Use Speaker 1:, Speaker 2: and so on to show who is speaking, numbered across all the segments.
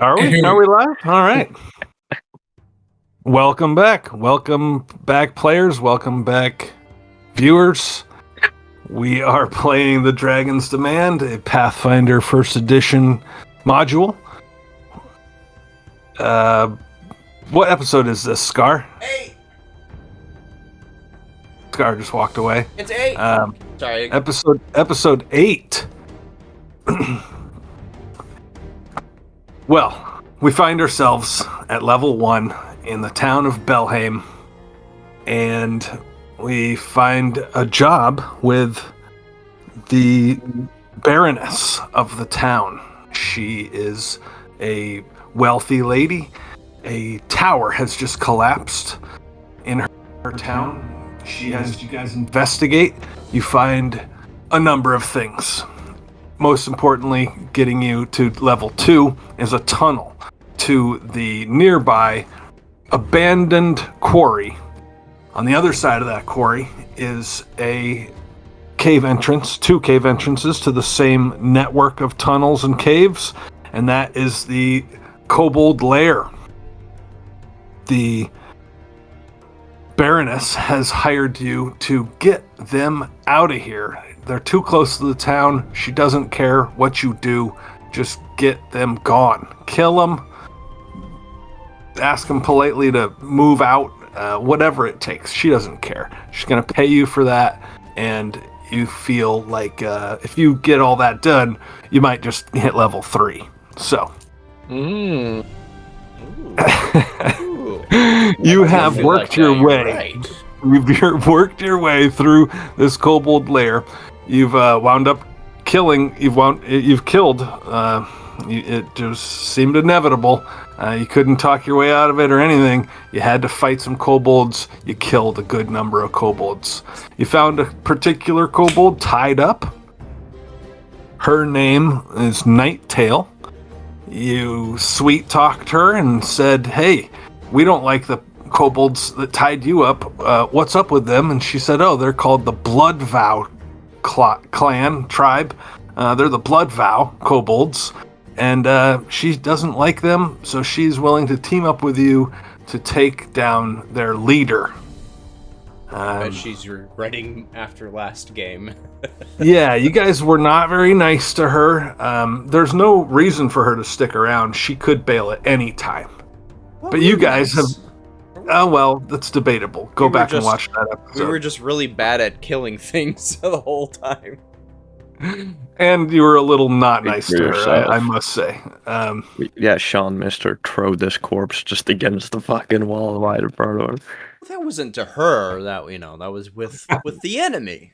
Speaker 1: Are we? Are we live? All right. Welcome back. Welcome back, players. Welcome back, viewers. We are playing The Dragon's Demand, a Pathfinder First Edition module. What episode is this, Scar?
Speaker 2: 8.
Speaker 1: Scar just walked away.
Speaker 2: It's 8. Sorry.
Speaker 1: Episode 8. Well, we find ourselves at level 1 in the town of Belhaim, and we find a job with the Baroness of the town. She is a wealthy lady. A tower has just collapsed in her town. She has you guys investigate. You find a number of things. Most importantly, getting you to level 2 is a tunnel to the nearby abandoned quarry. On the other side of that quarry is a cave entrance, 2 cave entrances to the same network of tunnels and caves, and that is the kobold lair. The Baroness has hired you to get them out of here. They're too close to the town. She doesn't care what you do. Just get them gone. Kill them. Ask them politely to move out. Whatever it takes. She doesn't care. She's going to pay you for that. And you feel like if you get all that done, you might just hit level 3. So.
Speaker 2: Ooh.
Speaker 1: You have worked your way.
Speaker 2: Right.
Speaker 1: You've worked your way through this kobold lair. You've wound up killing. You've killed. It just seemed inevitable. You couldn't talk your way out of it or anything. You had to fight some kobolds. You killed a good number of kobolds. You found a particular kobold tied up. Her name is Nighttail. You sweet-talked her and said, "Hey, we don't like the kobolds that tied you up. What's up with them?" And she said, "Oh, they're called the Blood Vow clan tribe. They're the Blood Vow kobolds. And she doesn't like them, so she's willing to team up with you to take down their leader."
Speaker 2: But she's regretting after last game.
Speaker 1: Yeah, you guys were not very nice to her. There's no reason for her to stick around. She could bail at any time. But you guys have... Oh, well, that's debatable. Go back and watch that episode.
Speaker 2: We were just really bad at killing things the whole time.
Speaker 1: And you were a little not nice to her, I must say.
Speaker 3: Yeah, Sean missed her throw this corpse just against the fucking wall right in front of her.
Speaker 2: That wasn't to her. That that was with the enemy.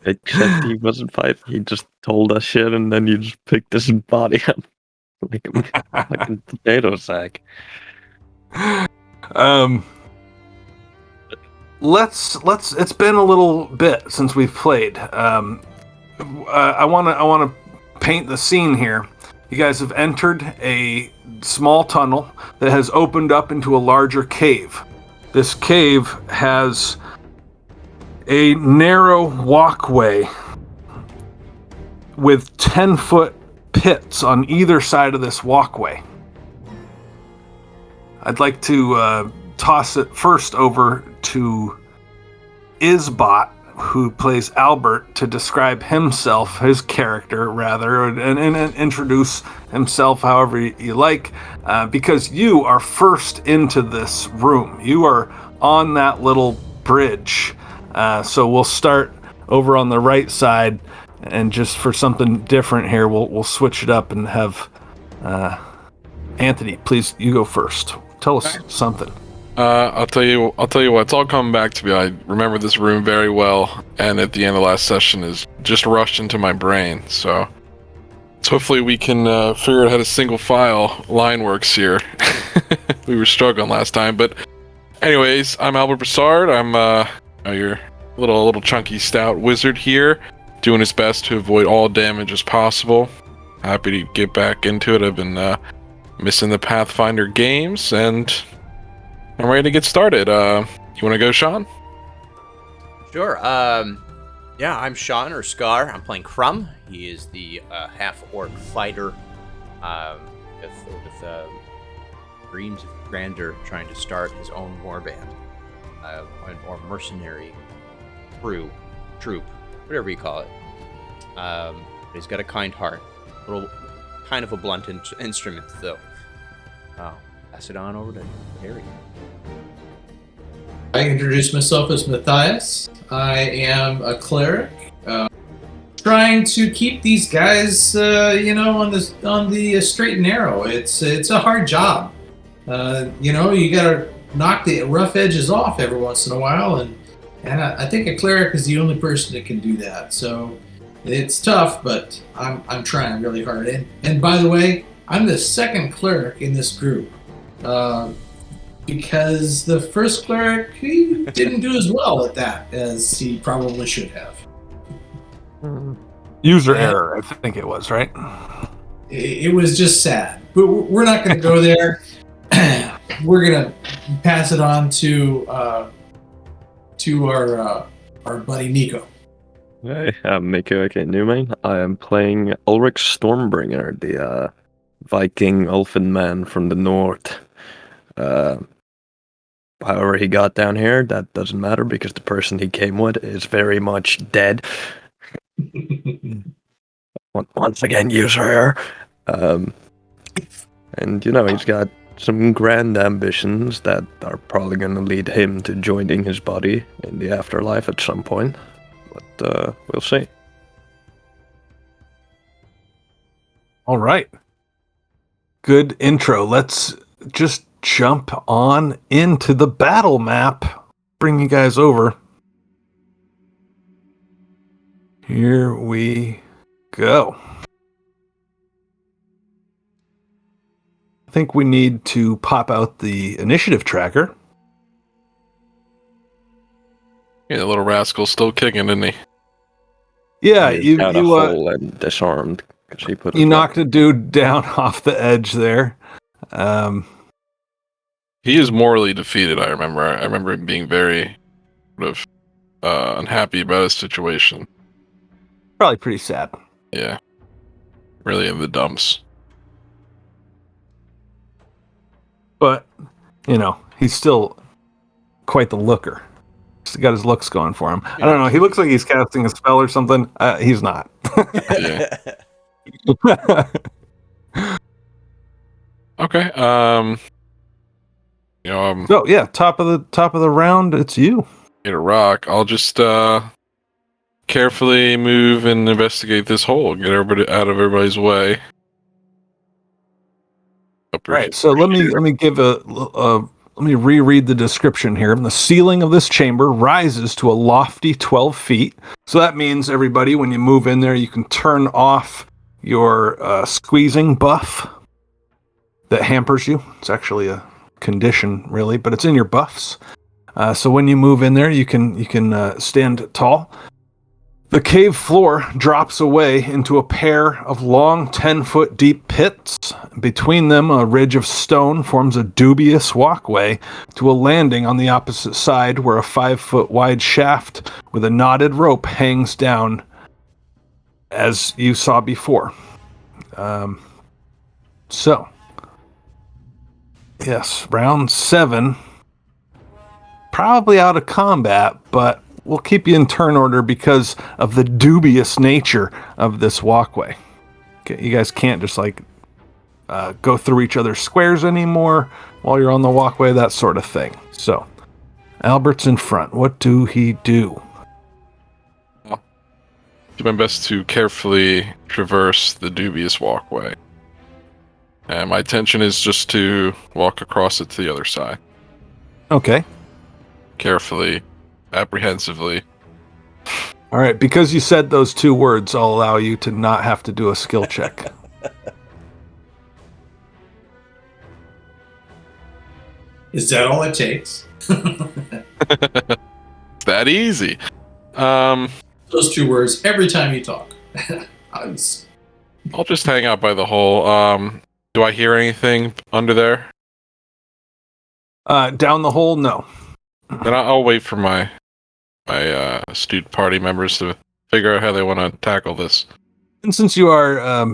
Speaker 3: Except he wasn't fighting. He just told us shit, and then you just picked his body up like a fucking potato sack.
Speaker 1: Let's. It's been a little bit since we've played. I want to paint the scene here. You guys have entered a small tunnel that has opened up into a larger cave. This cave has a narrow walkway with 10-foot pits on either side of this walkway. I'd like to toss it first over to Isbot, who plays Albert, to describe himself, his character rather, and introduce himself however you like, because you are first into this room. You are on that little bridge. So we'll start over on the right side, and just for something different here, we'll switch it up and have Anthony, please, you go first. Tell us something.
Speaker 4: I'll tell you what, it's all coming back to me. I remember this room very well, and at the end of the last session is just rushed into my brain. So hopefully we can figure out how to single file line works here. We were struggling last time, but anyways, I'm Albert Broussard. I'm your little chunky stout wizard here, doing his best to avoid all damage as possible. Happy to get back into it. I've been missing the Pathfinder games, and I'm ready to get started. You want to go, Sean?
Speaker 2: Sure. Yeah, I'm Sean, or Scar. I'm playing Crumb. He is the half-orc fighter with dreams of grandeur, trying to start his own warband. Or mercenary troop, whatever you call it. But he's got a kind heart. Kind of a blunt instrument, though. I'll pass it on over to Harry.
Speaker 5: I introduce myself as Matthias. I am a cleric, trying to keep these guys, on the straight and narrow. It's a hard job. You gotta knock the rough edges off every once in a while, and I think a cleric is the only person that can do that. So it's tough, but I'm trying really hard. And by the way, I'm the second cleric in this group. Because the first cleric, he didn't do as well at that as he probably should have.
Speaker 1: User error, I think it was, right?
Speaker 5: It was just sad. But we're not going to go there. We're going to pass it on to our buddy Nico.
Speaker 3: Hey, I'm Miko aka Newman. I am playing Ulrich Stormbringer, the Viking elfin man from the north. However he got down here, that doesn't matter because the person he came with is very much dead. Once again, user error. And he's got some grand ambitions that are probably going to lead him to joining his body in the afterlife at some point. But we'll see.
Speaker 1: All right. Good intro. Let's just jump on into the battle map. Bring you guys over. Here we go. I think we need to pop out the initiative tracker.
Speaker 4: Yeah, the little rascal's still kicking, isn't he?
Speaker 1: Yeah,
Speaker 3: He's out a hole and disarmed.
Speaker 1: You knocked a dude down off the edge there.
Speaker 4: He is morally defeated, I remember. I remember him being very sort of unhappy about his situation.
Speaker 1: Probably pretty sad.
Speaker 4: Yeah. Really in the dumps.
Speaker 1: But, he's still quite the looker. He's got his looks going for him. I don't know. He looks like he's casting a spell or something. He's not.
Speaker 4: Yeah. Okay.
Speaker 1: So yeah, top of the round, it's you.
Speaker 4: Get a rock. I'll just carefully move and investigate this hole. Get everybody out of everybody's way.
Speaker 1: Right. So let me give let me reread the description here. The ceiling of this chamber rises to a lofty 12 feet. So that means, everybody, when you move in there, you can turn off your squeezing buff that hampers you. It's actually a condition, really, but it's in your buffs. So when you move in there, you can stand tall. The cave floor drops away into a pair of long 10-foot deep pits. Between them, a ridge of stone forms a dubious walkway to a landing on the opposite side where a 5-foot wide shaft with a knotted rope hangs down, as you saw before. So, yes, round 7. Probably out of combat, but we'll keep you in turn order because of the dubious nature of this walkway. Okay, you guys can't just go through each other's squares anymore while you're on the walkway, that sort of thing. So, Albert's in front. What do he do?
Speaker 4: I'll do my best to carefully traverse the dubious walkway. And my intention is just to walk across it to the other side.
Speaker 1: Okay.
Speaker 4: Carefully. Apprehensively.
Speaker 1: All right, because you said those 2 words, I'll allow you to not have to do a skill check.
Speaker 5: Is that all it takes?
Speaker 4: That easy.
Speaker 5: Those 2 words every time you talk.
Speaker 4: I'll just hang out by the hole. Do I hear anything under there?
Speaker 1: Down the hole, no.
Speaker 4: Then I'll wait for my astute party members to figure out how they want to tackle this.
Speaker 1: And since you are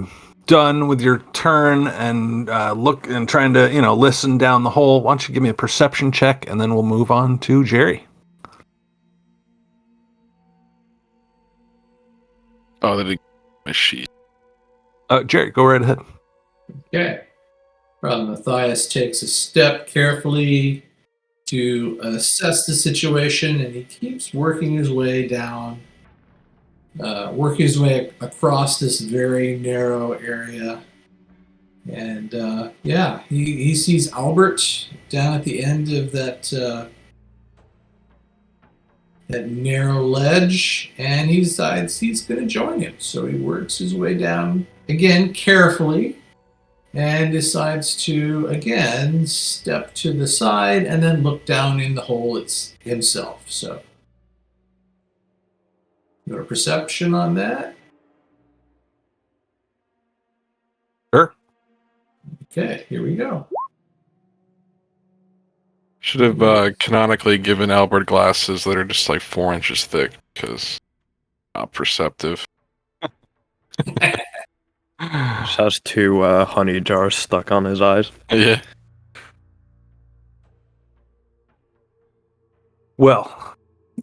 Speaker 1: done with your turn and look and trying to, listen down the hole, why don't you give me a perception check, and then we'll move on to Jerry.
Speaker 4: Oh, they did my sheet.
Speaker 1: Jerry, go right ahead.
Speaker 5: Okay. Father Matthias takes a step carefully to assess the situation, and he keeps working his way down, working his way across this very narrow area. And he sees Albert down at the end of that narrow ledge, and he decides he's going to join him. So he works his way down again carefully, and decides to again step to the side and then look down in the hole himself. So, your perception on that?
Speaker 1: Sure.
Speaker 5: Okay, here we go.
Speaker 4: Should have canonically given Albert glasses that are just like 4 inches thick, because not perceptive.
Speaker 3: Just has 2 honey jars stuck on his eyes.
Speaker 4: Yeah.
Speaker 1: Well,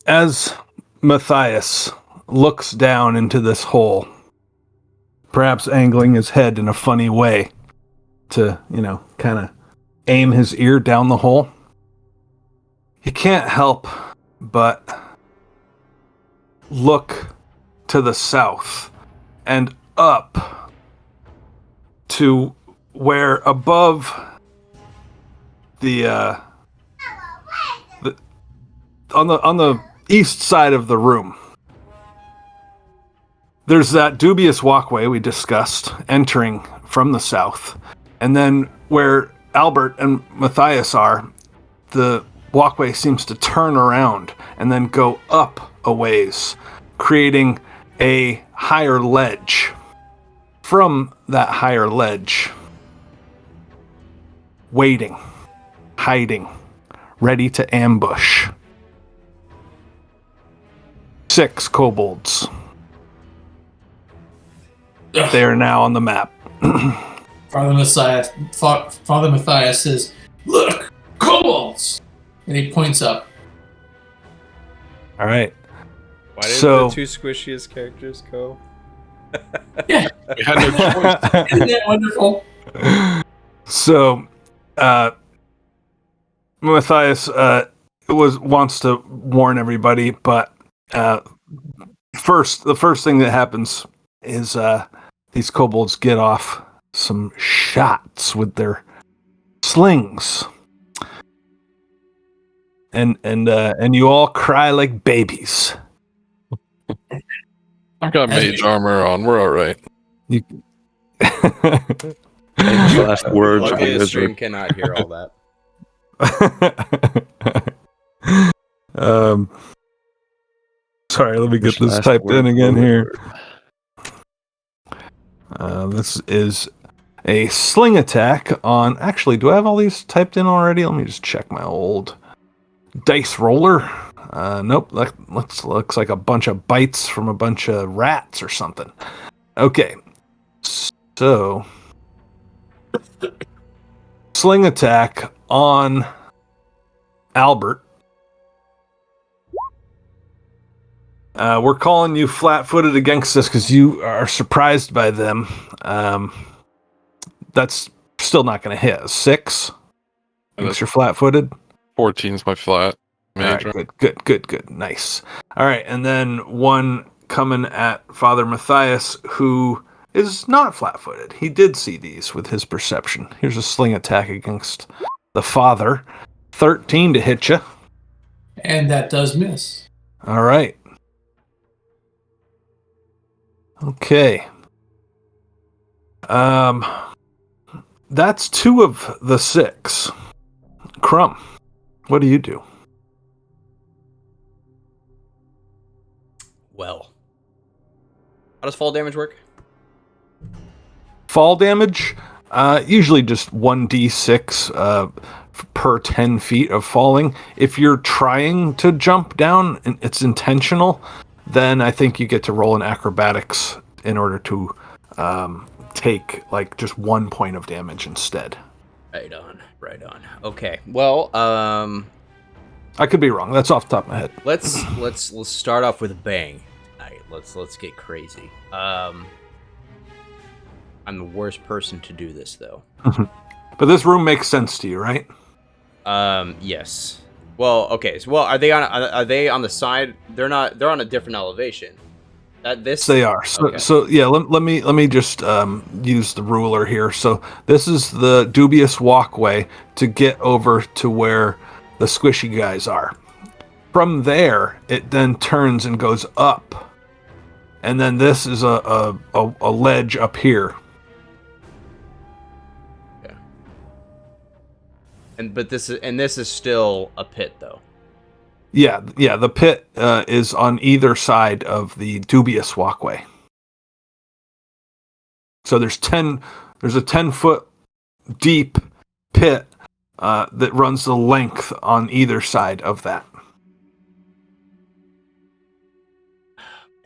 Speaker 1: as Matthias looks down into this hole, perhaps angling his head in a funny way to, kind of aim his ear down the hole, he can't help but look to the south and up to where above on the east side of the room, there's that dubious walkway we discussed entering from the south, and then where Albert and Matthias are, the walkway seems to turn around and then go up a ways, creating a higher ledge. From that higher ledge, waiting, hiding, ready to ambush, 6 kobolds. They are now on the map.
Speaker 5: Father Matthias says, "Look, kobolds!" And he points up.
Speaker 1: All right.
Speaker 6: Why did
Speaker 1: So-
Speaker 6: the 2 squishiest characters go?
Speaker 5: Yeah,
Speaker 4: We had no choice.
Speaker 5: isn't that wonderful?
Speaker 1: So, Matthias wants to warn everybody, but the first thing that happens is these kobolds get off some shots with their slings, and you all cry like babies.
Speaker 4: I've got mage armor on. We're all right.
Speaker 3: Famous last words of
Speaker 6: Luckily,
Speaker 3: the
Speaker 6: the stream
Speaker 3: wizard.
Speaker 6: cannot hear all that.
Speaker 1: Sorry, let me get this
Speaker 3: Last
Speaker 1: typed in
Speaker 3: word
Speaker 1: again
Speaker 3: of the
Speaker 1: here.
Speaker 3: wizard.
Speaker 1: This is a sling attack on... Actually, do I have all these typed in already? Let me just check my old dice roller. Nope, looks like a bunch of bites from a bunch of rats or something. Okay, so... Sling attack on Albert. We're calling you flat-footed against this because you are surprised by them. That's still not going to hit. 6? Thinks you're flat-footed?
Speaker 4: 14's my flat. Mage
Speaker 1: All right, good. Nice. All right, and then one coming at Father Matthias, who is not flat-footed. He did see these with his perception. Here's a sling attack against the father. 13 to hit you.
Speaker 5: And that does miss.
Speaker 1: All right. Okay. That's 2 of the 6. Crumb, what do you do?
Speaker 6: Well, how does fall damage work?
Speaker 1: Fall damage, usually just 1d6 per 10 feet of falling. If you're trying to jump down, it's intentional. then I think you get to roll an acrobatics in order to take like just 1 point of damage instead.
Speaker 2: Right on. Okay. Well,
Speaker 1: I could be wrong. That's off the top of my head.
Speaker 2: let's start off with a bang tonight. Let's get crazy. I'm the worst person to do this though.
Speaker 1: But this room makes sense to you, right?
Speaker 2: Yes. Well, okay. So, are they on the side? They're not. They're on a different elevation.
Speaker 1: They are. So,
Speaker 2: okay.
Speaker 1: so yeah. Let me just use the ruler here. So this is the dubious walkway to get over to where the squishy guys are. From there, it then turns and goes up, and then this is a ledge up here.
Speaker 2: Yeah. But this is still a pit though.
Speaker 1: Yeah. The pit is on either side of the dubious walkway. So there's a 10-foot deep pit that runs the length on either side of that.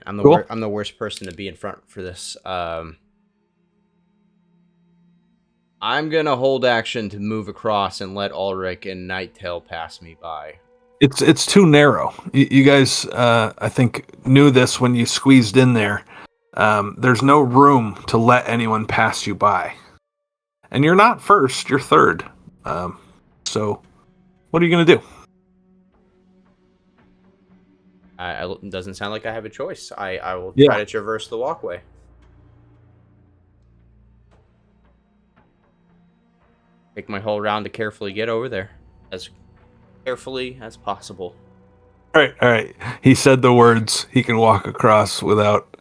Speaker 2: I'm the
Speaker 1: Cool.
Speaker 2: I'm the worst person to be in front for this. I'm gonna hold action to move across and let Ulrich and Nighttail pass me by.
Speaker 1: It's too narrow. You guys, I think, knew this when you squeezed in there. There's no room to let anyone pass you by. And you're not first, you're third. So, what are you going to do?
Speaker 2: It doesn't sound like I have a choice. I will
Speaker 1: Yeah.
Speaker 2: try to traverse the walkway. Take my whole round to carefully get over there. As carefully as possible.
Speaker 1: All right. He said the words. He can walk across without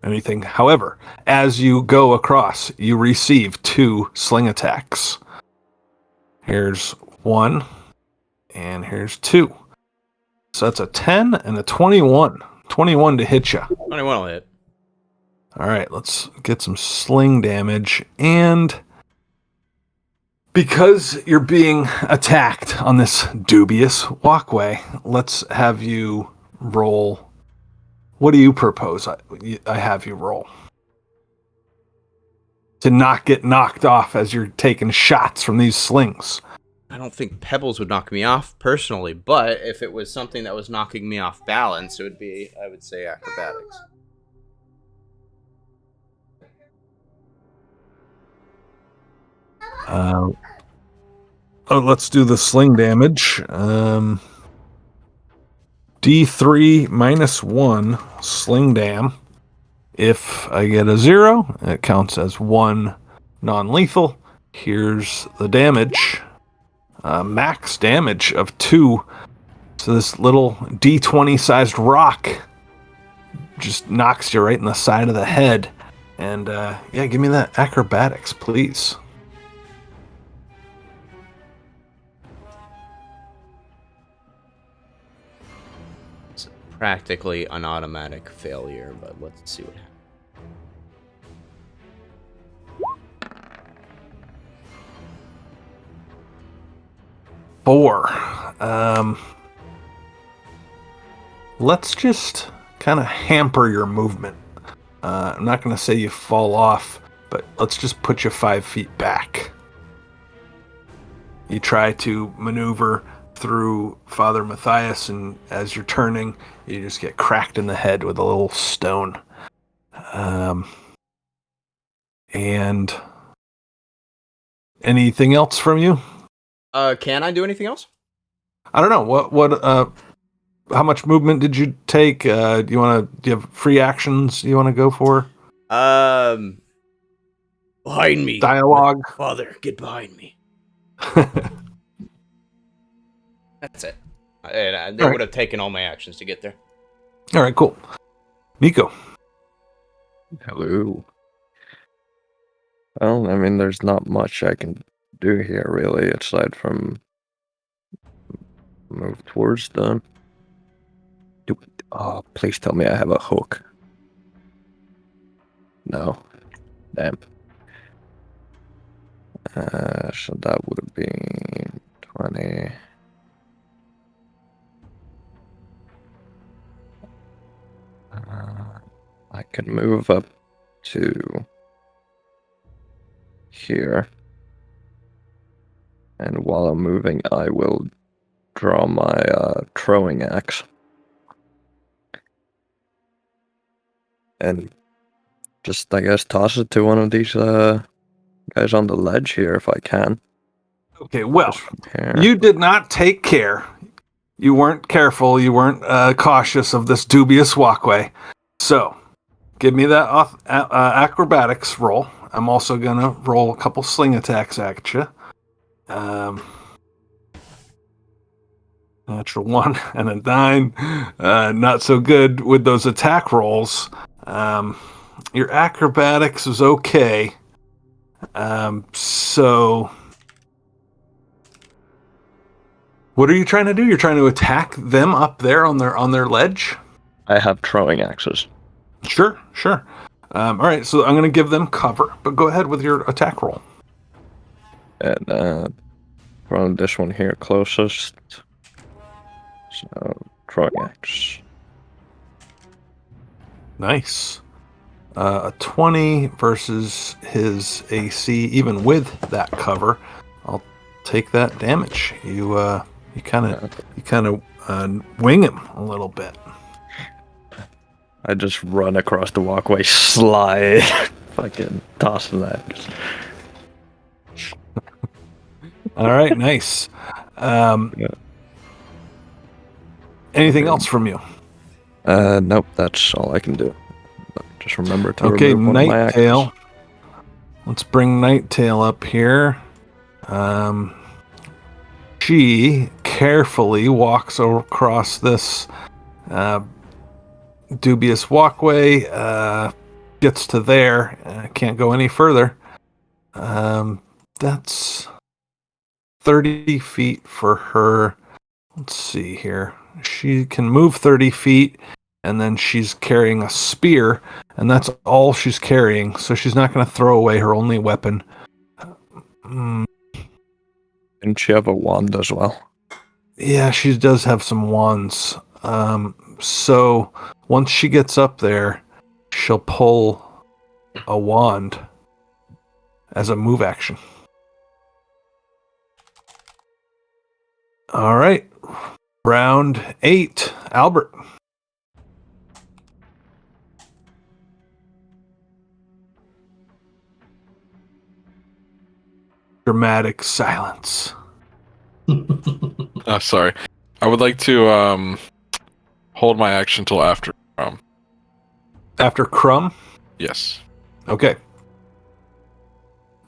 Speaker 1: anything. However, as you go across, you receive 2 sling attacks. Here's 1, and here's 2. So that's a 10 and a 21. 21 to hit you.
Speaker 2: 21 will hit.
Speaker 1: All right, let's get some sling damage. And because you're being attacked on this dubious walkway, let's have you roll. What do you propose I have you roll? To not get knocked off as you're taking shots from these slings.
Speaker 2: I don't think pebbles would knock me off personally, but if it was something that was knocking me off balance, it would be, I would say, acrobatics.
Speaker 1: Let's do the sling damage. D3 minus 1 sling dam. If I get a 0, it counts as 1 non-lethal. Here's the damage. Max damage of 2. So this little D20 sized rock just knocks you right in the side of the head. And yeah, give me that acrobatics, please.
Speaker 2: It's practically an automatic failure, but let's see what happens.
Speaker 1: Four. Let's just kind of hamper your movement. I'm not going to say you fall off, but let's just put you 5 feet back. You try to maneuver through Father Matthias, and as you're turning, you just get cracked in the head with a little stone. And anything else from you?
Speaker 2: Can I do anything else?
Speaker 1: I don't know. How much movement did you take? Do you have free actions you want to go for?
Speaker 2: Behind me.
Speaker 1: Dialogue.
Speaker 2: Father, get behind me. That's it. And they would have taken all my actions to get there.
Speaker 1: All right, cool. Nico.
Speaker 3: Hello. Well, I mean, there's not much I can do here, really, aside from move towards them. Oh, please tell me I have a hook. No. Damn. So that would have been 20. can move up to here. And while I'm moving, I will draw my throwing axe. And just, I guess, toss it to one of these guys on the ledge here if I can.
Speaker 1: Okay, well,
Speaker 3: Just from here.
Speaker 1: you did not take care. You weren't careful. You weren't cautious of this dubious walkway. So, give me that acrobatics roll. I'm also going to roll a couple sling attacks at you. Natural 1 and a 9. Not so good with those attack rolls. Your acrobatics is okay. So, what are you trying to do? You're trying to attack them up there on their ledge?
Speaker 3: I have throwing axes.
Speaker 1: Sure. All right, so I'm going to give them cover, but go ahead with your attack roll.
Speaker 3: And from this one here closest. So, throwing axe.
Speaker 1: Nice. A 20 versus his AC, even with that cover. I'll take that damage. You kind of wing him a little bit.
Speaker 3: I just run across the walkway, slide, fucking tossing that.
Speaker 1: All right, nice. Anything else from you?
Speaker 3: Nope, that's all I can do. Just remember to
Speaker 1: Okay,
Speaker 3: remove one of my
Speaker 1: Nighttail.
Speaker 3: actions.
Speaker 1: Let's bring Nighttail up here. She carefully walks across this dubious walkway, gets to there, can't go any further. That's 30 feet for her. Let's see here. She can move 30 feet, and then she's carrying a spear, and that's all she's carrying, so she's not going to throw away her only weapon.
Speaker 3: Didn't she have a wand as well?
Speaker 1: Yeah, she does have some wands. So once she gets up there, she'll pull a wand as a move action. All right. Round 8. Albert. Dramatic silence.
Speaker 4: Sorry. I would like to hold my action till after.
Speaker 1: After Crumb?
Speaker 4: Yes.
Speaker 1: Okay.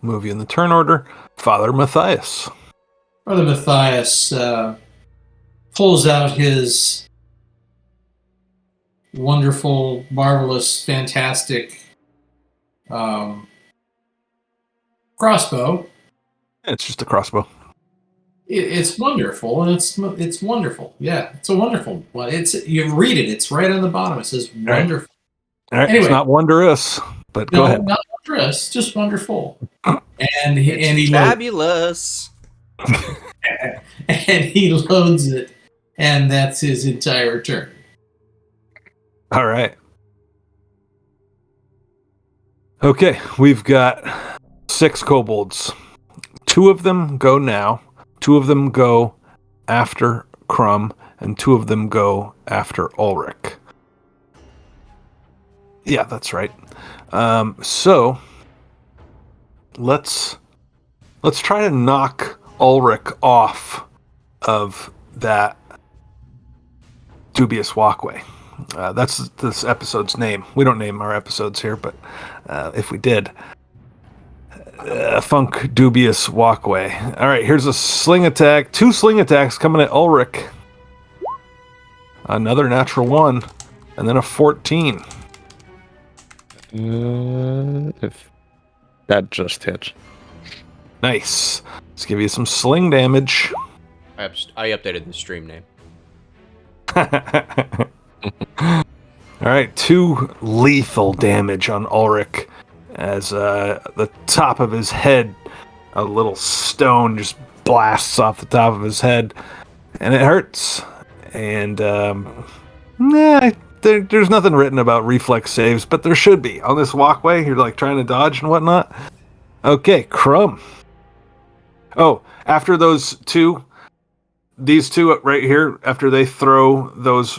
Speaker 1: Move you in the turn order. Father Matthias.
Speaker 5: Brother Matthias pulls out his wonderful, marvelous, fantastic crossbow.
Speaker 1: It's just a crossbow.
Speaker 5: It's wonderful, and it's wonderful. Yeah, it's a wonderful one. You read it. It's right on the bottom. It says wonderful.
Speaker 1: All right,
Speaker 5: Anyway.
Speaker 1: It's not wonderous, but go ahead.
Speaker 5: Not wondrous, just wonderful. And he
Speaker 6: Fabulous.
Speaker 5: and he loads it, and that's his entire turn.
Speaker 1: All right. Okay, we've got 6 kobolds. 2 of them go now. 2 of them go after Crumb, and 2 of them go after Ulrich. Yeah, that's right. So let's try to knock Ulrich off of that dubious walkway. That's this episode's name. We don't name our episodes here, but if we did, Funk Dubious Walkway. All right, here's a sling attack. 2 sling attacks coming at Ulrich. Another natural 1, and then a 14.
Speaker 3: If that just hits.
Speaker 1: Nice. Let's give you some sling damage.
Speaker 6: I updated the stream name.
Speaker 1: All right, 2 lethal damage on Ulrich as the top of his head, a little stone just blasts off the top of his head, and it hurts. And there's nothing written about reflex saves, but there should be. On this walkway, you're like trying to dodge and whatnot. Okay, Crumb. Oh, after these two right here, after they throw those,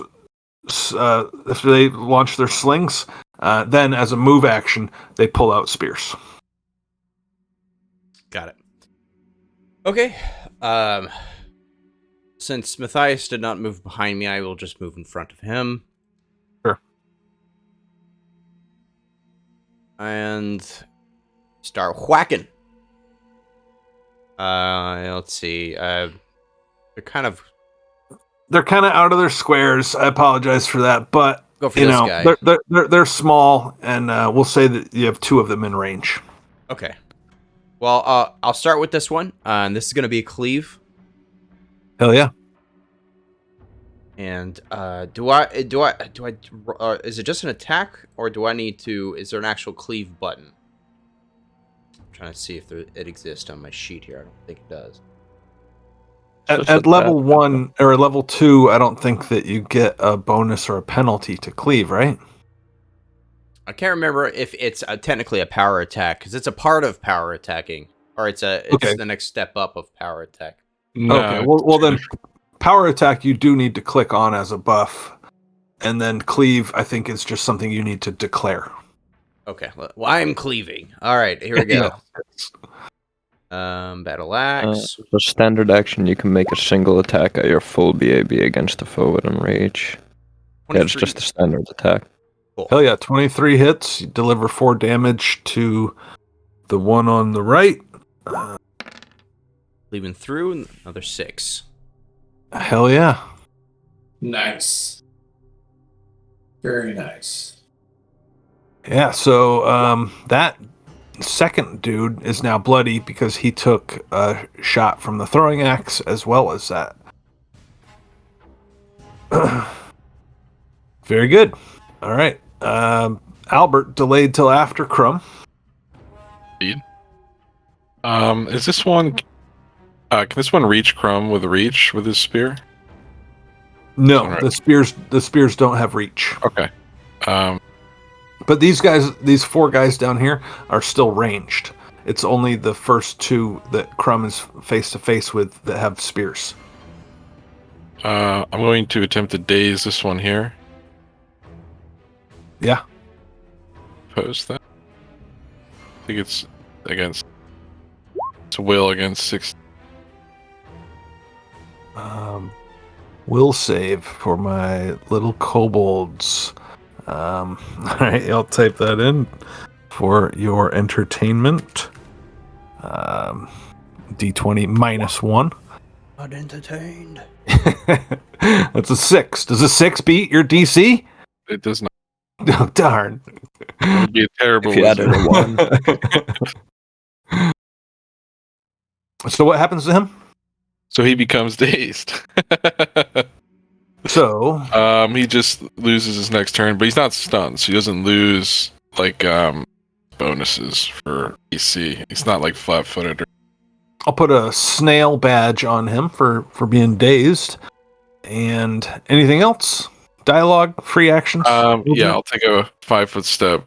Speaker 1: after they launch their slings, then as a move action, they pull out spears.
Speaker 2: Got it. Okay. Since Matthias did not move behind me, I will just move in front of him.
Speaker 1: Sure.
Speaker 2: And start whacking. Let's see. They're kind of
Speaker 1: out of their squares. I apologize for that, but
Speaker 2: go for this guy.
Speaker 1: They're small, and we'll say that you have two of them in range.
Speaker 2: Okay. Well, I'll start with this one, and this is going to be a cleave.
Speaker 1: Hell yeah!
Speaker 2: And do I? Is it just an attack, or do I need to? Is there an actual cleave button? I'm trying to see if it exists on my sheet here. I don't think it does.
Speaker 1: At level 1 or level 2, I don't think that you get a bonus or a penalty to cleave, right?
Speaker 2: I can't remember if it's technically a power attack, because it's a part of power attacking, or it's the next step up of power attack.
Speaker 4: No,
Speaker 1: okay, well then, power attack you do need to click on as a buff, and then cleave I think is just something you need to declare.
Speaker 2: Okay, well I'm cleaving. All right, here we go. Battle axe.
Speaker 3: For standard action, you can make a single attack at your full BAB against a foe within range. Yeah, it's just a standard attack.
Speaker 2: Cool.
Speaker 1: Hell yeah, 23 hits. You deliver 4 damage to the one on the right.
Speaker 2: Leaving through, another 6.
Speaker 1: Hell yeah.
Speaker 5: Nice. Very nice.
Speaker 1: Yeah, so that second dude is now bloody because he took a shot from the throwing axe as well as that. Very good. All right. Albert delayed till after Crumb.
Speaker 4: Indeed. Is this one? Can this one reach Crumb with his spear?
Speaker 1: No,
Speaker 4: Right.
Speaker 1: the spears don't have reach.
Speaker 4: Okay.
Speaker 1: But these 4 guys down here are still ranged. It's only the first 2 that Crumb is face to face with that have spears.
Speaker 4: I'm going to attempt to daze this one here.
Speaker 1: Yeah.
Speaker 4: Post that. I think it's against. It's will against 6.
Speaker 1: Will save for my little kobolds. All right, I'll type that in for your entertainment. D20 -1.
Speaker 2: Not entertained.
Speaker 1: That's a 6. Does a 6 beat your DC?
Speaker 4: It does not.
Speaker 1: Oh, darn.
Speaker 4: It would be a terrible.
Speaker 3: If you added a 1.
Speaker 1: So what happens to him?
Speaker 4: So he becomes dazed.
Speaker 1: So
Speaker 4: He just loses his next turn, but he's not stunned, so he doesn't lose bonuses for AC. He's not like flat-footed.
Speaker 1: I'll put a snail badge on him for being dazed. And anything else? Dialogue, free actions?
Speaker 4: Yeah, I'll take a 5-foot step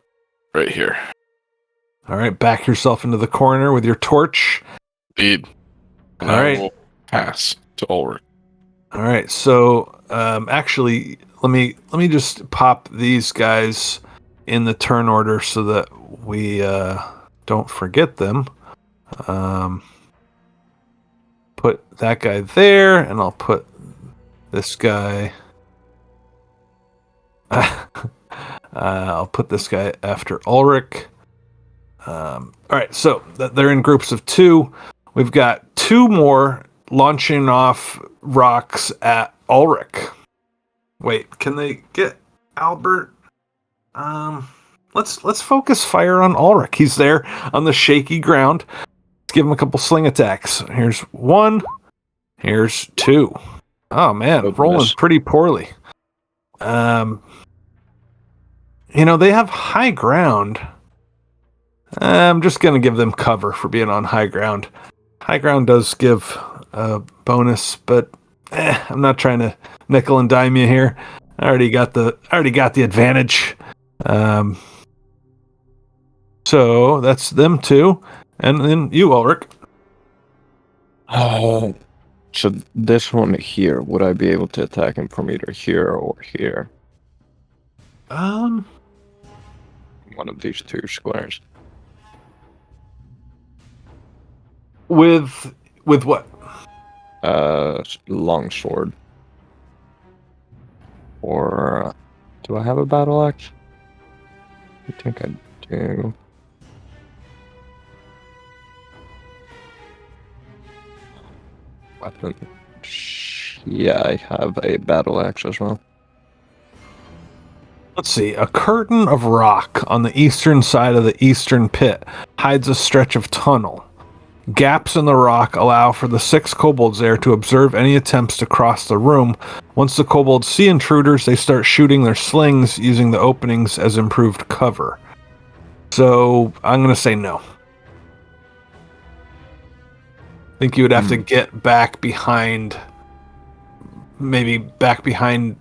Speaker 4: right here.
Speaker 1: All right, back yourself into the corner with your torch.
Speaker 4: Indeed. And
Speaker 1: All
Speaker 4: I
Speaker 1: right.
Speaker 4: will pass to Ulrich.
Speaker 1: All right, so actually, let me just pop these guys in the turn order so that we don't forget them. Put that guy there, and I'll put this guy. I'll put this guy after Ulrich. All right, so they're in groups of 2. We've got 2 more launching off rocks at Ulrich. Wait, can they get Albert? Let's focus fire on Ulrich. He's there on the shaky ground. Let's give him a couple sling attacks. Here's 1. Here's 2. Oh man, rolling pretty poorly. They have high ground. I'm just gonna give them cover for being on high ground. High ground does give a bonus, but I'm not trying to nickel and dime you here. I already got the advantage. So that's them two, and then you, Ulrich.
Speaker 3: So this one here, would I be able to attack him from either here or here?
Speaker 1: Um,
Speaker 3: One of these two squares.
Speaker 1: with what?
Speaker 3: Long sword. Or do I have a battle axe? I think I do. Weapon. Yeah, I have a battle axe as well.
Speaker 1: Let's see. A curtain of rock on the eastern side of the eastern pit hides a stretch of tunnel. Gaps in the rock allow for the 6 kobolds there to observe any attempts to cross the room. Once the kobolds see intruders, they start shooting their slings using the openings as improved cover. So I'm going to say no. I think you would have to get back behind, maybe back behind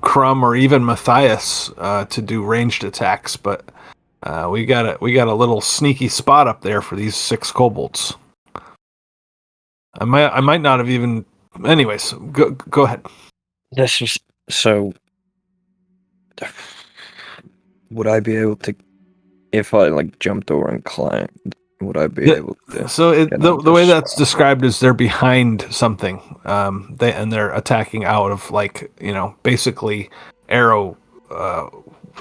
Speaker 1: Crumb or even Matthias to do ranged attacks, but we got a little sneaky spot up there for these 6 kobolds. I might not have even. Anyways, go ahead.
Speaker 3: This is so. Would I be able to, if I like jumped over and climbed? Would I be able to?
Speaker 1: So
Speaker 3: get
Speaker 1: the
Speaker 3: on
Speaker 1: way
Speaker 3: this
Speaker 1: that's
Speaker 3: spot?
Speaker 1: described is they're behind something. They're attacking out of basically arrow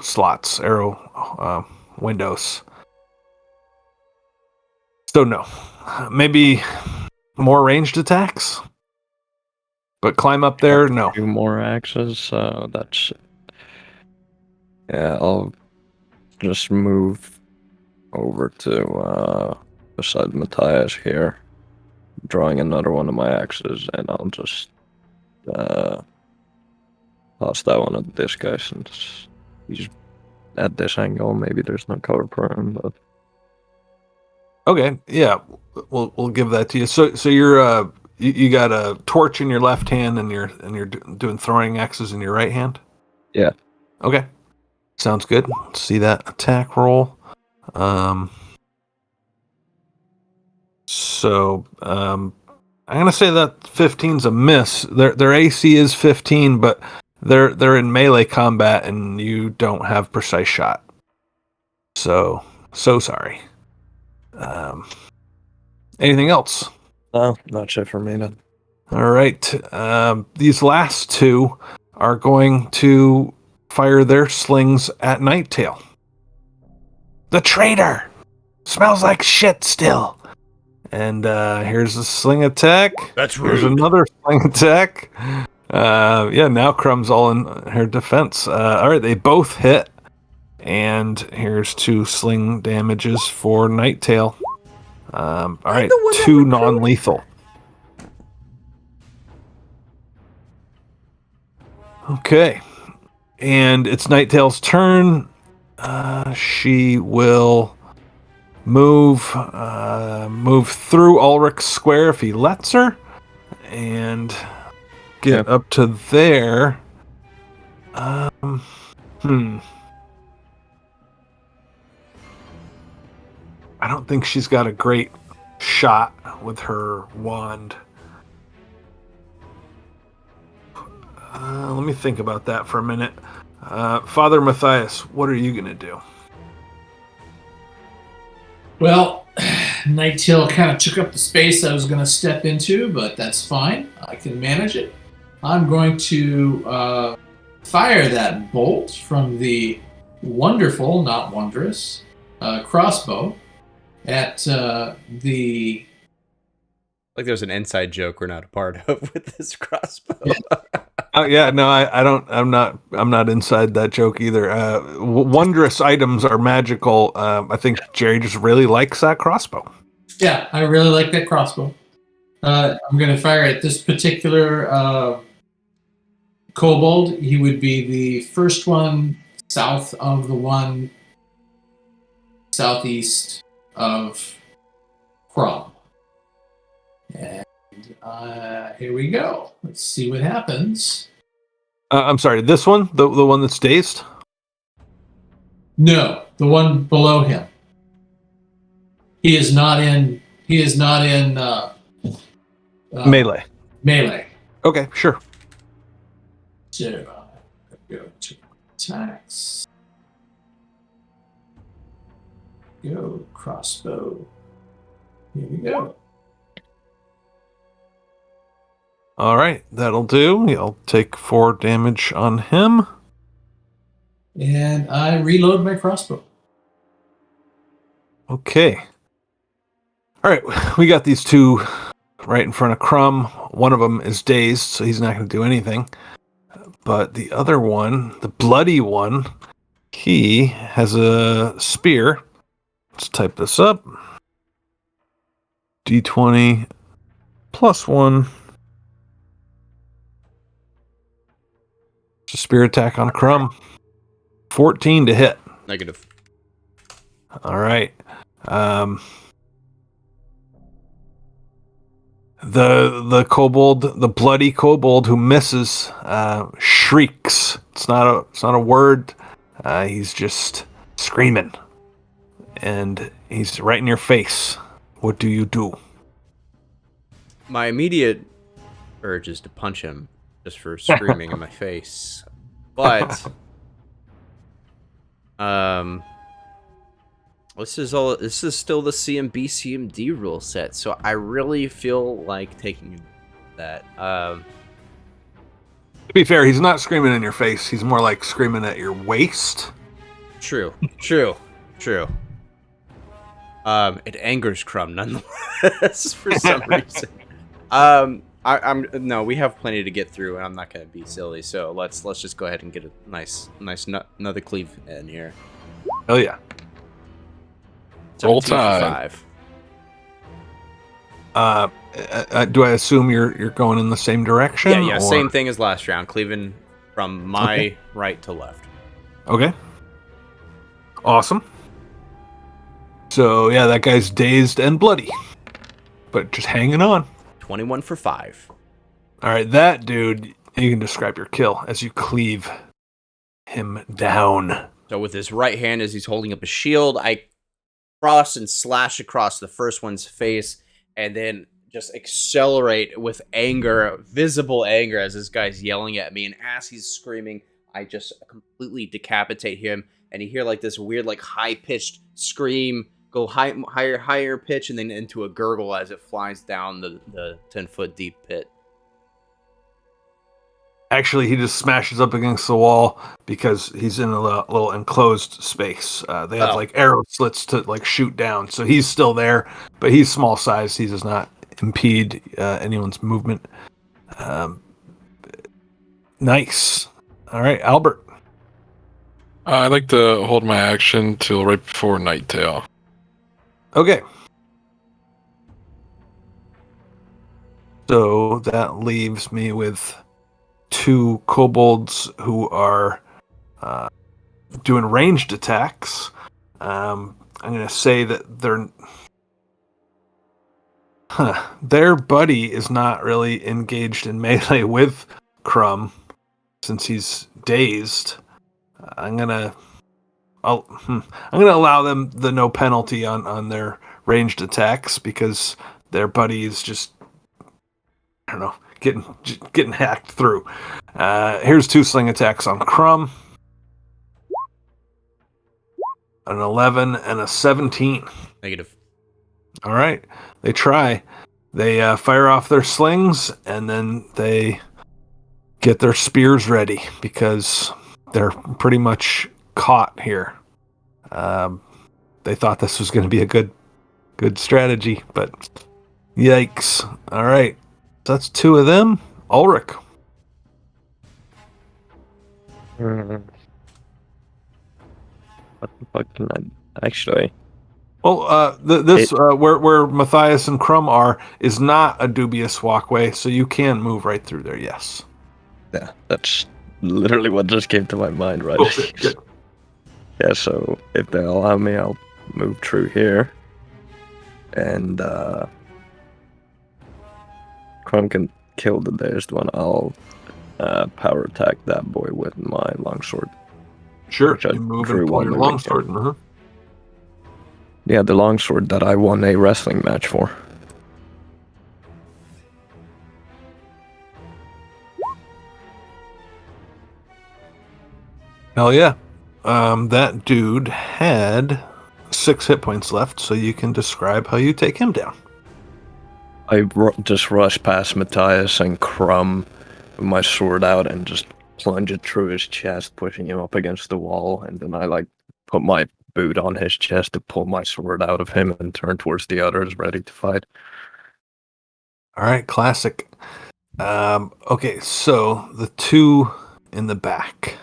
Speaker 1: slots, arrow windows. So no, maybe more ranged attacks, but climb up there, no.
Speaker 3: 2 more axes, so that's. Yeah, I'll just move over to beside Matthias here, drawing another one of my axes, and I'll just toss that one at this guy since he's at this angle. Maybe there's no cover for him, but
Speaker 1: Okay, yeah, we'll give that to you. So you're you got a torch in your left hand and you're doing throwing axes in your right hand.
Speaker 3: Yeah.
Speaker 1: Okay, sounds good. Let's see that attack roll. I'm gonna say that 15's a miss. Their AC is 15, but they're in melee combat and you don't have precise shot. So sorry. Anything else?
Speaker 3: no, that's it for me then.
Speaker 1: All right. These last 2 are going to fire their slings at Nighttail. The traitor smells like shit still. And here's a sling attack.
Speaker 6: That's
Speaker 1: Here's
Speaker 6: rude.
Speaker 1: another sling attack. Now Crumb's all in her defense. All right, they both hit. And here's 2 sling damages for Nighttail. All right, 2 non-lethal. Okay, and it's Nighttail's turn. She will move through Ulrich's square if he lets her, and get up to there. I don't think she's got a great shot with her wand. Let me think about that for a minute. Father Matthias, what are you going to do?
Speaker 5: Well, Nighttail kind of took up the space I was going to step into, but that's fine. I can manage it. I'm going to fire that bolt from the wonderful, not wondrous, crossbow at the.
Speaker 2: Like there's an inside joke we're not a part of with this crossbow.
Speaker 1: Oh yeah, no, I don't. I'm not inside that joke either. Wondrous items are magical. I think Jerry just really likes that crossbow.
Speaker 5: Yeah, I really like that crossbow. I'm going to fire at this particular kobold. He would be the first one south of the one southeast of Crom. And here we go. Let's see what happens.
Speaker 1: I'm sorry, this one, the one that's dazed.
Speaker 5: No, the one below him. He is not in. He is not in
Speaker 1: Melee.
Speaker 5: melee.
Speaker 1: Okay, sure.
Speaker 5: So go to attacks. Go crossbow. Here we go.
Speaker 1: All right, that'll do. You'll take 4 damage on him.
Speaker 5: And I reload my crossbow.
Speaker 1: Okay. All right, we got these 2 right in front of Crumb. One of them is dazed, so he's not going to do anything. But the other one, the bloody one, he has a spear. Let's type this up. D20 plus 1. It's a spear attack on Crumb. 14 to hit.
Speaker 2: Negative.
Speaker 1: All right. The kobold, the bloody kobold who misses, shrieks. It's not a word. He's just screaming, and he's right in your face. What do you do?
Speaker 2: My immediate urge is to punch him just for screaming in my face. But this is still the CMB CMD rule set, so I really feel like taking that.
Speaker 1: To be fair, he's not screaming in your face. He's more like screaming at your waist.
Speaker 2: True. It angers Crumb nonetheless for some reason. No, we have plenty to get through, and I'm not going to be silly. So let's just go ahead and get a nice another cleave in here.
Speaker 1: Hell yeah!
Speaker 4: Roll
Speaker 2: 17 for
Speaker 4: time.
Speaker 2: 5.
Speaker 1: Do I assume you're going in the same direction?
Speaker 2: Yeah,
Speaker 1: or?
Speaker 2: same thing as last round, cleaving from my right to left.
Speaker 1: Okay. Awesome. So yeah, that guy's dazed and bloody, but just hanging on.
Speaker 2: 21 for 5.
Speaker 1: All right, that dude, you can describe your kill as you cleave him down.
Speaker 2: So with his right hand, as he's holding up a shield, I cross and slash across the first one's face, and then just accelerate with anger, visible anger, as this guy's yelling at me. And as he's screaming, I just completely decapitate him, and you hear like this weird, like high-pitched scream go higher pitch, and then into a gurgle as it flies down the 10-foot deep pit.
Speaker 1: Actually, he just smashes up against the wall because he's in a little enclosed space. They have like arrow slits to like shoot down, so he's still there, but he's small size. He does not impede anyone's movement. Nice. All right, Albert.
Speaker 4: I'd like to hold my action till right before Nighttail.
Speaker 1: Okay. So that leaves me with 2 kobolds who are doing ranged attacks. I'm going to say that their buddy is not really engaged in melee with Crumb since he's dazed. I'm gonna allow them the no penalty on their ranged attacks because their buddy is just, I don't know, getting hacked through. Here's 2 sling attacks on Crumb. An 11 and a 17.
Speaker 2: Negative.
Speaker 1: All right. They try. They fire off their slings, and then they get their spears ready because they're pretty much caught here. They thought this was going to be a good strategy, but yikes. All right. That's 2 of them. Ulrich.
Speaker 3: What the fuck can I actually?
Speaker 1: Well, where Matthias and Crumb are is not a dubious walkway, so you can move right through there. Yes.
Speaker 3: Yeah, that's literally what just came to my mind, right?
Speaker 1: Okay, good.
Speaker 3: Yeah, so if they allow me, I'll move through here, and Crumb can kill the dazed one. I'll power attack that boy with my longsword.
Speaker 1: Sure,
Speaker 3: Which I
Speaker 1: you move
Speaker 3: drew
Speaker 1: and pull
Speaker 3: one
Speaker 1: your
Speaker 3: moving
Speaker 1: longsword.
Speaker 3: Yeah, the longsword that I won a wrestling match for.
Speaker 1: Hell yeah. That dude had 6 hit points left, so you can describe how you take him down.
Speaker 3: I just rush past Matthias and Crumb with my sword out and just plunge it through his chest, pushing him up against the wall. And then I put my boot on his chest to pull my sword out of him and turn towards the others, ready to fight.
Speaker 1: All right, classic. Okay, so the 2 in the back.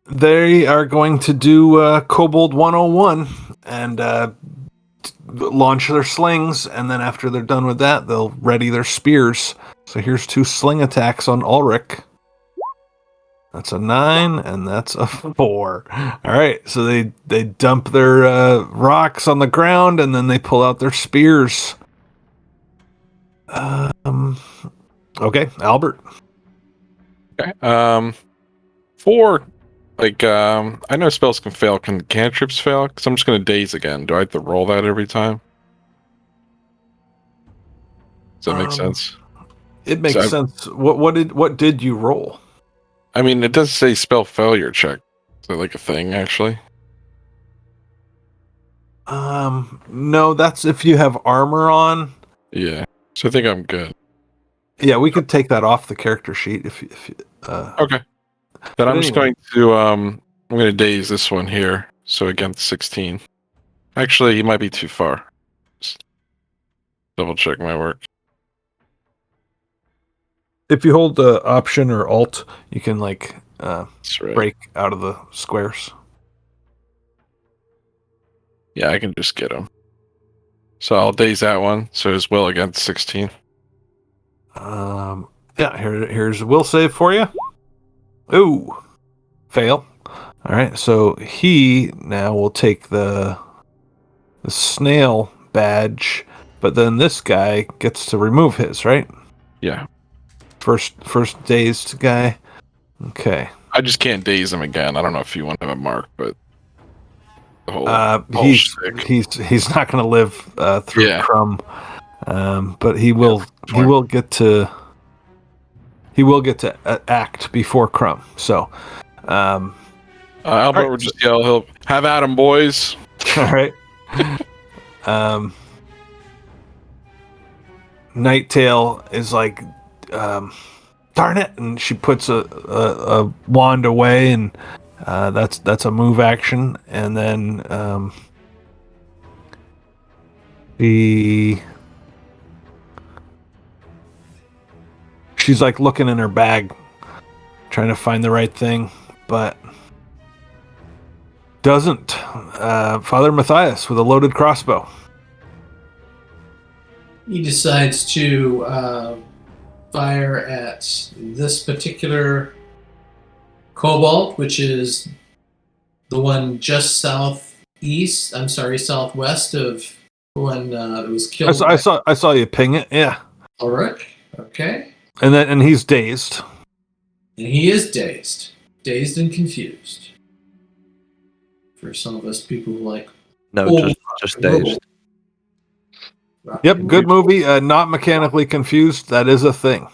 Speaker 1: They are going to do Kobold 101 and launch their slings, and then after they're done with that, they'll ready their spears. So here's 2 sling attacks on Ulrich. That's a 9, and that's a 4. All right, so they dump their rocks on the ground, and then they pull out their spears. Okay, Albert.
Speaker 4: Okay. I know spells can fail. Can cantrips fail? Because I'm just going to daze again. Do I have to roll that every time? Does that make sense?
Speaker 1: It makes sense. What did you roll?
Speaker 4: I mean, it does say spell failure check. Is that like a thing, actually?
Speaker 1: No, that's if you have armor on.
Speaker 4: Yeah. So I think I'm good.
Speaker 1: Yeah, we could take that off the character sheet if
Speaker 4: Okay. Then I'm just going to I'm going to daze this one here. So against 16. Actually, he might be too far. Just double check my work.
Speaker 1: If you hold the Option or Alt, you can
Speaker 4: That's right.
Speaker 1: break out of the squares.
Speaker 4: Yeah, I can just get him. So I'll daze that one. So his will against 16.
Speaker 1: Yeah, here's a will save for you. Ooh, fail. All right, so he now will take the snail badge, but then this guy gets to remove his, right?
Speaker 4: Yeah.
Speaker 1: First dazed guy. Okay.
Speaker 4: I just can't daze him again. I don't know if you want to have a mark, but the whole shtick.
Speaker 1: he's not going to live through
Speaker 4: Yeah.
Speaker 1: Crumb, but he will get to act before Crumb. So,
Speaker 4: Albert will just yell, "He'll have at 'em, boys!"
Speaker 1: All right. Nighttail is like, darn it, and she puts a wand away, and that's a move action, and then she's like looking in her bag, trying to find the right thing, but doesn't. Father Matthias with a loaded crossbow.
Speaker 5: He decides to fire at this particular kobold, which is the one just southwest of the one that was killed.
Speaker 1: I saw you ping it. Yeah.
Speaker 5: Ulrich. Okay.
Speaker 1: And he's dazed.
Speaker 5: And he is dazed and confused. For some of us people who like.
Speaker 3: No, just dazed.
Speaker 1: Yep, good movie. Not mechanically confused. That is a thing.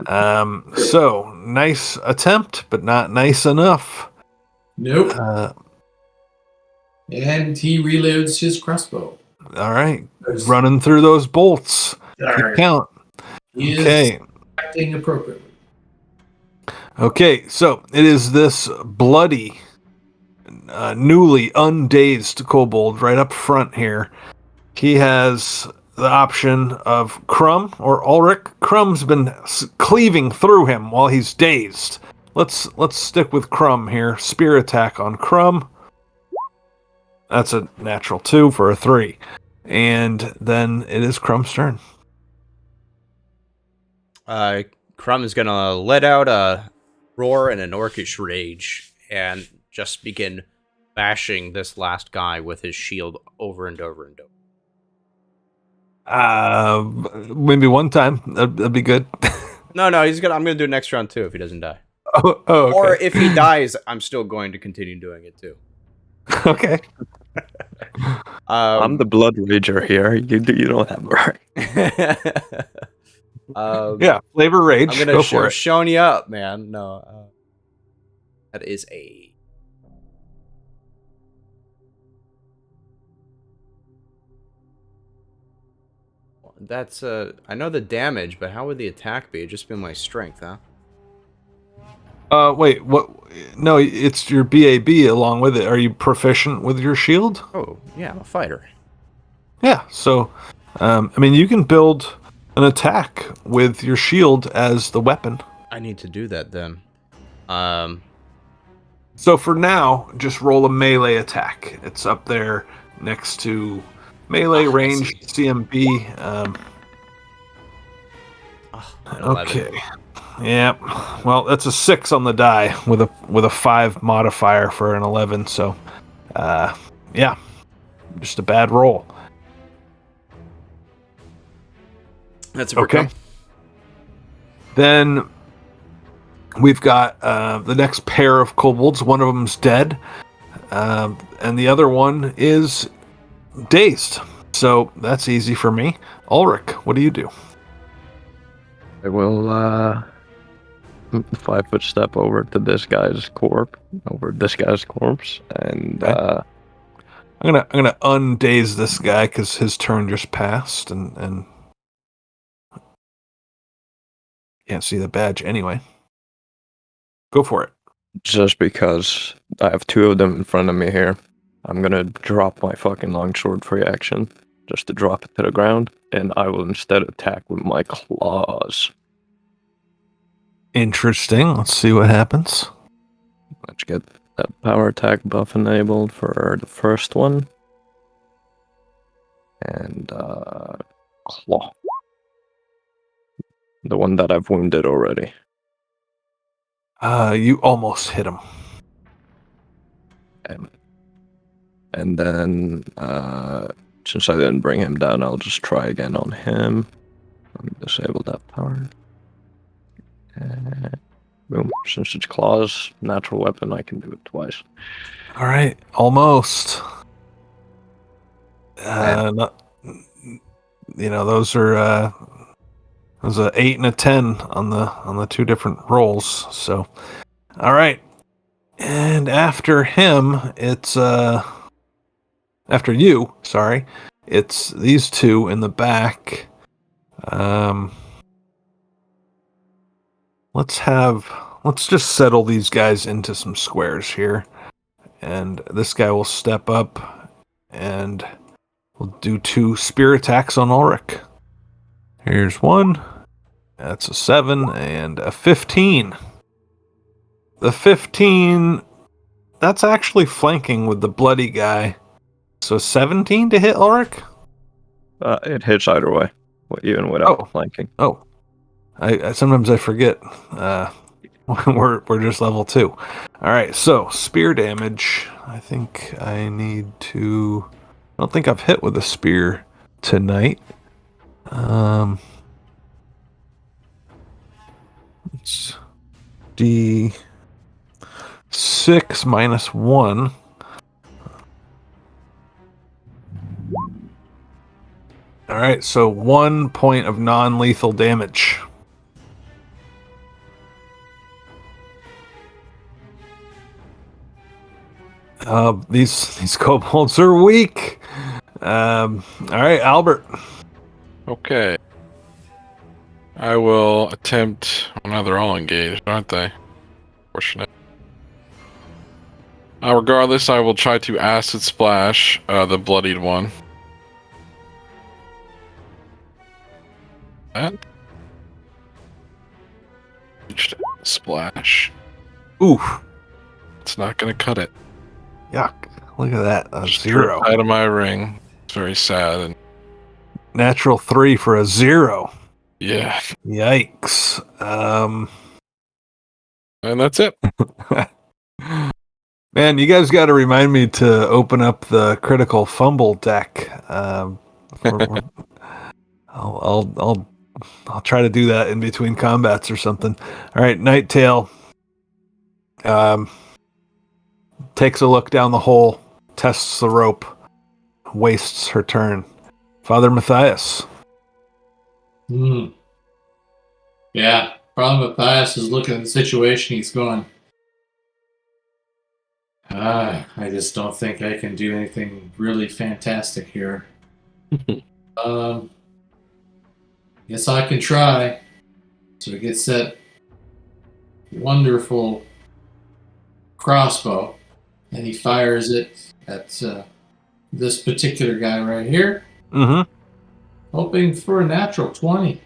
Speaker 1: So nice attempt, but not nice enough.
Speaker 5: Nope. And he reloads his crossbow.
Speaker 1: All right, running through those bolts. Keep count.
Speaker 5: He is acting appropriately.
Speaker 1: Okay, so it is this bloody, newly undazed kobold right up front here. He has the option of Crumb or Ulrich. Crumb's been cleaving through him while he's dazed. Let's stick with Crumb here. Spear attack on Crumb. That's a natural 2 for a 3. And then it is Crumb's turn.
Speaker 2: Crumb is going to let out a roar and an orcish rage and just begin bashing this last guy with his shield over and over and over.
Speaker 1: Maybe one time. That'd be good.
Speaker 2: No, I'm gonna do it next round too if he doesn't die.
Speaker 1: Okay.
Speaker 2: Or if he dies, I'm still going to continue doing it too.
Speaker 1: Okay.
Speaker 3: I'm the blood rager here. You don't have a right.
Speaker 1: Yeah, flavor rage.
Speaker 2: I'm gonna
Speaker 1: Go for it.
Speaker 2: showing you up, man. No, that is a. That's I know the damage, but how would the attack be? It'd just be my strength, huh?
Speaker 1: Wait, what? No, it's your BAB along with it. Are you proficient with your shield?
Speaker 2: Oh, yeah, I'm a fighter.
Speaker 1: Yeah, so, I mean, you can build an attack with your shield as the weapon.
Speaker 2: I need to do that then.
Speaker 1: So for now, just roll a melee attack. It's up there next to melee, range, CMB. Okay. Yeah. Well, that's a 6 on the die with a 5 modifier for an 11. So, yeah, just a bad roll.
Speaker 2: That's
Speaker 1: okay. Then we've got the next pair of kobolds. One of them's dead, and the other one is dazed. So that's easy for me. Ulrich, what do you do?
Speaker 3: I will 5-foot step over to this guy's corpse, and
Speaker 1: Okay. I'm gonna undaze this guy because his turn just passed, and can't see the badge anyway. Go for it.
Speaker 3: just because I have 2 of them in front of me here, I'm gonna drop my fucking longsword for action, just to drop it to the ground, and I will instead attack with my claws.
Speaker 1: Interesting. Let's see what happens.
Speaker 3: Let's get that power attack buff enabled for the first one. And claw. The one that I've wounded already.
Speaker 1: You almost hit him.
Speaker 3: And then since I didn't bring him down, I'll just try again on him. Let me disable that power. Boom. Since it's claws, natural weapon, I can do it twice.
Speaker 1: All right, almost. Those are an 8 and a 10 on the 2 different rolls. So, all right, and after him, it's after you. Sorry, it's these 2 in the back. Let's just settle these guys into some squares here. And this guy will step up and we'll do 2 spear attacks on Ulrich. Here's one. That's a 7 and a 15. The 15, that's actually flanking with the bloody guy. So 17 to hit Ulrich?
Speaker 3: It hits either way, even without flanking.
Speaker 1: Oh. I sometimes I forget. We're just level 2. All right, so spear damage. I think I need to. I don't think I've hit with a spear tonight. It's D6 minus 1. All right, so 1 point of non-lethal damage. These kobolds are weak. All right, Albert.
Speaker 4: Okay. I will attempt. Oh, now they're all engaged, aren't they? Fortunate. Regardless, I will try to acid splash the bloodied one. That. Splash.
Speaker 1: Oof.
Speaker 4: It's not gonna cut it.
Speaker 1: Yuck. Look at that. A
Speaker 4: Just
Speaker 1: 0.
Speaker 4: out of my ring. It's very sad. And
Speaker 1: Natural 3 for a 0.
Speaker 4: yeah.
Speaker 1: Yikes.
Speaker 4: And that's it.
Speaker 1: Man, you guys got to remind me to open up the critical fumble deck. I'll try to do that in between combats or something. All right, Nighttail takes a look down the hole, tests the rope, wastes her turn. Father Matthias.
Speaker 5: Yeah, Father Matthias is looking at the situation. He's going, I just don't think I can do anything really fantastic here. Guess I can try. So he gets that wonderful crossbow, and he fires it at this particular guy right here, hoping for a natural 20.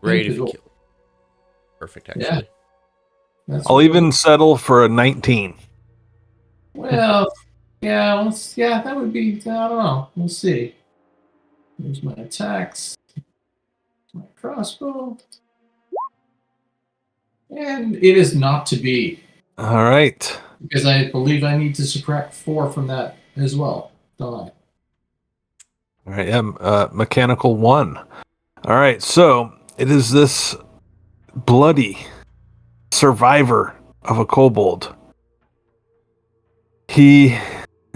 Speaker 2: Great if you kill. Perfect, actually.
Speaker 5: Yeah,
Speaker 1: I'll even settle for a 19.
Speaker 5: Well, yeah, that would be. I don't know. We'll see. Here's my attacks. My crossbow. And it is not to be.
Speaker 1: All right.
Speaker 5: Because I believe I need to subtract 4 from that as well, don't I?
Speaker 1: All right, yeah, mechanical 1. All right, so it is this bloody survivor of a kobold. He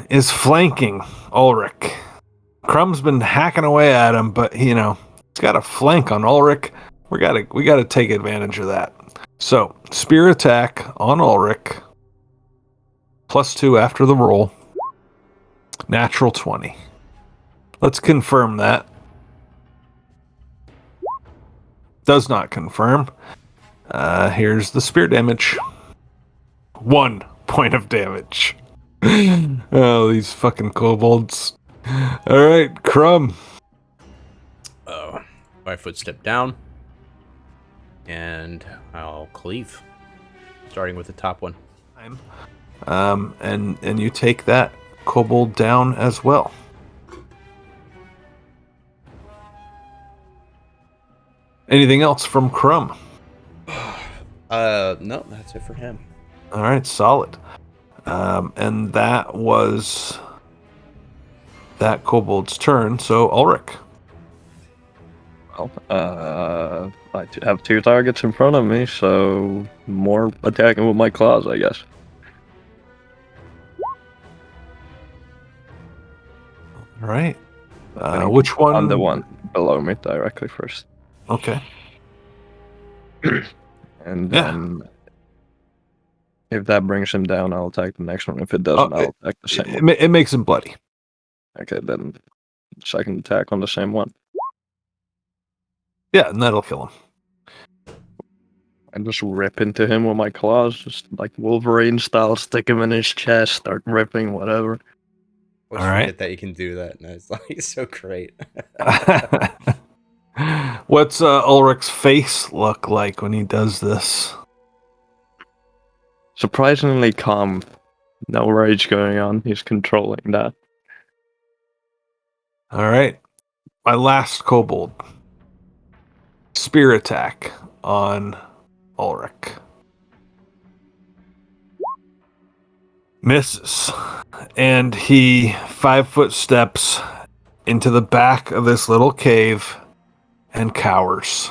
Speaker 1: is flanking Ulrich. Crumb's been hacking away at him, but he's got a flank on Ulrich. We gotta take advantage of that. So spear attack on Ulrich. +2 after the roll. Natural 20. Let's confirm that. Does not confirm. Here's the spear damage. 1 point of damage. Oh, these fucking kobolds. Alright, Crumb.
Speaker 2: 5 foot step down. And I'll cleave. Starting with the top one.
Speaker 1: And you take that kobold down as well. Anything else from Crumb?
Speaker 2: No, that's it for him.
Speaker 1: All right, solid. And that was that kobold's turn. So Ulrich.
Speaker 3: Well, I have 2 targets in front of me, so more attacking with my claws, I guess.
Speaker 1: All right. Which one?
Speaker 3: On the one below me directly first.
Speaker 1: Okay.
Speaker 3: And then if that brings him down, I'll attack the next one. If it doesn't, I'll attack the same one.
Speaker 1: It makes him bloody.
Speaker 3: Okay, then second attack on the same one.
Speaker 1: Yeah, and that'll kill him.
Speaker 3: I just rip into him with my claws, just like Wolverine style, stick him in his chest, start ripping, whatever.
Speaker 2: All
Speaker 1: right.
Speaker 2: That you can do that. And it's like so great.
Speaker 1: What's Ulrich's face look like when he does this?
Speaker 3: Surprisingly calm. No rage going on. He's controlling that.
Speaker 1: All right. My last kobold. Spear attack on Ulrich. Misses. And he 5 foot steps into the back of this little cave and cowers.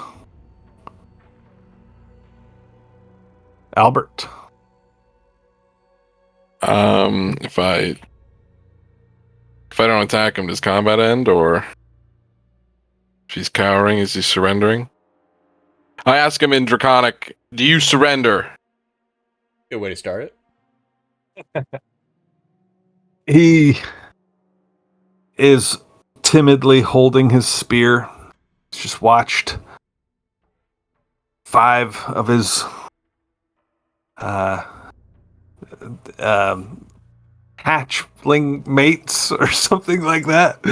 Speaker 1: Albert.
Speaker 4: If I don't attack him, does combat end, or if he's cowering, is he surrendering? I ask him in Draconic, do you surrender?
Speaker 2: Good way to start it.
Speaker 1: He is timidly holding his spear. He's just watched 5 of his hatchling mates or something like that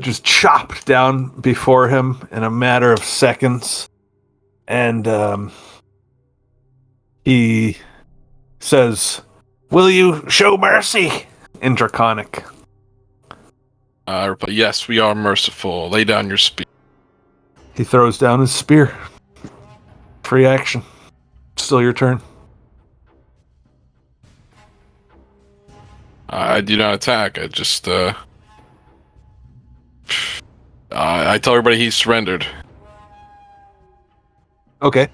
Speaker 1: just chopped down before him in a matter of seconds. And he says, "Will you show mercy?" in Draconic.
Speaker 4: I reply, yes, we are merciful. Lay down your spear.
Speaker 1: He throws down his spear. Free action. Still your turn.
Speaker 4: I do not attack. I just I tell everybody he surrendered.
Speaker 1: Okay.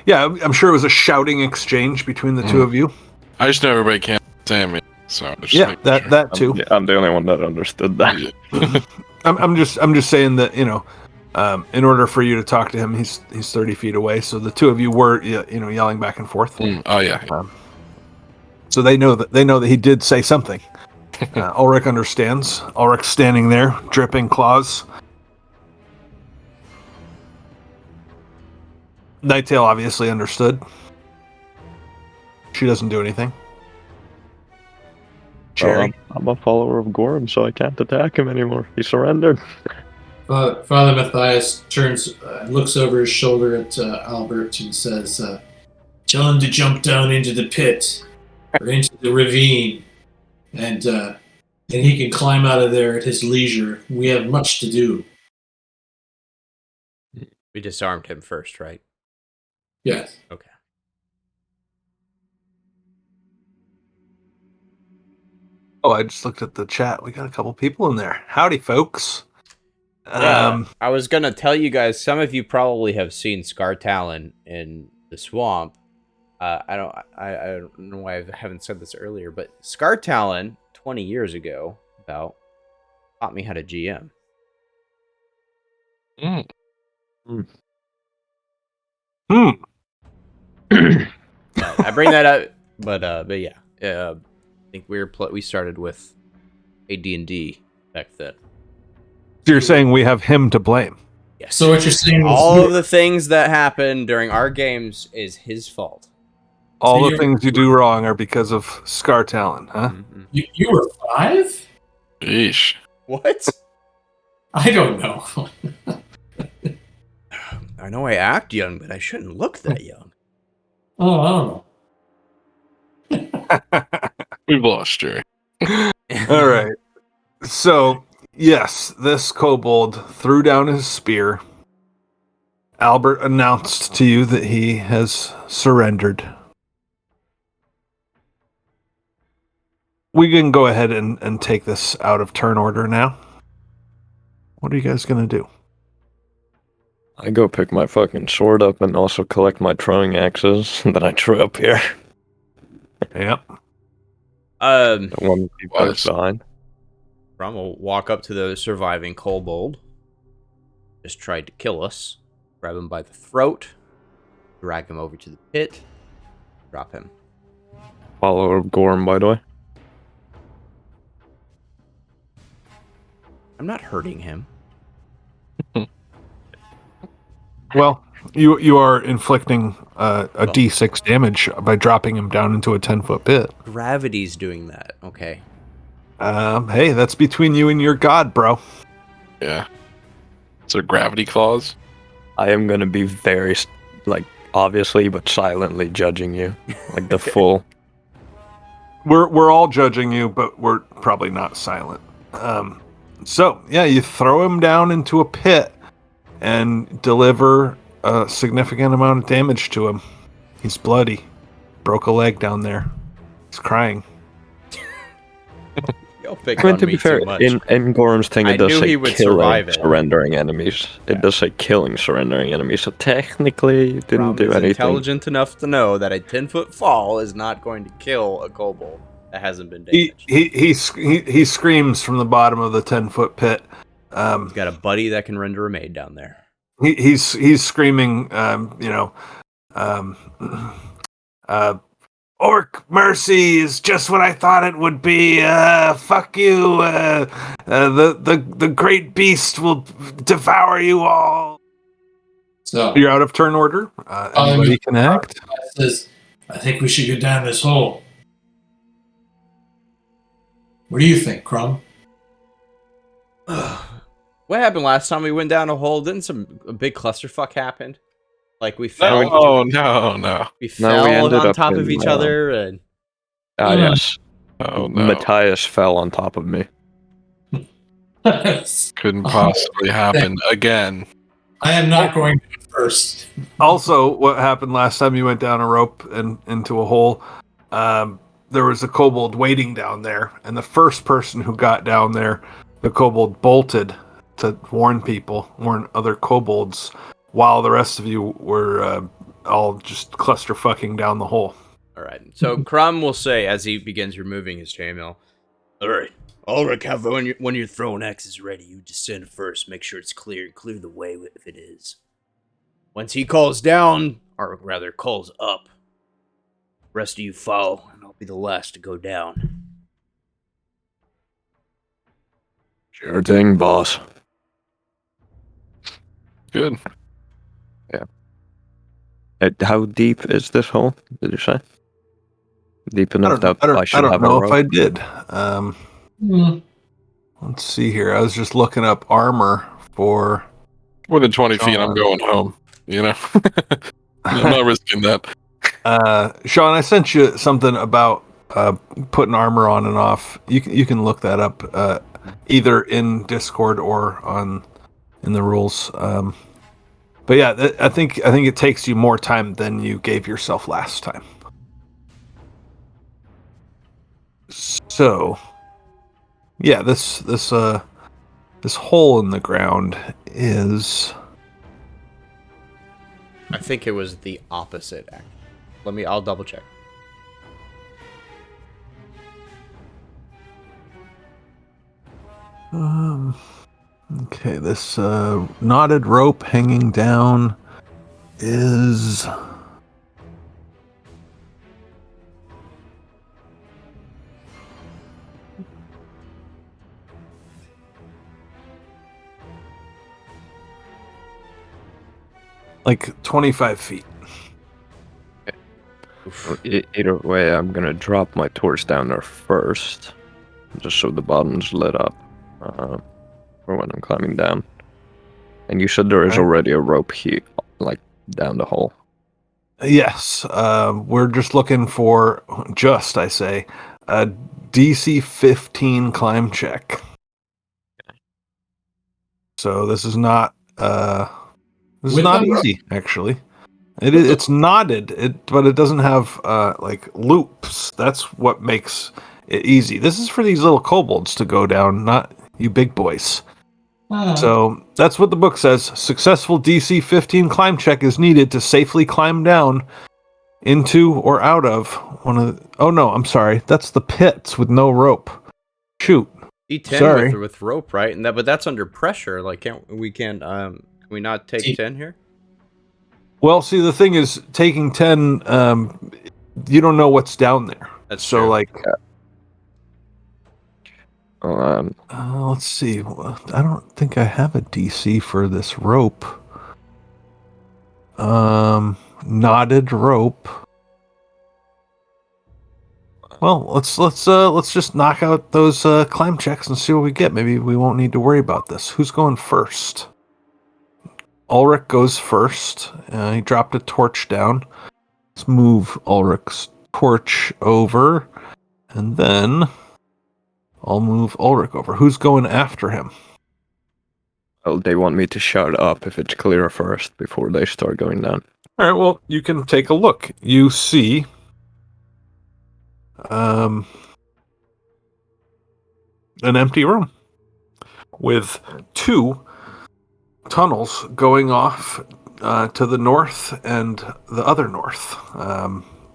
Speaker 1: Yeah, I'm sure it was a shouting exchange between the two of you.
Speaker 4: I just know everybody can't understand me, so just
Speaker 1: Yeah,
Speaker 4: making
Speaker 1: that
Speaker 4: sure.
Speaker 1: that too.
Speaker 3: I'm the only one that understood that.
Speaker 4: Yeah.
Speaker 1: I'm just saying that in order for you to talk to him, he's 30 feet away. So the two of you were yelling back and forth.
Speaker 4: Oh yeah.
Speaker 1: So they know that he did say something. Ulrich understands. Ulrich's standing there, dripping claws. Nighttail obviously understood. She doesn't do anything. Jerry.
Speaker 3: Well, I'm a follower of Gorham, so I can't attack him anymore. He surrendered.
Speaker 5: Father Matthias looks over his shoulder at Albert and says, "Tell him to jump down into the pit or into the ravine, and he can climb out of there at his leisure. We have much to do."
Speaker 2: We disarmed him first, right?
Speaker 5: Yes.
Speaker 2: Okay.
Speaker 1: Oh, I just looked at the chat. We got a couple people in there. Howdy, folks.
Speaker 2: Yeah, I was gonna tell you guys. Some of you probably have seen Scar Talon in the swamp. I don't know why I haven't said this earlier, but Scar Talon 20 years ago about taught me how to GM.
Speaker 1: Hmm.
Speaker 2: I bring that up, but yeah, I think we started with AD&D back then.
Speaker 1: So you're saying we have him to blame?
Speaker 2: Yes.
Speaker 5: So what you're saying is
Speaker 2: all of the things that happened during our games is his fault.
Speaker 1: All the things you do wrong are because of Scar Talon, huh?
Speaker 2: Mm-hmm.
Speaker 5: You were 5?
Speaker 4: Yeesh.
Speaker 2: What?
Speaker 5: I don't know.
Speaker 2: I know I act young, but I shouldn't look that young.
Speaker 5: Oh, I don't know.
Speaker 4: We've lost Jerry.
Speaker 1: All right. So, yes, this kobold threw down his spear. Albert announced to you that he has surrendered. We can go ahead and take this out of turn order now. What are you guys going to do?
Speaker 3: I go pick my fucking sword up and also collect my throwing axes that I threw up here.
Speaker 1: Yep.
Speaker 3: The one he
Speaker 4: Was.
Speaker 3: left behind.
Speaker 2: Rom will walk up to the surviving kobold. Just tried to kill us. Grab him by the throat. Drag him over to the pit. Drop him.
Speaker 3: Follower of Gorham, by the way.
Speaker 2: I'm not hurting him.
Speaker 1: Well, you are inflicting a D6 damage by dropping him down into a 10-foot pit.
Speaker 2: Gravity's doing that. Okay.
Speaker 1: Hey, that's between you and your god, bro.
Speaker 4: Yeah. So gravity claws.
Speaker 3: I am going to be very, obviously, but silently judging you. Like the full.
Speaker 1: We're all judging you, but we're probably not silent. So, yeah, you throw him down into a pit and deliver a significant amount of damage to him. He's bloody. Broke a leg down there. He's crying.
Speaker 2: You'll pick
Speaker 3: I mean,
Speaker 2: on
Speaker 3: to
Speaker 2: me
Speaker 3: be fair,
Speaker 2: too much.
Speaker 3: in Gorham's thing,
Speaker 2: I
Speaker 3: it does
Speaker 2: knew
Speaker 3: say
Speaker 2: he would
Speaker 3: killing
Speaker 2: survive it.
Speaker 3: surrendering enemies. It does say killing surrendering enemies, so technically you didn't
Speaker 2: Rom
Speaker 3: do
Speaker 2: is
Speaker 3: anything.
Speaker 2: intelligent enough to know that a 10-foot fall is not going to kill a kobold that hasn't been damaged.
Speaker 1: He screams from the bottom of the 10-foot pit.
Speaker 2: He's got a buddy that can render a maid down there.
Speaker 1: He's screaming, Orc mercy is just what I thought it would be. Fuck you. The great beast will devour you all.
Speaker 5: So
Speaker 1: You're out of turn order. Anybody can act.
Speaker 5: says, "I think we should go down this hole." What do you think, Crumb?
Speaker 2: What happened last time we went down a hole? Didn't a big clusterfuck happen? Like we fell.
Speaker 4: No.
Speaker 2: We fell
Speaker 3: we ended
Speaker 2: on
Speaker 3: up
Speaker 2: top of
Speaker 3: in,
Speaker 2: each other, and
Speaker 3: Ah, yes.
Speaker 4: Oh no.
Speaker 3: Matthias fell on top of me.
Speaker 4: Couldn't possibly happen again.
Speaker 5: I am not going to first.
Speaker 1: Also, what happened last time you went down a rope and into a hole, there was a kobold waiting down there, and the first person who got down there, the kobold bolted to warn other kobolds, while the rest of you were all just clusterfucking down the hole.
Speaker 2: All right. So Crumb will say as he begins removing his chainmail, "All right, Ulrich, have when your throwing axe is ready, you descend first. Make sure it's clear and clear the way if it is. Once he calls down, or rather calls up, rest of you follow, and I'll be the last to go down."
Speaker 3: Sure thing, boss.
Speaker 4: Good.
Speaker 3: How deep is this hole? Did you say? Deep enough that I should
Speaker 1: don't
Speaker 3: have
Speaker 1: know
Speaker 3: a
Speaker 1: if
Speaker 3: rope?
Speaker 1: I did.
Speaker 5: Hmm.
Speaker 1: Let's see here. I was just looking up armor for.
Speaker 4: More than 20 feet, I'm
Speaker 1: Sean.
Speaker 4: going home. You know? I'm not risking that.
Speaker 1: Sean, I sent you something about putting armor on and off. You can look that up either in Discord or in the rules. But yeah, I think it takes you more time than you gave yourself last time. So, yeah, this hole in the ground is.
Speaker 2: I think it was the opposite. I'll double check.
Speaker 1: Okay, this knotted rope hanging down is. Like 25 feet.
Speaker 3: Either way, I'm gonna drop my torch down there first, just so the bottom's lit up for when I'm climbing down. And you said there is
Speaker 1: Okay.
Speaker 3: already a rope here, like down the hole.
Speaker 1: Yes, we're just looking for I say, a DC 15 climb check. So this is not
Speaker 5: With
Speaker 1: not
Speaker 5: the rope?
Speaker 1: easy actually. It's knotted, but it doesn't have like loops. That's what makes it easy. This is for these little kobolds to go down, not you big boys. So that's what the book says. Successful DC 15 climb check is needed to safely climb down into or out of one of the... Oh no, I'm sorry. That's the pits with no rope. Shoot.
Speaker 2: D10
Speaker 1: Sorry.
Speaker 2: with rope, right? But that's under pressure. Like, can we not take 10 here?
Speaker 1: Well, see, the thing is, taking 10, you don't know what's down there.
Speaker 2: That's
Speaker 1: so,
Speaker 2: true.
Speaker 1: like...
Speaker 3: Um,
Speaker 1: let's see. I don't think I have a DC for this rope. Knotted rope. Well, let's just knock out those climb checks and see what we get. Maybe we won't need to worry about this. Who's going first? Ulrich goes first. He dropped a torch down. Let's move Ulrich's torch over, and then I'll move Ulrich over. Who's going after him?
Speaker 3: well, they want me to shout up if it's clear first before they start going down.
Speaker 1: All right, well, you can take a look. You see an empty room with two tunnels going off to the north and the other north.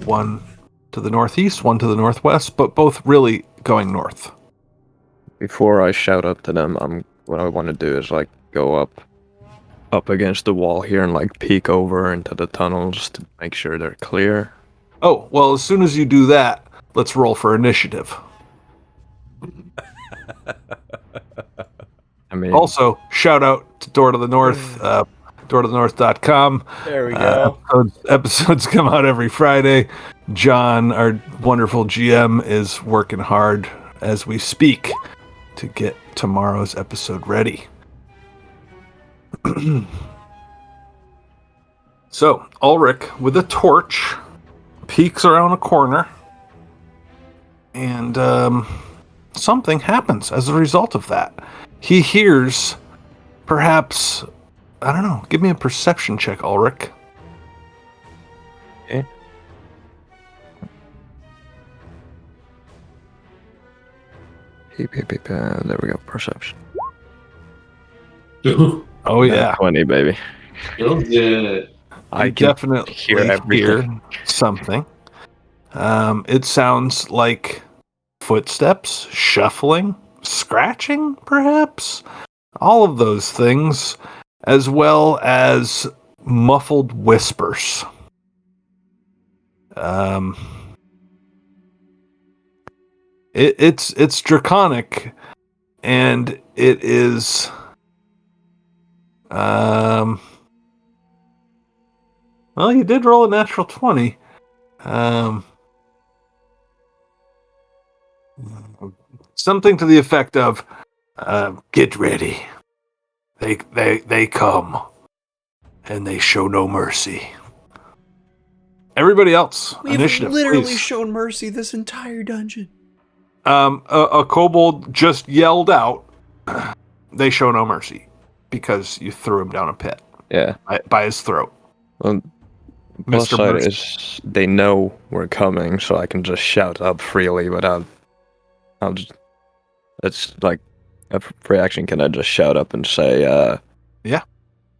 Speaker 1: One to the northeast, one to the northwest, but both really going north.
Speaker 3: Before I shout up to them, what I want to do is like go up against the wall here and like peek over into the tunnels to make sure they're clear.
Speaker 1: Oh, well, as soon as you do that, let's roll for initiative.
Speaker 3: I mean,
Speaker 1: Also, shout out to Door to the North, doortothenorth.com.
Speaker 2: There we go.
Speaker 1: Episodes come out every Friday. John, our wonderful GM, is working hard as we speak to get tomorrow's episode ready. So, Ulrich, with a torch, peeks around a corner, and something happens as a result of that. He hears, perhaps, I don't know, give me a perception check, Ulrich.
Speaker 3: okay. There we go, perception.
Speaker 1: Oh yeah,
Speaker 3: 20, baby.
Speaker 5: Real good.
Speaker 3: I
Speaker 1: you
Speaker 3: can
Speaker 1: definitely
Speaker 3: hear everything.
Speaker 1: something. It sounds like footsteps, shuffling, scratching, perhaps. All of those things, as well as muffled whispers. It's draconic, and it is well, you did roll a natural 20. Something to the effect of get ready. They come and they show no mercy. Everybody else,
Speaker 6: We've
Speaker 1: initiative,
Speaker 6: literally
Speaker 1: please.
Speaker 6: shown mercy this entire dungeon.
Speaker 1: A kobold just yelled out, they show no mercy, because you threw him down a pit
Speaker 3: Yeah.
Speaker 1: by his throat.
Speaker 3: Well, plus
Speaker 1: Mr.
Speaker 3: side
Speaker 1: Mercy.
Speaker 3: is they know we're coming, so I can just shout up freely without. I'll just. It's like a free action. Can I just shout up and say,
Speaker 1: Yeah.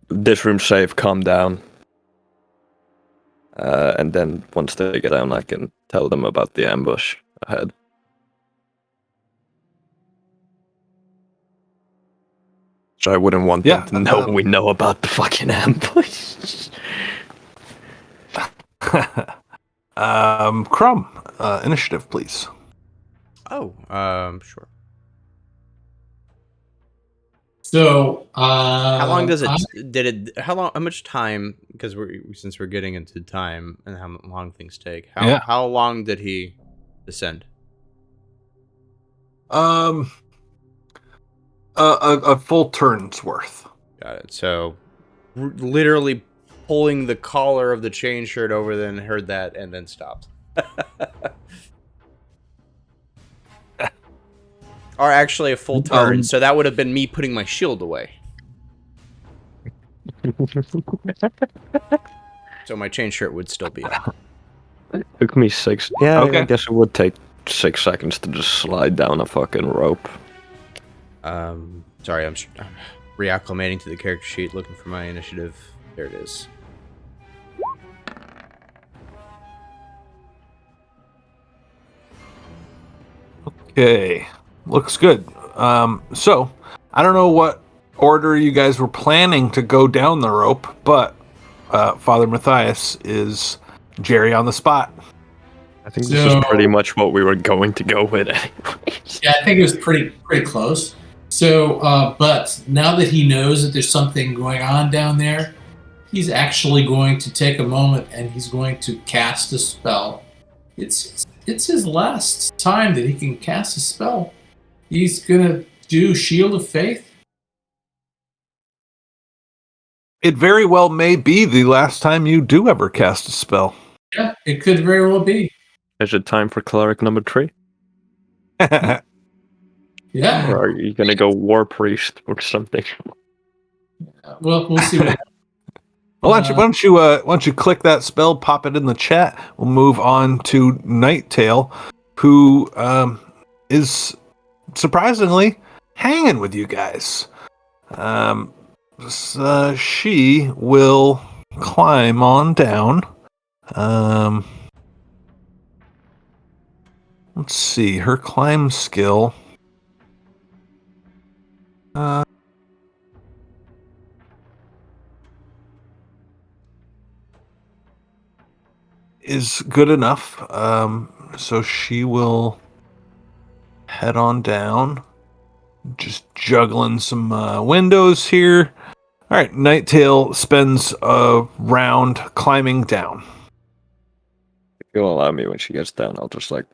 Speaker 3: This room's safe, calm down. And then once they get down, I can tell them about the ambush ahead. So I wouldn't want them to know we know about the fucking ambush.
Speaker 1: Crumb, initiative, please.
Speaker 2: Oh, sure.
Speaker 5: So,
Speaker 2: How long does it? How much time? Because since we're getting into time and how long things take. How long did he descend?
Speaker 1: A full turn's worth.
Speaker 2: Got it. So, literally pulling the collar of the chain shirt over, then heard that, and then stopped. Or actually a full turn, so that would have been me putting my shield away. So my chain shirt would still be up.
Speaker 3: Took me 6. Yeah,
Speaker 1: Okay.
Speaker 3: I guess it would take 6 seconds to just slide down a fucking rope.
Speaker 2: Sorry, I'm reacclimating to the character sheet, looking for my initiative. There it is.
Speaker 1: Okay, looks good. So I don't know what order you guys were planning to go down the rope, but Father Matthias is Jerry on the spot.
Speaker 3: I think this is pretty much what we were going to go with anyway.
Speaker 5: Yeah, I think it was pretty close. So, but now that he knows that there's something going on down there, he's actually going to take a moment and he's going to cast a spell. It's his last time that he can cast a spell. He's gonna do Shield of Faith.
Speaker 1: It very well may be the last time you do ever cast a spell.
Speaker 5: Yeah, it could very well be.
Speaker 3: Is it time for cleric number 3?
Speaker 5: Yeah.
Speaker 3: Or are you gonna go war priest or something?
Speaker 5: Well, we'll see what happens.
Speaker 1: Well, why don't you click that spell, pop it in the chat. We'll move on to Nighttail, who is surprisingly hanging with you guys. She will climb on down. Let's see, her climb skill. Is good enough. So she will head on down. Just juggling some windows here. All right, Nighttail spends a round climbing down.
Speaker 3: If you'll allow me when she gets down, I'll just like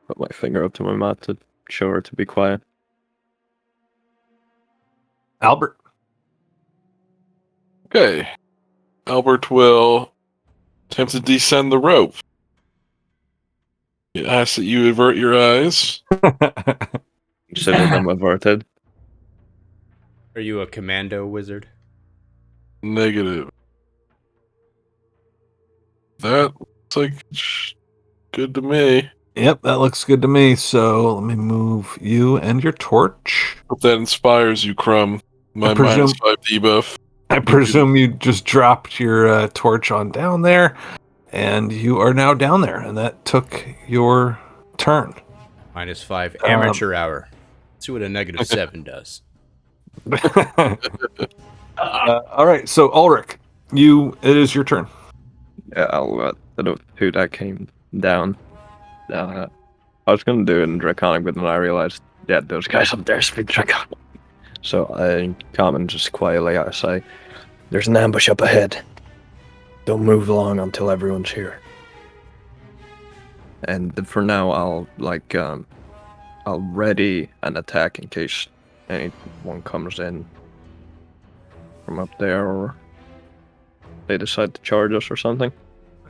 Speaker 3: put my finger up to my mouth to show her to be quiet.
Speaker 1: Albert.
Speaker 4: Okay. Albert will attempt to descend the rope. He asks that you avert your eyes.
Speaker 3: Consider them averted.
Speaker 2: Are you a commando wizard?
Speaker 4: Negative. That looks like good to me.
Speaker 1: Yep, that looks good to me. So let me move you and your torch.
Speaker 4: Hope that inspires you, Crumb. My
Speaker 1: presume-
Speaker 4: -5 debuff.
Speaker 1: I presume you just dropped your torch on down there, and you are now down there, and that took your turn.
Speaker 2: -5 amateur hour. Let's see what a -7 does.
Speaker 1: All right, so Ulrich, it is your turn.
Speaker 3: Yeah, I'll who that came down. I was gonna do it in Draconic, but then I realized, yeah, those guys up there speak Draconic. So I common just quietly I say, "There's an ambush up ahead. Don't move along until everyone's here." And for now, I'll ready an attack in case anyone comes in from up there or they decide to charge us or something.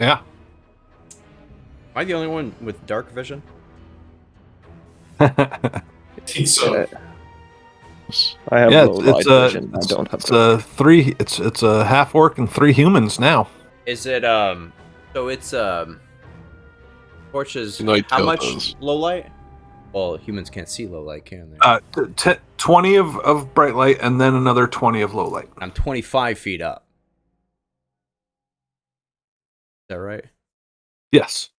Speaker 1: Yeah.
Speaker 2: Am I the only one with dark vision?
Speaker 5: I think so.
Speaker 3: I have
Speaker 1: Yeah,
Speaker 3: low light vision. I don't have.
Speaker 1: It's a half orc and 3 humans now.
Speaker 2: Is it so it's torches
Speaker 4: Night
Speaker 2: how
Speaker 4: tail
Speaker 2: much
Speaker 4: does.
Speaker 2: low light? Well, humans can't see low light, can they?
Speaker 1: 20 of bright light and then another 20 of low light.
Speaker 2: I'm 25 feet up. Is that right?
Speaker 1: Yes.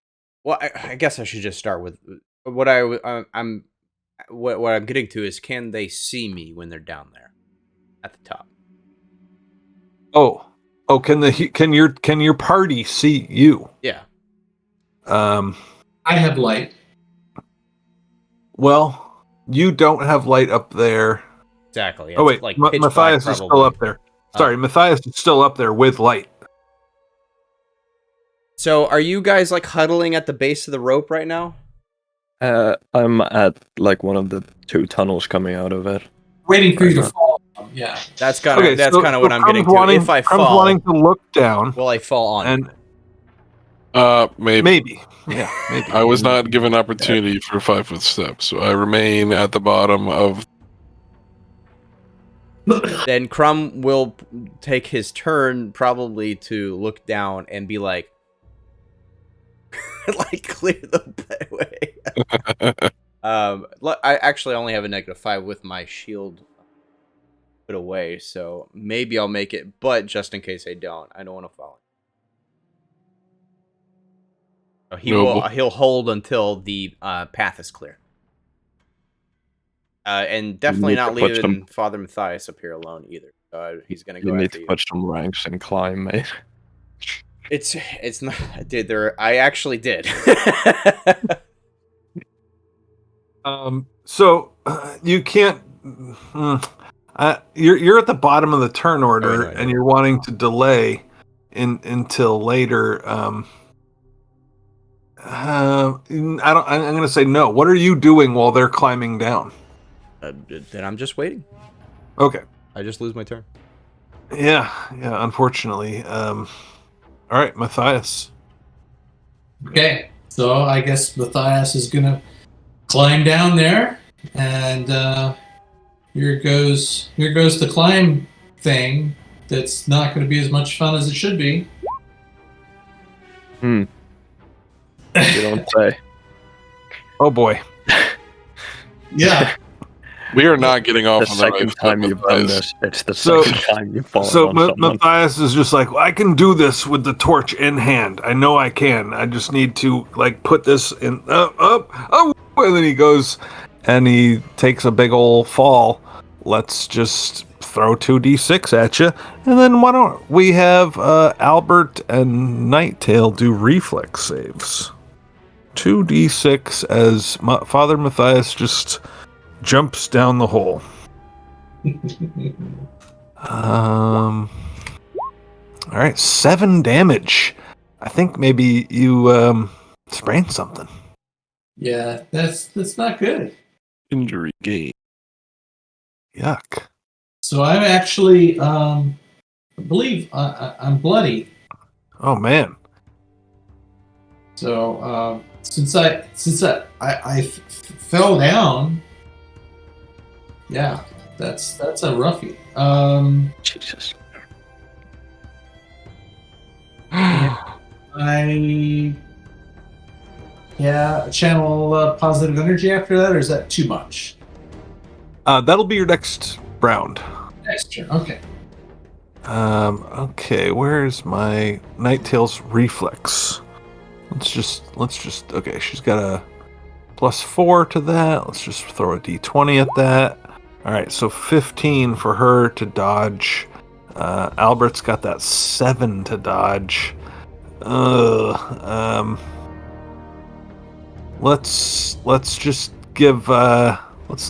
Speaker 2: Well, I guess I should just start with what I'm getting to is, can they see me when they're down there at the top?
Speaker 1: Oh, can your party see you?
Speaker 2: Yeah.
Speaker 1: I
Speaker 5: have light.
Speaker 1: Well, you don't have light up there.
Speaker 2: Exactly.
Speaker 1: Oh wait,
Speaker 2: like
Speaker 1: Matthias is still up there. Sorry, Matthias is still up there with light.
Speaker 2: So, are you guys like huddling at the base of the rope right now?
Speaker 3: I'm at like one of the 2 tunnels coming out of it.
Speaker 5: Waiting for you to fall. Yeah.
Speaker 2: That's kind of what I'm getting to. If I fall,
Speaker 1: wanting to look down.
Speaker 2: Will I fall on?
Speaker 1: And
Speaker 4: maybe.
Speaker 1: Yeah, maybe.
Speaker 4: I was not given opportunity for a 5-foot step, so I remain at the bottom of.
Speaker 2: Then Crumb will take his turn probably to look down and be like, like clear the way. I actually only have a -5 with my shield put away, so maybe I'll make it. But just in case I don't want to fall. So he'll hold until the path is clear. And definitely not leaving Father Matthias up here alone either. He's gonna go.
Speaker 3: You need to put some ranks and climb, mate.
Speaker 2: It's not, dude. I actually did.
Speaker 1: So you can't. You're at the bottom of the turn order, and you're wanting to delay until later. I'm going to say no. What are you doing while they're climbing down?
Speaker 2: Then I'm just waiting.
Speaker 1: Okay.
Speaker 2: I just lose my turn.
Speaker 1: Yeah. Unfortunately. All right, Matthias.
Speaker 5: Okay, so I guess Matthias is gonna climb down there, and here goes the climb thing. That's not going to be as much fun as it should be.
Speaker 3: You don't say.
Speaker 1: Oh boy.
Speaker 5: Yeah.
Speaker 4: We are not getting off
Speaker 3: The
Speaker 4: on the
Speaker 3: second
Speaker 4: right
Speaker 3: time
Speaker 4: foot,
Speaker 3: you've done
Speaker 4: Matthias.
Speaker 3: this, it's the second time you've fallen
Speaker 1: So
Speaker 3: on someone.
Speaker 1: Matthias is just like, well, I can do this with the torch in hand. I know I can. I just need to like put this in up, and then he goes and he takes a big old fall. Let's just throw 2d6 at you, and then why don't we have Albert and Nighttail do reflex saves? 2d6 as Father Matthias just jumps down the hole. All right, 7 damage. I think maybe you sprained something.
Speaker 5: Yeah, that's not good.
Speaker 4: Injury gate.
Speaker 1: Yuck.
Speaker 5: So I'm actually, I believe I'm bloody.
Speaker 1: Oh man.
Speaker 5: So since I fell down, yeah, that's a roughie.
Speaker 3: Jesus.
Speaker 5: I channel positive energy after that, or is that too much?
Speaker 1: That'll be your next round.
Speaker 5: Nice turn. Okay.
Speaker 1: Okay, where's my Nighttail's reflex? Let's just okay, she's got a +4 to that. Let's just throw a d20 at that. Alright, so 15 for her to dodge. Albert's got that 7 to dodge. Let's just give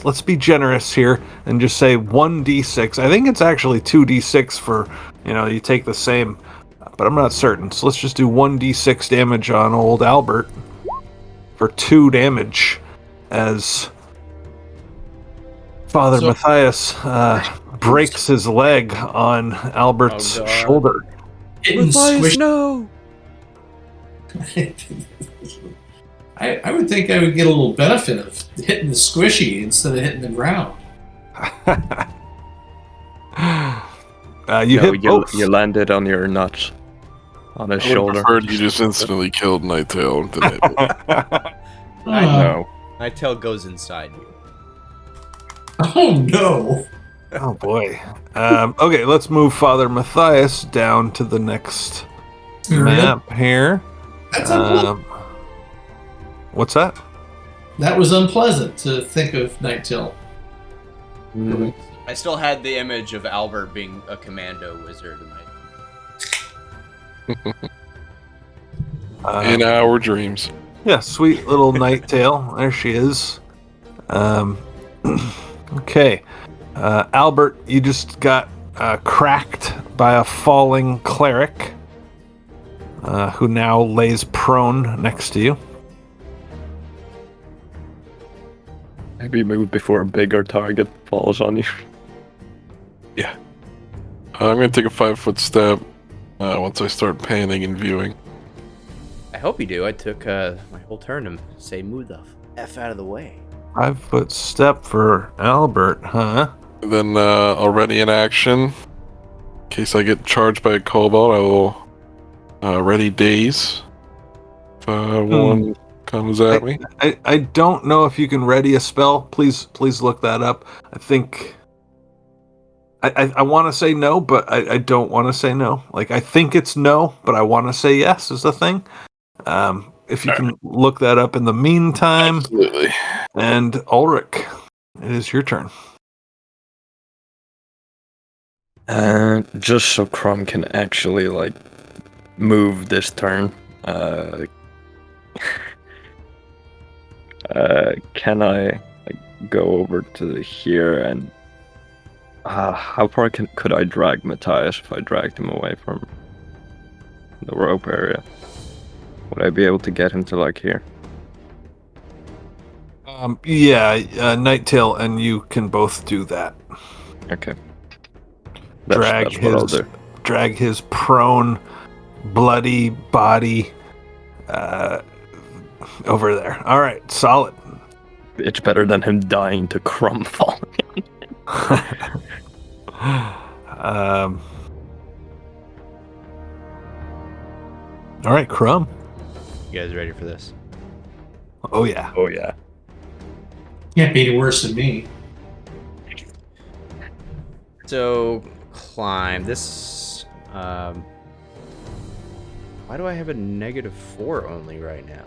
Speaker 1: let's be generous here and just say 1d6. I think it's actually 2d6 for, you take the same, but I'm not certain. So let's just do 1d6 damage on old Albert for 2 damage as Father Matthias breaks his leg on Albert's shoulder.
Speaker 6: Matthias, no!
Speaker 5: I would think I would get a little benefit of hitting the squishy instead of hitting the ground.
Speaker 3: You landed on your nuts. On his shoulder.
Speaker 4: I preferred you just instantly killed Nighttail.
Speaker 2: I know. Nighttail goes inside you.
Speaker 5: Oh no!
Speaker 1: Oh boy. Okay, let's move Father Matthias down to the next map here.
Speaker 5: That's unpleasant.
Speaker 1: What's that?
Speaker 5: That was unpleasant to think of Nighttail.
Speaker 2: I still had the image of Albert being a commando wizard.
Speaker 4: In our dreams.
Speaker 1: Yeah, sweet little Nighttail. There she is. Okay. Albert, you just got cracked by a falling cleric who now lays prone next to you.
Speaker 3: Maybe move before a bigger target falls on you.
Speaker 4: Yeah. I'm going to take a 5-foot step once I start panning and viewing.
Speaker 2: I hope you do. I took my whole turn to say move the F out of the way.
Speaker 1: 5-foot step for Albert, huh?
Speaker 4: Then already in action, in case I get charged by a kobold, I will ready daze. If one comes at me.
Speaker 1: I don't know if you can ready a spell. Please look that up. I think I want to say no, but I don't want to say no. Like, I think it's no, but I want to say yes is the thing. If you can look that up in the meantime.
Speaker 4: Absolutely.
Speaker 1: And Ulrich, it is your turn.
Speaker 3: Just so Crumb can actually move this turn. Can I go over to here and how far could I drag Matthias if I dragged him away from the rope area? Would I be able to get him to here?
Speaker 1: Nighttail and you can both do that.
Speaker 3: Okay.
Speaker 1: Drag his prone, bloody body over there. All right, solid.
Speaker 3: It's better than him dying to Crumb falling.
Speaker 1: All right, Crumb.
Speaker 2: You guys ready for this?
Speaker 1: Oh yeah.
Speaker 3: Oh yeah.
Speaker 5: Can't be any worse than me.
Speaker 2: So, climb. This, why do I have a -4 only right now?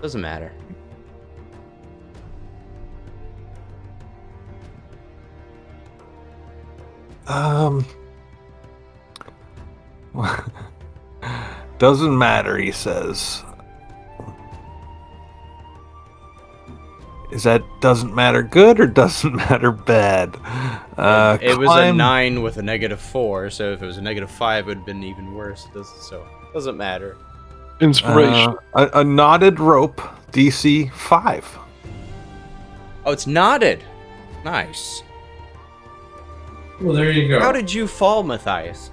Speaker 2: Doesn't matter.
Speaker 1: Doesn't matter, he says. Is that doesn't matter good or doesn't matter bad?
Speaker 2: It was a 9 with a -4, so if it was a -5, it would have been even worse. It doesn't matter.
Speaker 4: Inspiration.
Speaker 1: A knotted rope, DC 5.
Speaker 2: Oh, it's knotted. Nice.
Speaker 5: Well, there you go.
Speaker 2: How did you fall, Matthias?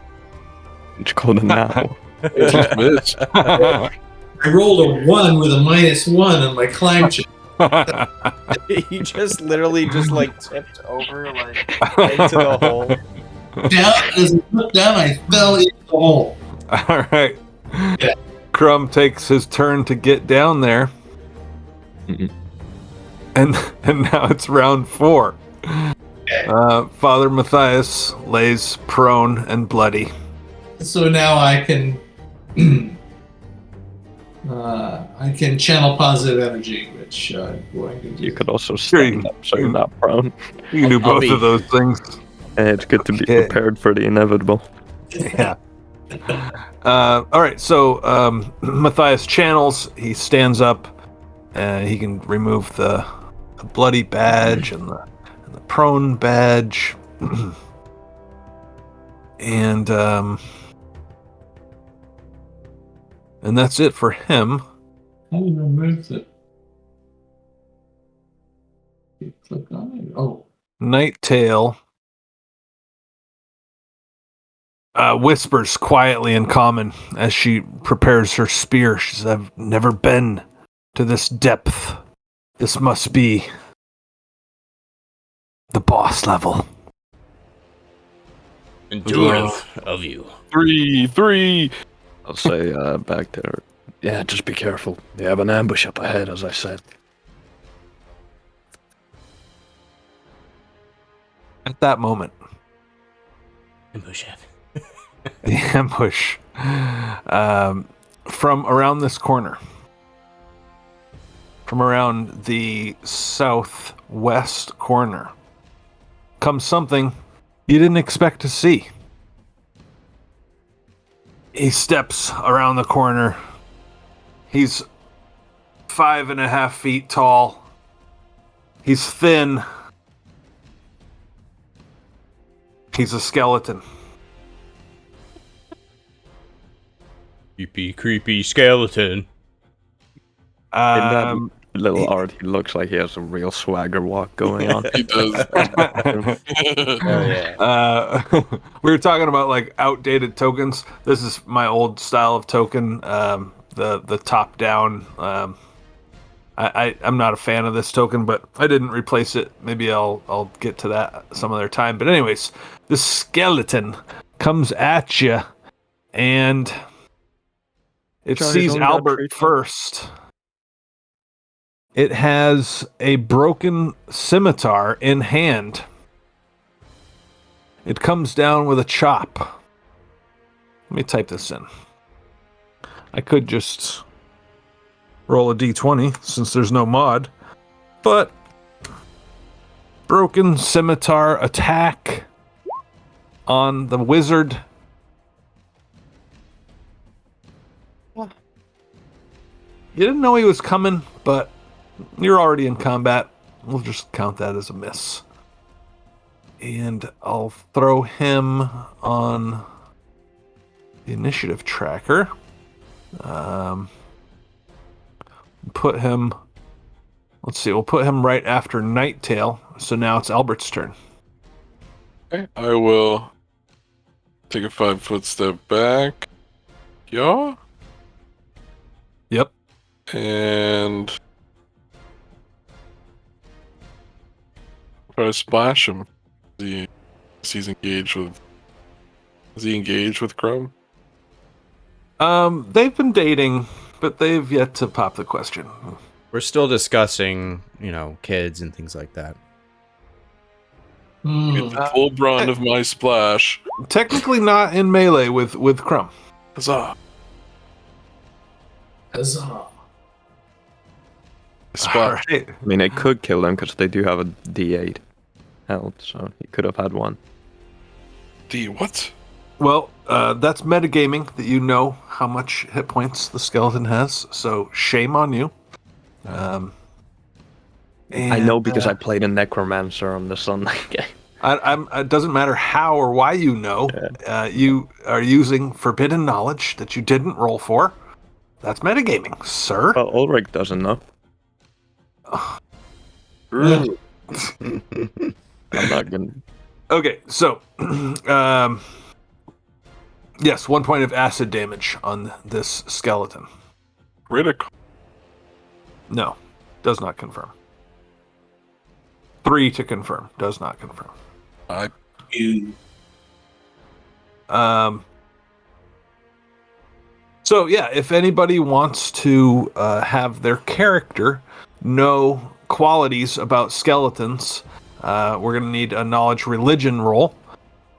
Speaker 3: It's called a now.
Speaker 4: Just missed.
Speaker 5: I rolled a 1 with a -1 on my climb check.
Speaker 2: You just literally tipped over into the hole.
Speaker 5: Down, as I looked down, I fell into the hole.
Speaker 1: All right.
Speaker 5: Yeah.
Speaker 1: Crumb takes his turn to get down there. And now it's round 4. Father Matthias lays prone and bloody.
Speaker 5: So now I can I can channel positive energy, which I'm going to do.
Speaker 3: You could also
Speaker 1: Sure, you
Speaker 3: stand up so you're not prone.
Speaker 1: You can do
Speaker 2: I'll
Speaker 1: both
Speaker 2: be-
Speaker 1: of those things.
Speaker 3: And it's good to be
Speaker 1: Okay.
Speaker 3: prepared for the inevitable.
Speaker 1: Yeah. All right. So Matthias channels. He stands up, and he can remove the bloody badge and the prone badge, and that's it for him.
Speaker 5: How do you remove it? You click on it. Oh,
Speaker 1: Nighttail whispers quietly in common as she prepares her spear. She says, "I've never been to this depth. This must be the boss level."
Speaker 2: Intuitive of you.
Speaker 4: 3.
Speaker 3: I'll say back there. Yeah, just be careful. You have an ambush up ahead, as I said.
Speaker 1: At that moment,
Speaker 2: Ambush it.
Speaker 1: the ambush from around this corner, from around the southwest corner, comes something you didn't expect to see. He steps around the corner. He's 5.5 feet tall. He's thin. He's a skeleton.
Speaker 2: Creepy skeleton.
Speaker 3: In that
Speaker 1: Um,
Speaker 3: little art, he looks like he has a real swagger walk going on.
Speaker 4: He does.
Speaker 2: Oh yeah.
Speaker 1: we were talking about like outdated tokens. This is my old style of token. The top down. I'm not a fan of this token, but I didn't replace it. Maybe I'll get to that some other time. But anyways, the skeleton comes at you, and it
Speaker 3: Charlie's
Speaker 1: sees
Speaker 3: only got
Speaker 1: Albert
Speaker 3: 3 times.
Speaker 1: first. It has a broken scimitar in hand. It comes down with a chop. Let me type this in. I could just roll a d20 since there's no mod. But broken scimitar attack on the wizard. You didn't know he was coming, but you're already in combat. We'll just count that as a miss. And I'll throw him on the initiative tracker. Put him... Let's see, we'll put him right after Nighttail. So now it's Albert's turn.
Speaker 4: Okay, I will take a 5-foot step back. Yeah.
Speaker 1: Yep.
Speaker 4: And try to splash him. He's engaged with. Is he engaged with Crumb?
Speaker 1: They've been dating, but they've yet to pop the question.
Speaker 2: We're still discussing, kids and things like that.
Speaker 4: Get the full brunt of my splash.
Speaker 1: Technically not in melee with Crumb.
Speaker 4: Huzzah!
Speaker 5: Huzzah.
Speaker 4: Splash.
Speaker 1: Alright.
Speaker 3: I mean, it could kill them because they do have a D8 health, so he could have had one.
Speaker 4: D what?
Speaker 1: Well, that's metagaming that you know how much hit points the skeleton has, so shame on you.
Speaker 3: I know because I played a necromancer on the Sunlight game.
Speaker 1: it doesn't matter how or why you know. You are using forbidden knowledge that you didn't roll for. That's metagaming, sir.
Speaker 3: Well, Ulrich doesn't know. I'm not gonna.
Speaker 1: Okay, so yes, 1 point of acid damage on this skeleton.
Speaker 4: Critical.
Speaker 1: No, does not confirm. 3 to confirm, does not confirm. So yeah, if anybody wants to have their character know qualities about skeletons, we're going to need a knowledge religion roll.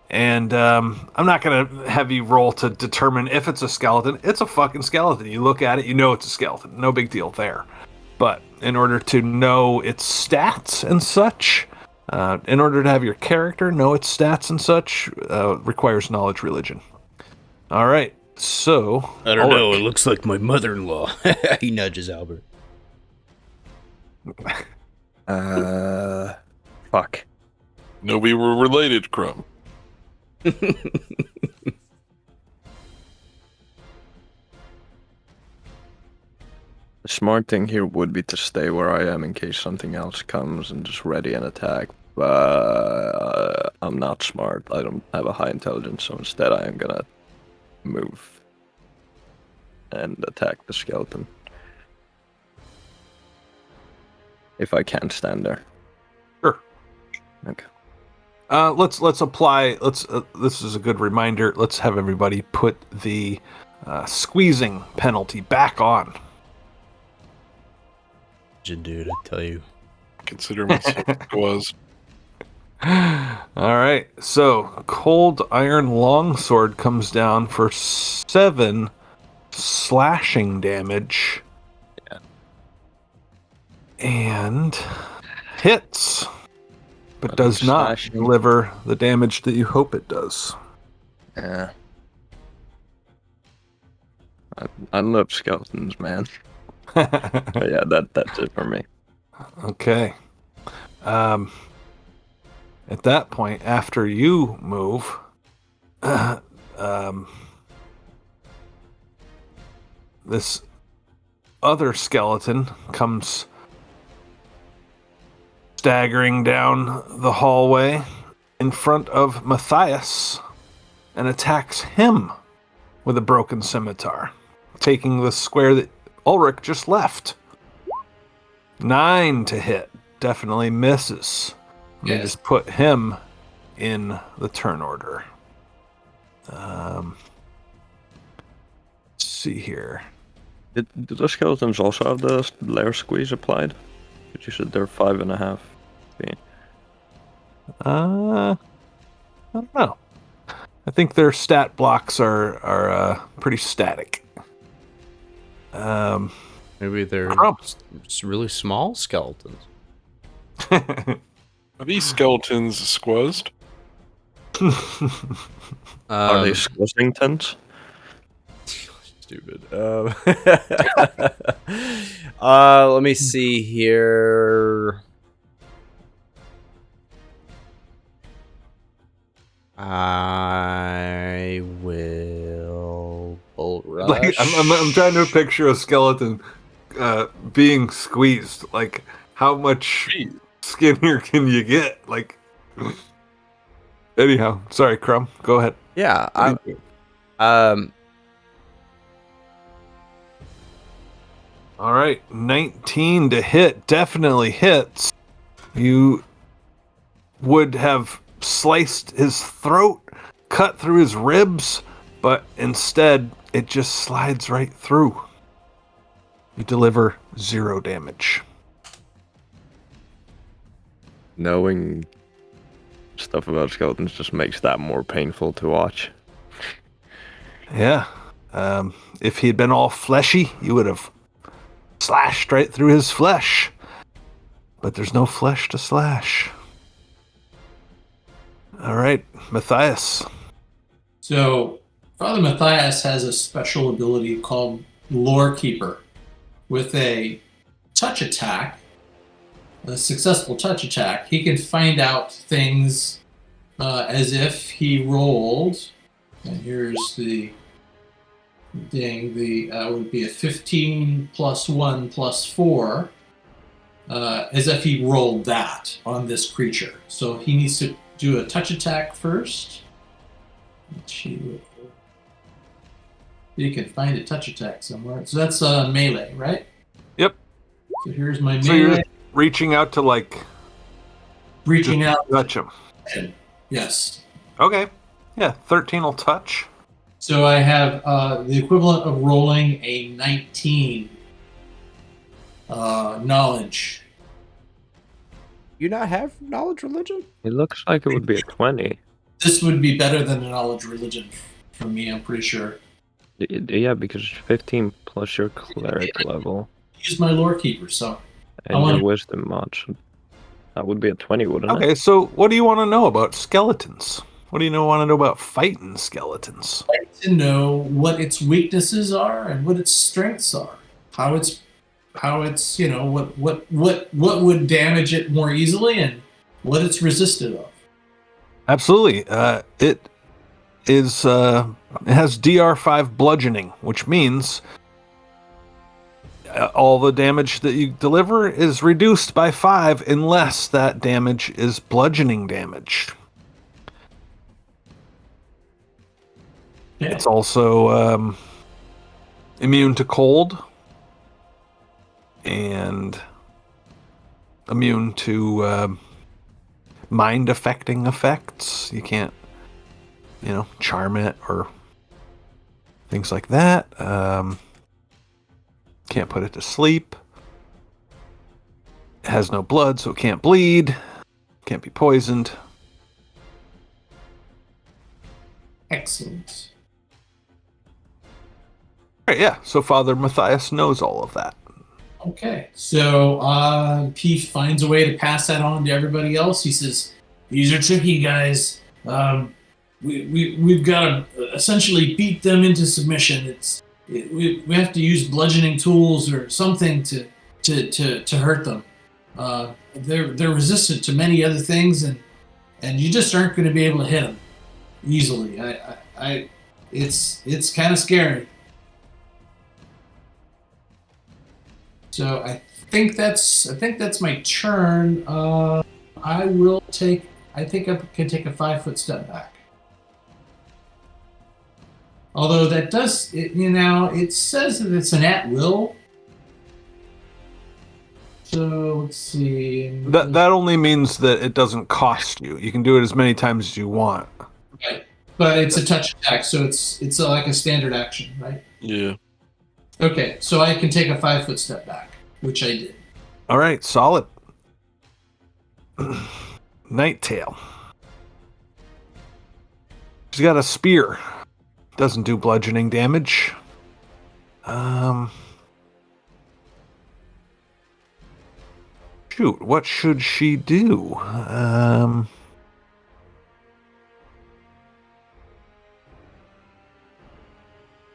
Speaker 1: And I'm not going to have you roll to determine if it's a skeleton. It's a fucking skeleton. You look at it, you know it's a skeleton. No big deal there. But in order to know its stats and such, in order to have your character know its stats and such, requires knowledge religion. All right, so...
Speaker 6: I don't know, it looks like my mother-in-law.
Speaker 2: He nudges Albert.
Speaker 3: Fuck.
Speaker 4: No, we were related, Crumb.
Speaker 3: The smart thing here would be to stay where I am in case something else comes and just ready an attack. But I'm not smart. I don't have a high intelligence, so instead I am gonna move and attack the skeleton. If I can't stand there.
Speaker 1: Sure.
Speaker 3: Okay.
Speaker 1: Let's apply. This is a good reminder. Let's have everybody put the squeezing penalty back on.
Speaker 6: Dude, I tell you.
Speaker 4: Consider myself was.
Speaker 1: All right. So cold iron longsword comes down for 7 slashing damage.
Speaker 3: Yeah.
Speaker 1: And hits. But does not
Speaker 3: slashing.
Speaker 1: deliver the damage that you hope it does.
Speaker 3: Yeah. I love skeletons, man. But yeah, that's it for me.
Speaker 1: Okay. At that point, after you move, this other skeleton comes staggering down the hallway in front of Matthias and attacks him with a broken scimitar, taking the square that Ulrich just left. 9 to hit. Definitely misses. Let me just put him in the turn order. Let's see here.
Speaker 3: Did the skeletons also have the layer squeeze applied? But you said they're 5.5.
Speaker 1: I don't know. I think their stat blocks are pretty static.
Speaker 2: Maybe they're
Speaker 1: Crumps.
Speaker 2: really small skeletons.
Speaker 4: Are these skeletons squozzed?
Speaker 3: Are they squishingtons?
Speaker 2: Stupid. Let me see here. I will bolt rush.
Speaker 1: Like, I'm trying to picture a skeleton being squeezed. Like, how much skinnier can you get? Like, anyhow, sorry, Crumb. Go ahead.
Speaker 2: Yeah.
Speaker 1: All right, 19 to hit. Definitely hits. You would have sliced his throat, cut through his ribs, but instead it just slides right through. You deliver 0 damage.
Speaker 3: Knowing stuff about skeletons just makes that more painful to watch.
Speaker 1: Yeah. If he had been all fleshy, you would have slashed right through his flesh. But there's no flesh to slash. All right, Matthias.
Speaker 5: So, Father Matthias has a special ability called Lore Keeper. With a touch attack, a successful touch attack, he can find out things as if he rolled. And here's the thing: would be a 15 plus 1 plus 4, as if he rolled that on this creature. So he needs to do a touch attack first. You can find a touch attack somewhere. So that's melee, right?
Speaker 1: Yep.
Speaker 5: So here's my melee.
Speaker 1: So you're reaching out to, like...
Speaker 5: Reaching out.
Speaker 1: Touch him.
Speaker 5: Yes.
Speaker 1: Okay. Yeah, 13 will touch.
Speaker 5: So I have the equivalent of rolling a 19 knowledge
Speaker 2: You not have knowledge religion?
Speaker 3: It looks like it would be a 20.
Speaker 5: This would be better than a knowledge religion for me, I'm pretty sure.
Speaker 3: Yeah, because it's 15 plus your cleric level
Speaker 5: Use my lore keeper, so
Speaker 3: and your wisdom mod. So that would be a 20, wouldn't it?
Speaker 1: Okay, so what do you want to know about skeletons? What do you want to know about fighting skeletons?
Speaker 5: I'd like to know what its weaknesses are and what its strengths are. How it's what would damage it more easily and what it's resistant of.
Speaker 1: Absolutely. It has DR5 bludgeoning, which means all the damage that you deliver is reduced by 5 unless that damage is bludgeoning damage.
Speaker 5: Yeah.
Speaker 1: It's also immune to cold and immune to mind affecting effects. You can't, charm it or things like that. Can't put it to sleep. It has no blood, so it can't bleed. Can't be poisoned.
Speaker 5: Excellent.
Speaker 1: Right, yeah, so Father Matthias knows all of that.
Speaker 5: Okay, so he finds a way to pass that on to everybody else. He says, "These are tricky guys. We've got to essentially beat them into submission. We have to use bludgeoning tools or something to hurt them. They're resistant to many other things, and you just aren't going to be able to hit them easily. It's kind of scary." So I think that's my turn. I think I can take a 5-foot step back. Although that does, it says that it's an at-will. So let's see.
Speaker 1: That only means that it doesn't cost you. You can do it as many times as you want.
Speaker 5: Right. But it's a touch attack, so it's like a standard action, right?
Speaker 4: Yeah.
Speaker 5: Okay, so I can take a 5-foot step back, which I did.
Speaker 1: All right, solid. Nighttail. She's got a spear. Doesn't do bludgeoning damage. Shoot, what should she do?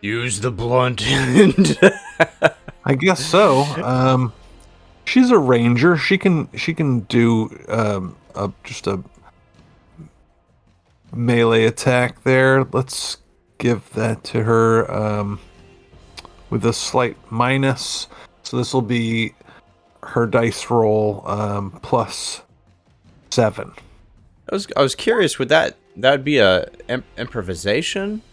Speaker 6: Use the blunt end.
Speaker 1: I guess so. She's a ranger. She can do just a melee attack there. Let's give that to her with a slight minus. So this will be her dice roll plus 7.
Speaker 2: I was curious. Would that would be a improvisation?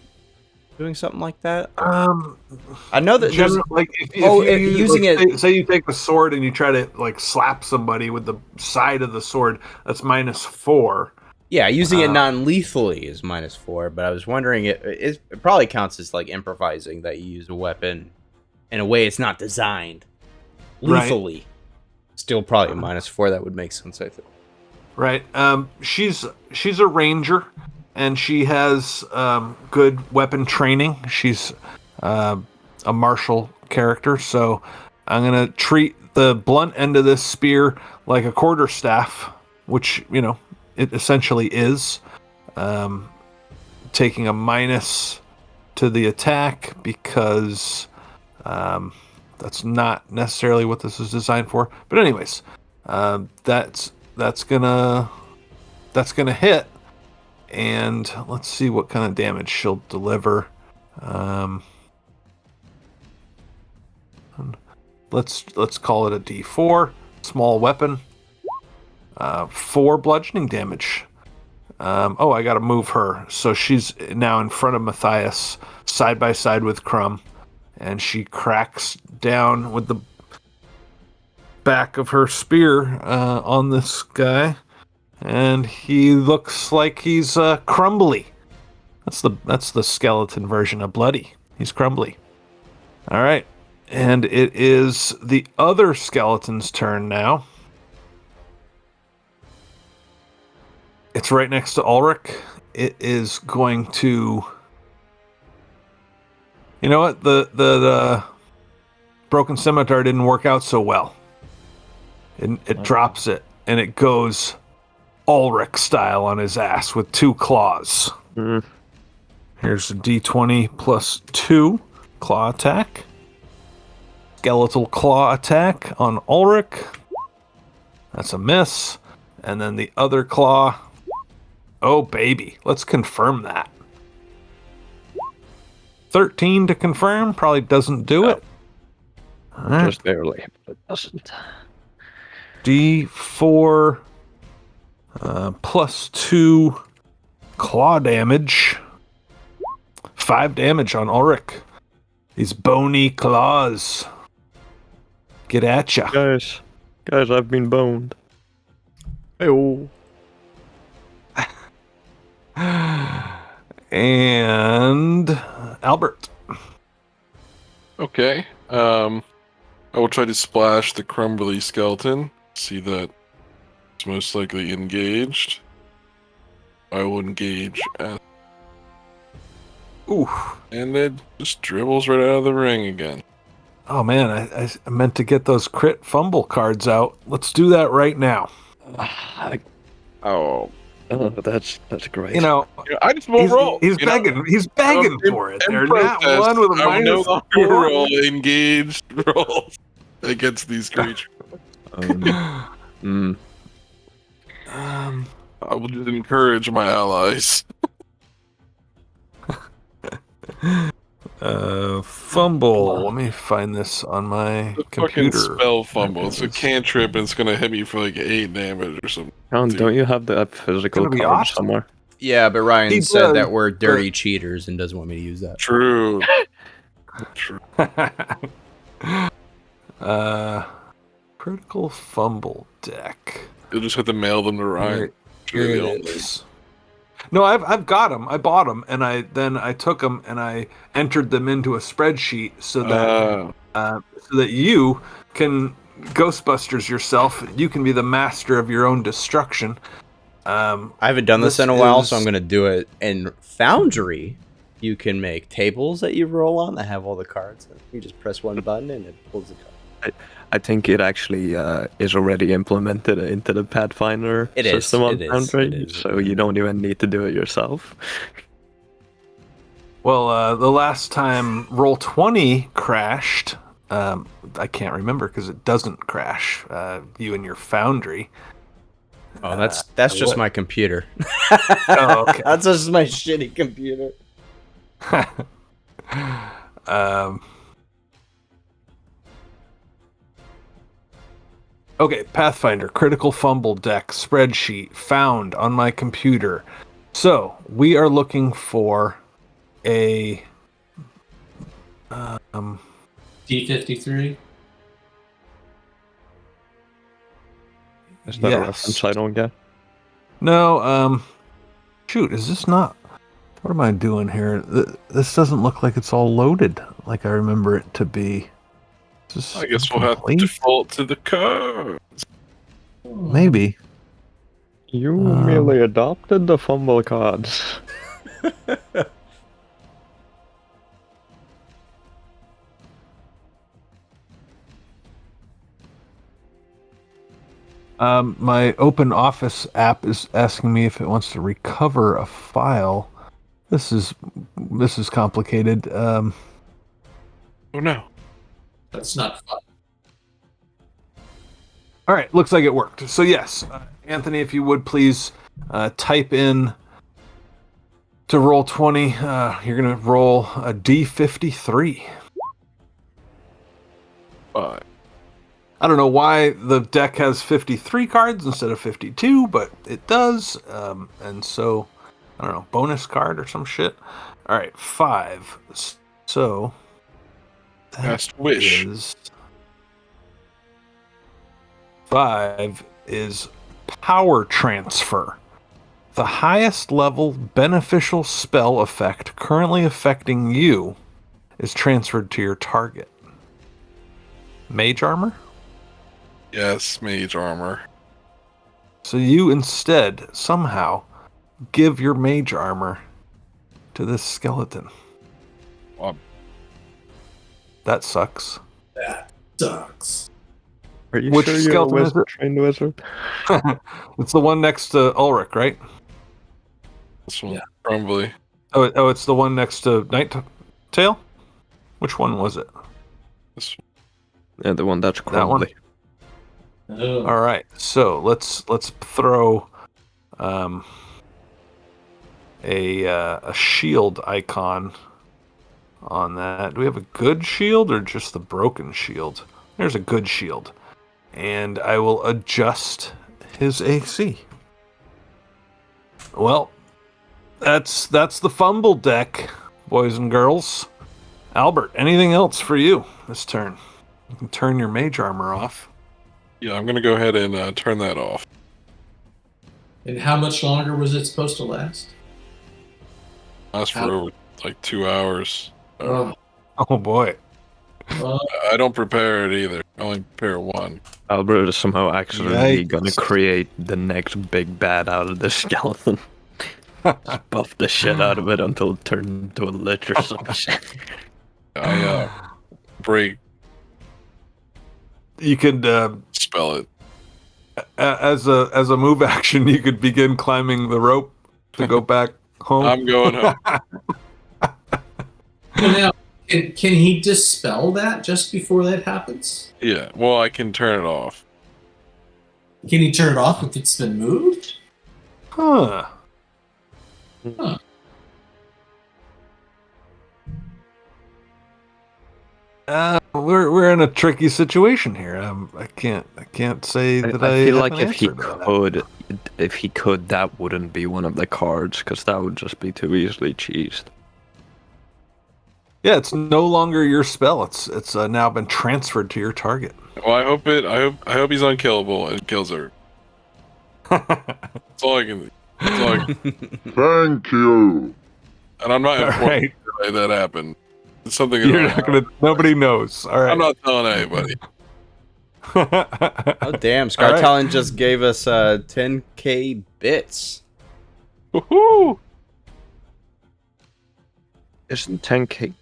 Speaker 2: Doing something like that? I know that there's
Speaker 1: like if
Speaker 2: using it.
Speaker 1: Say you take a sword and you try to like slap somebody with the side of the sword. That's -4.
Speaker 2: Yeah, using it non-lethally is -4. But I was wondering, it probably counts as like improvising that you use a weapon in a way it's not designed lethally. Right. Still probably -4. That would make sense, I think.
Speaker 1: Right. She's a ranger. And she has good weapon training. She's a martial character, so I'm gonna treat the blunt end of this spear like a quarterstaff, which it essentially is. Taking a minus to the attack because that's not necessarily what this is designed for. But anyways, that's gonna hit. And let's see what kind of damage she'll deliver. Let's call it a D4, small weapon. 4 bludgeoning damage. I got to move her, so she's now in front of Matthias, side by side with Crumb, and she cracks down with the back of her spear on this guy. And he looks like he's crumbly. That's the skeleton version of bloody. He's crumbly. All right. And it is the other skeleton's turn now. It's right next to Ulrich. It is going to... You know what? The broken scimitar didn't work out so well. It drops it, and it goes Ulrich style on his ass with 2 claws.
Speaker 3: Mm.
Speaker 1: Here's a d20 plus 2 claw attack. Skeletal claw attack on Ulrich. That's a miss. And then the other claw. Oh, baby. Let's confirm that. 13 to confirm. Probably doesn't do it. All right.
Speaker 3: Just barely, but it doesn't.
Speaker 1: D4 plus 2 claw damage. 5 damage on Ulrich. These bony claws. Get at ya.
Speaker 3: Guys, I've been boned.
Speaker 6: Oh.
Speaker 1: And Albert.
Speaker 4: Okay. I will try to splash the crumbly skeleton. See that it's most likely engaged. I will engage at...
Speaker 1: Ooh.
Speaker 4: And it just dribbles right out of the ring again.
Speaker 1: Oh man, I meant to get those crit fumble cards out. Let's do that right now.
Speaker 3: Oh, that's great.
Speaker 1: You know,
Speaker 4: I just won't roll.
Speaker 1: He's begging. He's begging for it. They're not one with a
Speaker 4: I will no
Speaker 1: minus
Speaker 4: longer
Speaker 1: 4.
Speaker 4: roll engaged rolls against these creatures.
Speaker 3: Mm.
Speaker 4: I will just encourage my allies.
Speaker 1: Fumble. Let me find this on my
Speaker 4: The
Speaker 1: computer.
Speaker 4: fucking spell fumble. It's a cantrip and it's gonna hit me for like 8 damage or something.
Speaker 3: Count, don't you have the physical
Speaker 1: Gonna be
Speaker 3: card
Speaker 1: awesome.
Speaker 3: somewhere?
Speaker 2: Yeah, but Ryan
Speaker 1: He
Speaker 2: said
Speaker 1: does,
Speaker 2: that we're dirty
Speaker 1: but-
Speaker 2: cheaters and doesn't want me to use that.
Speaker 4: True. True.
Speaker 1: Critical fumble deck.
Speaker 4: You'll just have to mail them to Ryan.
Speaker 1: Here it is. No, I've got them. I bought them, and I took them and I entered them into a spreadsheet so that you can Ghostbusters yourself. You can be the master of your own destruction.
Speaker 2: I haven't done this in a while, so
Speaker 1: is-
Speaker 2: I'm going to do it. In Foundry, you can make tables that you roll on that have all the cards. You just press one button and it pulls the card.
Speaker 3: I think it actually is already implemented into the Pathfinder system on Foundry, so you don't even need to do it yourself.
Speaker 1: Well, the last time Roll20 crashed, I can't remember because it doesn't crash. You and your Foundry.
Speaker 2: Oh, that's just my computer.
Speaker 1: Oh, okay.
Speaker 2: That's just my shitty computer.
Speaker 1: Okay, Pathfinder, critical fumble deck, spreadsheet, found on my computer. So, we are looking for a...
Speaker 5: D53.
Speaker 3: Is that a
Speaker 1: Yes.
Speaker 3: reference I don't get?
Speaker 1: No, shoot, is this not... What am I doing here? This doesn't look like it's all loaded like I remember it to be. Is this
Speaker 4: I guess we'll have to
Speaker 1: complete?
Speaker 4: default to the code.
Speaker 1: Maybe.
Speaker 3: You merely adopted the fumble cards.
Speaker 1: My Open Office app is asking me if it wants to recover a file. This is complicated.
Speaker 4: Oh no.
Speaker 5: That's not fun.
Speaker 1: All right, looks like it worked. So yes, Anthony, if you would please type in to Roll20. You're gonna roll a D53.
Speaker 4: Fine.
Speaker 1: I don't know why the deck has 53 cards instead of 52, but it does. And so, I don't know, bonus card or some shit. All right, 5. So, that
Speaker 4: Cast wish.
Speaker 1: is 5 is power transfer. The highest level beneficial spell effect currently affecting you is transferred to your target. Mage armor?
Speaker 4: Yes, mage armor.
Speaker 1: So you instead somehow give your mage armor to this skeleton. That sucks.
Speaker 5: That sucks.
Speaker 3: Are you
Speaker 1: Which
Speaker 3: sure you're a
Speaker 1: skeleton is
Speaker 3: wizard,
Speaker 1: it?
Speaker 3: trained wizard?
Speaker 1: It's the one next to Ulrich, right?
Speaker 4: This one,
Speaker 5: Yeah.
Speaker 4: probably.
Speaker 1: Oh, it's the one next to Nighttail? Which one was it?
Speaker 4: This one.
Speaker 3: Yeah, the one that's
Speaker 1: That one?
Speaker 3: crumbly.
Speaker 5: Oh.
Speaker 1: All right, so let's throw a shield icon on that. Do we have a good shield or just the broken shield? There's a good shield, and I will adjust his AC. Well, that's the fumble deck, boys and girls. Albert, anything else for you this turn? You can turn your mage armor off.
Speaker 4: Yeah, I'm gonna go ahead and turn that off.
Speaker 5: And how much longer was it supposed to last?
Speaker 4: Lasts for over like 2 hours.
Speaker 5: Oh.
Speaker 1: Oh boy.
Speaker 4: I don't prepare it either. I only prepare one.
Speaker 3: Albert is somehow accidentally
Speaker 1: Yikes.
Speaker 3: gonna create the next big bad out of this skeleton. Just buff the shit out of it until it turns into a lich or some shit.
Speaker 4: I break,
Speaker 1: You could
Speaker 4: spell it.
Speaker 1: as a move action, you could begin climbing the rope to go back home.
Speaker 4: I'm going home.
Speaker 5: Well, now, can he dispel that just before that happens?
Speaker 4: Yeah, well, I can turn it off.
Speaker 5: Can he turn it off if it's been moved?
Speaker 1: Huh.
Speaker 5: Huh.
Speaker 1: We're in a tricky situation here. I can't say that I
Speaker 3: feel
Speaker 1: have
Speaker 3: like
Speaker 1: an
Speaker 3: if he
Speaker 1: answer to that.
Speaker 3: could, that wouldn't be one of the cards, because that would just be too easily cheesed.
Speaker 1: Yeah, it's no longer your spell. It's now been transferred to your target.
Speaker 4: Well, I hope he's unkillable and kills her. That's all I can. That's all I can.
Speaker 7: Thank you.
Speaker 4: And I'm not
Speaker 1: All
Speaker 4: informed
Speaker 1: right.
Speaker 4: why that happened. It's something
Speaker 1: You're
Speaker 4: that
Speaker 1: not gonna. Nobody knows. All right.
Speaker 4: I'm not telling anybody.
Speaker 6: Oh damn! Scar
Speaker 1: All right.
Speaker 6: Talon just gave us 10k bits.
Speaker 4: Woohoo!
Speaker 3: Isn't 10k?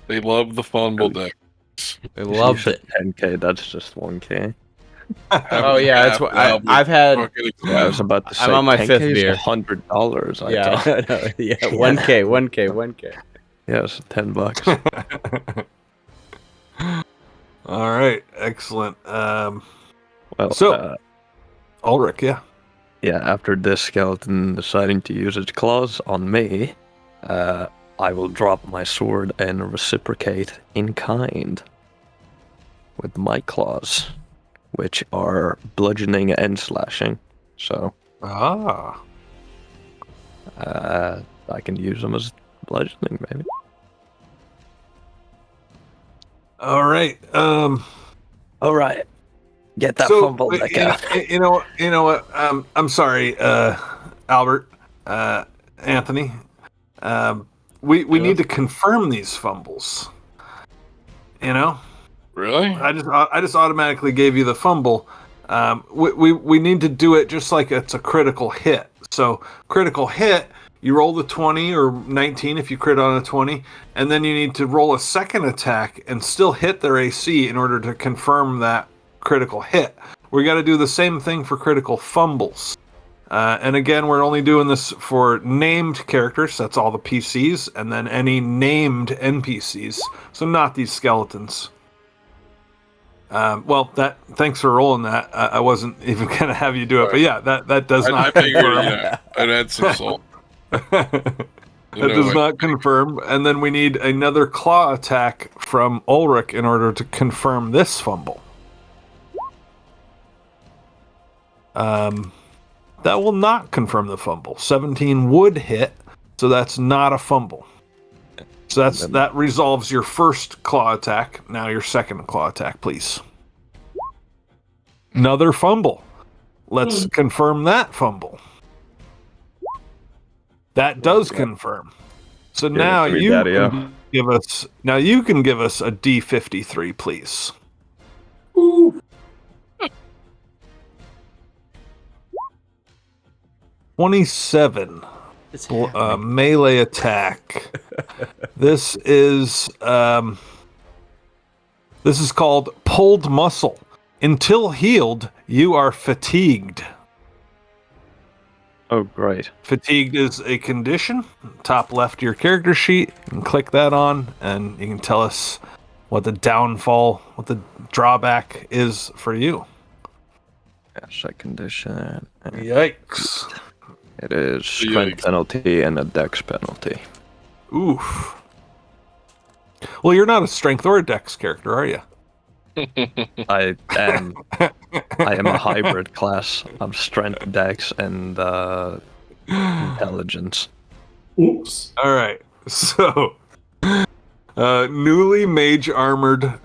Speaker 4: They love the fumble deck.
Speaker 6: I loved it.
Speaker 3: 10k, that's just 1k.
Speaker 6: Oh yeah, that's what I've had.
Speaker 3: Yeah, I was about to say.
Speaker 6: I'm on my
Speaker 3: 10K
Speaker 6: fifth
Speaker 3: is
Speaker 6: beer.
Speaker 3: $100.
Speaker 6: Yeah,
Speaker 3: thought.
Speaker 6: yeah, 1k.
Speaker 3: Yes, $10.
Speaker 1: All right. Excellent.
Speaker 3: Well,
Speaker 1: So- Ulrich, yeah.
Speaker 3: yeah, after this skeleton deciding to use its claws on me, I will drop my sword and reciprocate in kind with my claws, which are bludgeoning and slashing. So,
Speaker 1: Ah.
Speaker 3: I can use them as bludgeoning, maybe.
Speaker 1: All right.
Speaker 3: All right, get that
Speaker 1: So,
Speaker 3: fumble back out.
Speaker 1: you know what? I'm sorry, Albert, Anthony. We need to confirm these fumbles. You know,
Speaker 4: Really?
Speaker 1: I just automatically gave you the fumble. We need to do it just like it's a critical hit. So critical hit, you roll the 20 or 19 if you crit on a 20, and then you need to roll a second attack and still hit their AC in order to confirm that critical hit. We got to do the same thing for critical fumbles. And again, we're only doing this for named characters. That's all the PCs, and then any named NPCs. So not these skeletons. Thanks for rolling that. I wasn't even gonna have you do it, but yeah, that does
Speaker 4: I
Speaker 1: not
Speaker 4: figured,
Speaker 1: confirm.
Speaker 4: I'd add some salt.
Speaker 1: That does not confirm. And then we need another claw attack from Ulrich in order to confirm this fumble. That will not confirm the fumble. 17 would hit, so that's not a fumble. So that resolves your first claw attack. Now your second claw attack, please. Another fumble. Let's confirm that fumble. That does confirm. So now
Speaker 3: to me,
Speaker 1: you
Speaker 3: Daddy-o.
Speaker 1: can give us a D53, please.
Speaker 5: Ooh.
Speaker 1: 27.
Speaker 6: It's
Speaker 1: Melee attack. This is called pulled muscle. Until healed, you are fatigued.
Speaker 3: Oh, great.
Speaker 1: Fatigued is a condition. Top left of your character sheet. You can click that on, and you can tell us what the downfall, what the drawback is for you.
Speaker 3: Yes, a condition.
Speaker 1: Yikes.
Speaker 3: It is strength penalty and a dex penalty.
Speaker 1: Oof. Well, you're not a strength or a dex character, are you?
Speaker 3: I am a hybrid class of strength, dex, and intelligence.
Speaker 5: Oops.
Speaker 1: All right. So, newly mage armored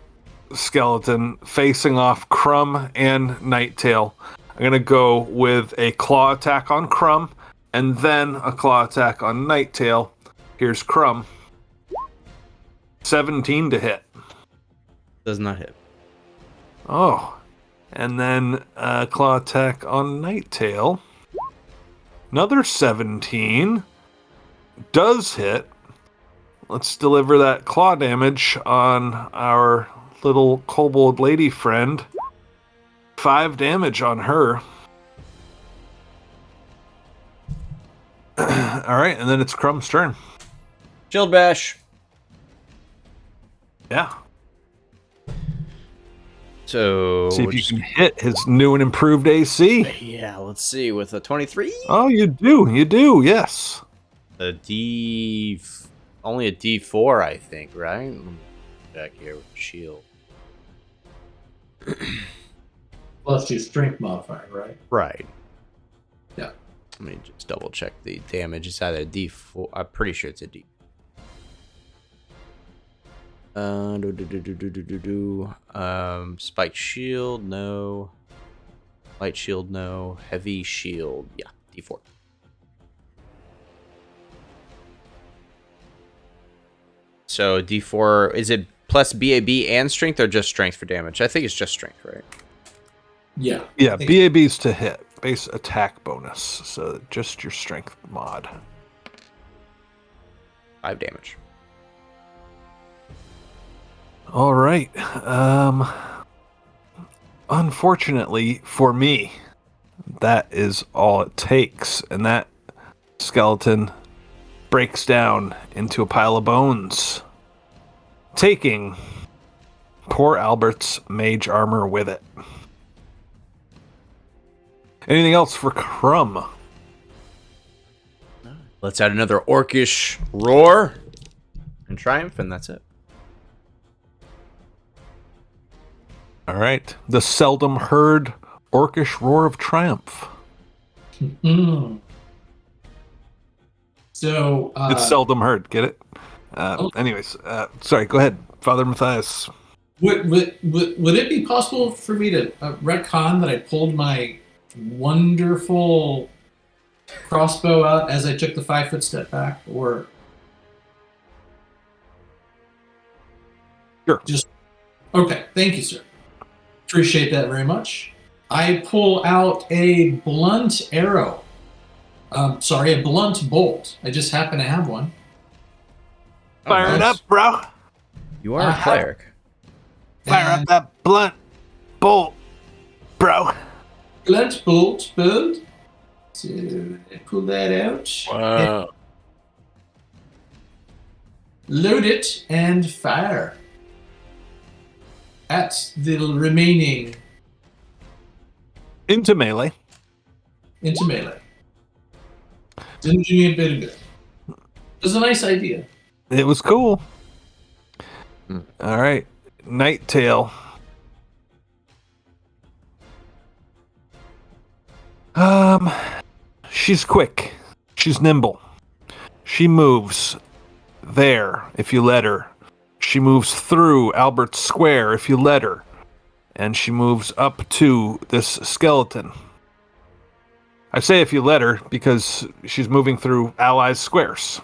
Speaker 1: skeleton facing off Crumb and Nighttail. I'm going to go with a claw attack on Crumb and then a claw attack on Nighttail. Here's Crumb. 17 to hit.
Speaker 6: Does not hit.
Speaker 1: Oh. And then claw attack on Nighttail. Another 17. Does hit. Let's deliver that claw damage on our little kobold lady friend. 5 damage on her. Alright, and then it's Crumb's turn.
Speaker 6: Shield bash.
Speaker 1: Yeah.
Speaker 6: So
Speaker 1: See if you can hit his new and improved AC.
Speaker 6: yeah, let's see with a 23.
Speaker 1: Oh, you do, yes.
Speaker 6: Only a D4, I think, right? Let me back here with the shield.
Speaker 5: Plus your strength modifier, right?
Speaker 6: Right.
Speaker 5: Yeah.
Speaker 6: Let me just double check the damage. It's either a D4. I'm pretty sure it's a D. Spiked shield, no. Light shield, no. Heavy shield, yeah, D4. So D4, is it plus BAB and strength or just strength for damage? I think it's just strength, right?
Speaker 5: Yeah.
Speaker 1: Yeah, BAB's to hit. Base attack bonus. So just your strength mod.
Speaker 6: 5 damage.
Speaker 1: All right. Unfortunately for me, that is all it takes. And that skeleton breaks down into a pile of bones, taking poor Albert's mage armor with it. Anything else for Crumb?
Speaker 6: Let's add another orcish roar and triumph, and that's it.
Speaker 1: All right. The seldom heard orcish roar of triumph.
Speaker 5: Mm. So
Speaker 1: It's seldom heard. Get it? Anyways, sorry. Go ahead, Father Matthias.
Speaker 5: would it be possible for me to retcon that I pulled my wonderful crossbow out as I took the 5-foot step back, or
Speaker 1: Sure.
Speaker 5: Just okay. Thank you, sir. Appreciate that very much. I pull out a blunt arrow. Sorry, a blunt bolt. I just happen to have one.
Speaker 1: Fire it up, bro.
Speaker 6: You are a cleric.
Speaker 1: Fire up that blunt bolt, bro.
Speaker 5: Blunt bolt, bud. So I pull that out.
Speaker 4: Wow.
Speaker 5: Load it and fire at the remaining
Speaker 1: Into melee.
Speaker 5: into melee. Didn't do me a bit of good. It was a nice idea.
Speaker 1: It was cool. All right. Nighttail. She's quick. She's nimble. She moves there if you let her. She moves through Albert's Square if you let her. And she moves up to this skeleton. I say if you let her because she's moving through allies' squares.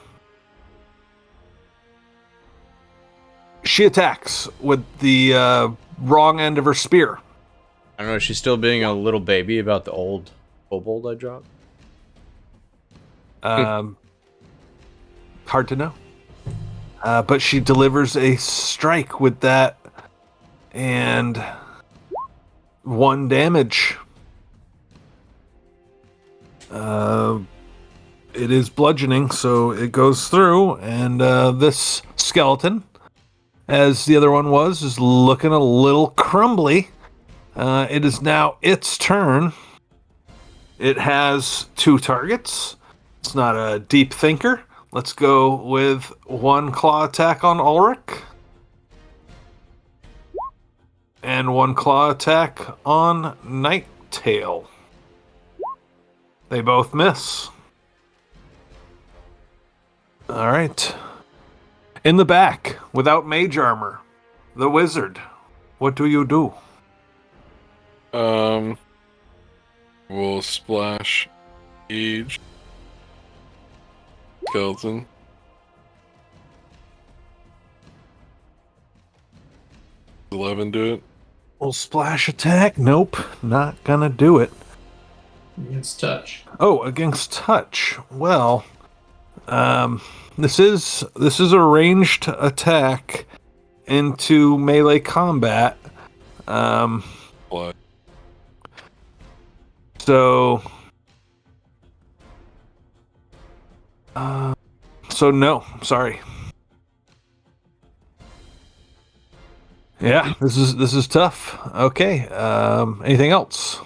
Speaker 1: She attacks with the wrong end of her spear.
Speaker 6: I don't know, she's still being a little baby about the old kobold I dropped.
Speaker 1: Hard to know. But she delivers a strike with that, and 1 damage. It is bludgeoning, so it goes through, and this skeleton, as the other one was, is looking a little crumbly. It is now its turn. It has 2 targets. It's not a deep thinker. Let's go with 1 claw attack on Ulrich. And 1 claw attack on Nighttail. They both miss. Alright. In the back, without mage armor, the wizard. What do you do?
Speaker 4: We'll splash each skeleton. Does 11 do it?
Speaker 1: Well, splash attack? Nope, not gonna do it.
Speaker 5: Against touch.
Speaker 1: Oh, against touch. Well, this is a ranged attack into melee combat.
Speaker 4: What?
Speaker 1: So no, sorry. Yeah, this is tough. Okay. Anything else?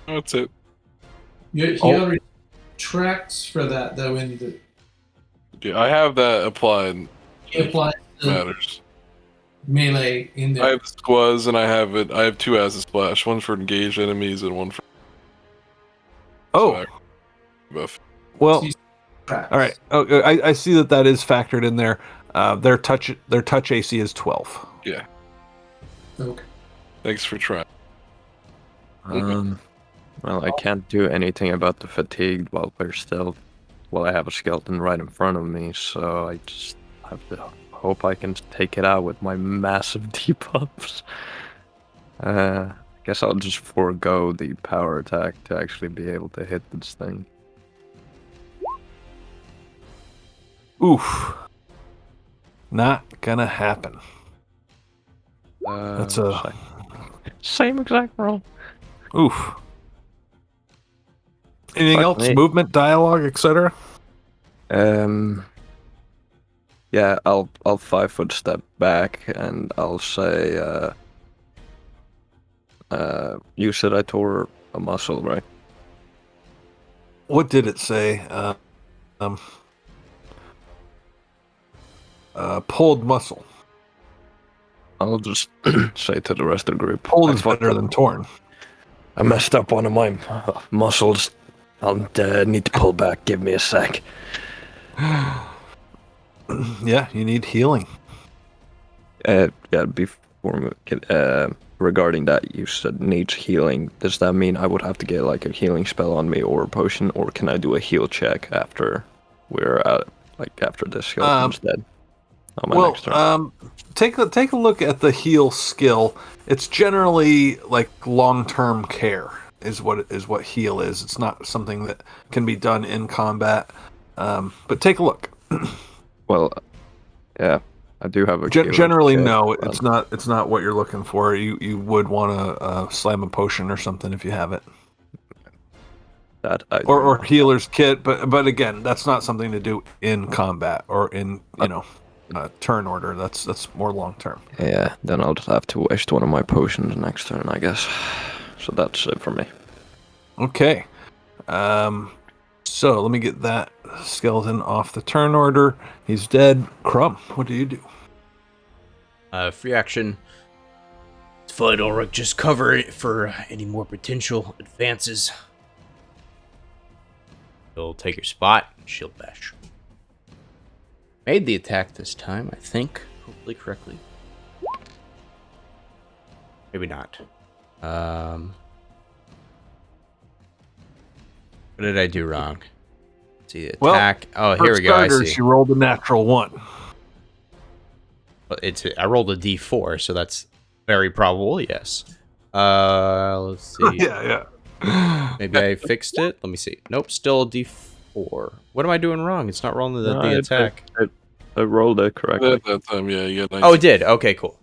Speaker 4: That's it.
Speaker 5: He already tracks for that though. In the
Speaker 4: Yeah, I have that applied.
Speaker 5: he applies the
Speaker 4: Matters.
Speaker 5: melee in there.
Speaker 4: I have the squaz and I have 2 as a splash. One for engaged enemies and one for.
Speaker 1: Oh,
Speaker 4: Buff.
Speaker 1: well.
Speaker 5: Tracks.
Speaker 1: All right. Oh, I see that is factored in there. Their touch AC is 12.
Speaker 4: Yeah.
Speaker 5: Okay.
Speaker 4: Thanks for trying.
Speaker 3: Well, I can't do anything about the fatigue while I have a skeleton right in front of me, so I just have to hope I can take it out with my massive debuffs. I guess I'll just forego the power attack to actually be able to hit this thing.
Speaker 1: Oof. Not gonna happen. That's a
Speaker 3: same exact roll.
Speaker 1: oof. Anything
Speaker 3: Fuck
Speaker 1: else?
Speaker 3: me.
Speaker 1: Movement, dialogue, etc.
Speaker 3: Yeah, I'll 5-foot step back and I'll say, you said I tore a muscle, right?
Speaker 1: What did it say? Pulled muscle.
Speaker 3: I'll just say to the rest of the group,
Speaker 1: Pulled
Speaker 3: I
Speaker 1: is
Speaker 3: fucked
Speaker 1: better
Speaker 3: up.
Speaker 1: than torn.
Speaker 3: I messed up one of my muscles. I'll need to pull back. Give me a sec.
Speaker 1: Yeah, you need healing.
Speaker 3: Yeah, before regarding that, you said needs healing. Does that mean I would have to get like a healing spell on me or a potion, or can I do a heal check after we're out, like after this skeleton's dead? On my next turn.
Speaker 1: Take a look at the heal skill. It's generally like long-term care is what heal is. It's not something that can be done in combat. But take a look.
Speaker 3: Well, yeah, I do have a
Speaker 1: Generally,
Speaker 3: healing check,
Speaker 1: no,
Speaker 3: but-
Speaker 1: it's not what you're looking for. You would want to slam a potion or something if you have it,
Speaker 3: that I do.
Speaker 1: or healer's kit. But again, that's not something to do in combat or in turn order. That's more long term.
Speaker 3: Yeah, then I'll just have to waste one of my potions next turn, I guess. So that's it for me.
Speaker 1: Okay. So let me get that skeleton off the turn order. He's dead. Crumb, what do you do?
Speaker 6: Free action. It's fine, Ulrich. Just cover it for any more potential advances. You'll take your spot. Shield bash. Made the attack this time, I think. Hopefully correctly. Maybe not. What did I do wrong? Let's see, attack.
Speaker 1: Well,
Speaker 6: here we go. I see.
Speaker 1: She rolled a natural 1.
Speaker 6: Well, I rolled a d4, so that's very probable. Yes. Let's see.
Speaker 1: Yeah.
Speaker 6: Maybe I fixed it. Let me see. Nope, still 4. What am I doing wrong? It's not rolling the
Speaker 3: No,
Speaker 6: attack.
Speaker 3: I rolled it correctly.
Speaker 4: That time, yeah, you got 19.
Speaker 6: Oh, it did. Okay, cool.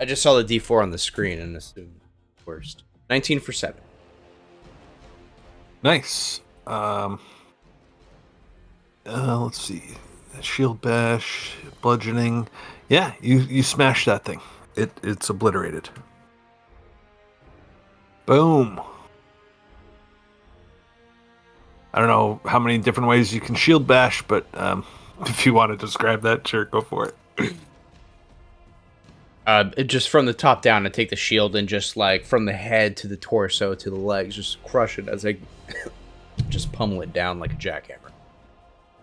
Speaker 6: I just saw the D4 on the screen and assumed worst. 19 for 7.
Speaker 1: Nice. Let's see. Shield bash, bludgeoning. Yeah, you smash that thing. It's obliterated. Boom. I don't know how many different ways you can shield bash, but if you want to describe that, sure, go for it.
Speaker 6: Just from the top down, I take the shield and just like from the head to the torso to the legs, just crush it as I just pummel it down like a jackhammer.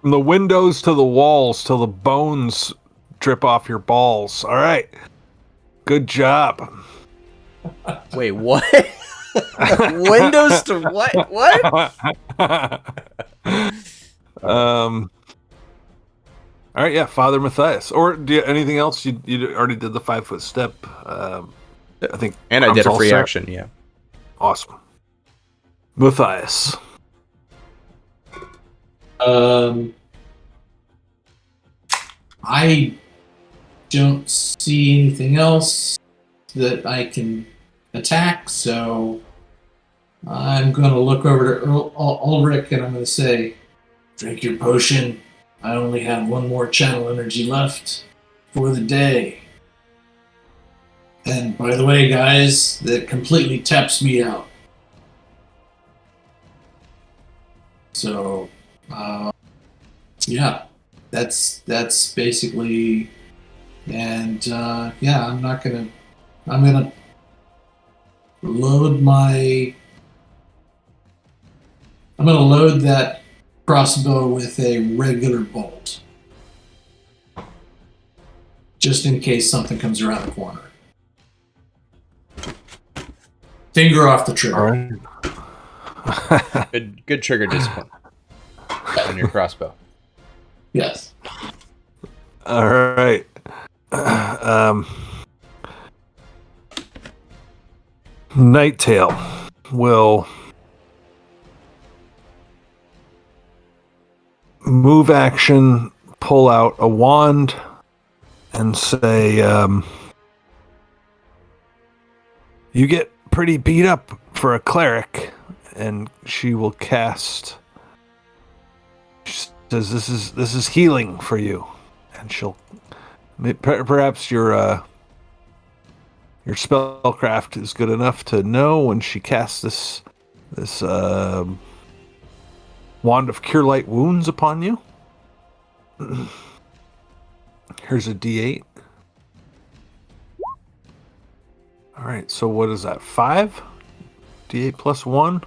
Speaker 1: From the windows to the walls till the bones drip off your balls. All right. Good job.
Speaker 6: Wait, what? Windows to what? What?
Speaker 1: All right, yeah, Father Matthias. Or do you, anything else? You already did the 5-foot step. I think.
Speaker 6: And I did
Speaker 1: Crum's
Speaker 6: a
Speaker 1: all
Speaker 6: free
Speaker 1: set.
Speaker 6: action, yeah.
Speaker 1: Awesome. Matthias.
Speaker 5: I don't see anything else that I can attack, so I'm going to look over to Ulrich and I'm going to say, drink your potion. I only have one more channel energy left for the day. And by the way, guys, that completely taps me out. So, yeah, that's basically, and yeah, I'm gonna load that crossbow with a regular bolt, just in case something comes around the corner. Finger off the trigger.
Speaker 1: All right.
Speaker 6: Good trigger discipline on your crossbow.
Speaker 5: Yes.
Speaker 1: All right. Nighttail will move action, pull out a wand, and say, you get pretty beat up for a cleric, and she will cast. She says, "This is healing for you," and she'll perhaps your spellcraft is good enough to know when she casts this wand of cure light wounds upon you. Here's a D8. All right, so what is that? 5? D8 plus 1?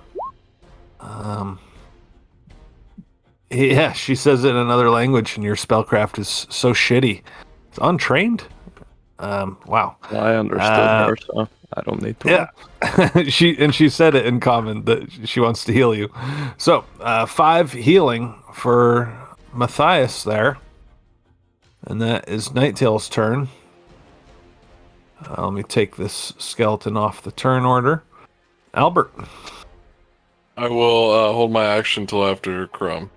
Speaker 1: Yeah, she says it in another language, and your spellcraft is so shitty. It's untrained? Wow.
Speaker 3: Well, I understood her, so I don't need to.
Speaker 1: Yeah. she said it in common that she wants to heal you. So, 5 healing for Matthias there. And that is Nighttail's turn. Let me take this skeleton off the turn order. Albert.
Speaker 4: I will hold my action till after Crumb.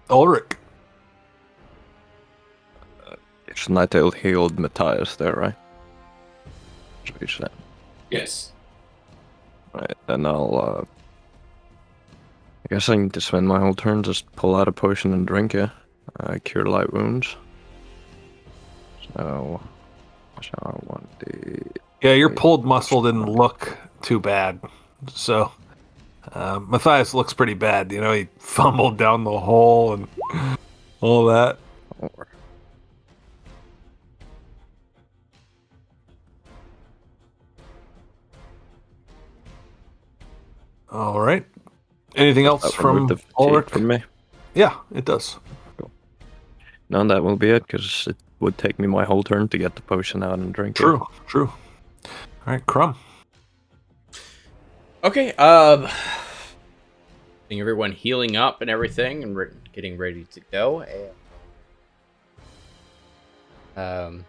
Speaker 1: Ulrich.
Speaker 3: It's Nighttail healed Matthias there, right? That's what you said.
Speaker 5: Yes.
Speaker 3: Right, then I'll, I guess I need to spend my whole turn just pull out a potion and drink it. Cure light wounds. So, I want the...
Speaker 1: Yeah, your pulled muscle didn't look too bad. So, Matthias looks pretty bad. You know, he fumbled down the hole and all that. All right. Anything else from Ulrich?
Speaker 3: From me?
Speaker 1: Yeah, it does.
Speaker 3: Cool. No, that will be it, because it would take me my whole turn to get the potion out and drink it.
Speaker 1: True. All right, Crumb.
Speaker 6: Okay, seeing everyone healing up and everything and getting ready to go. And,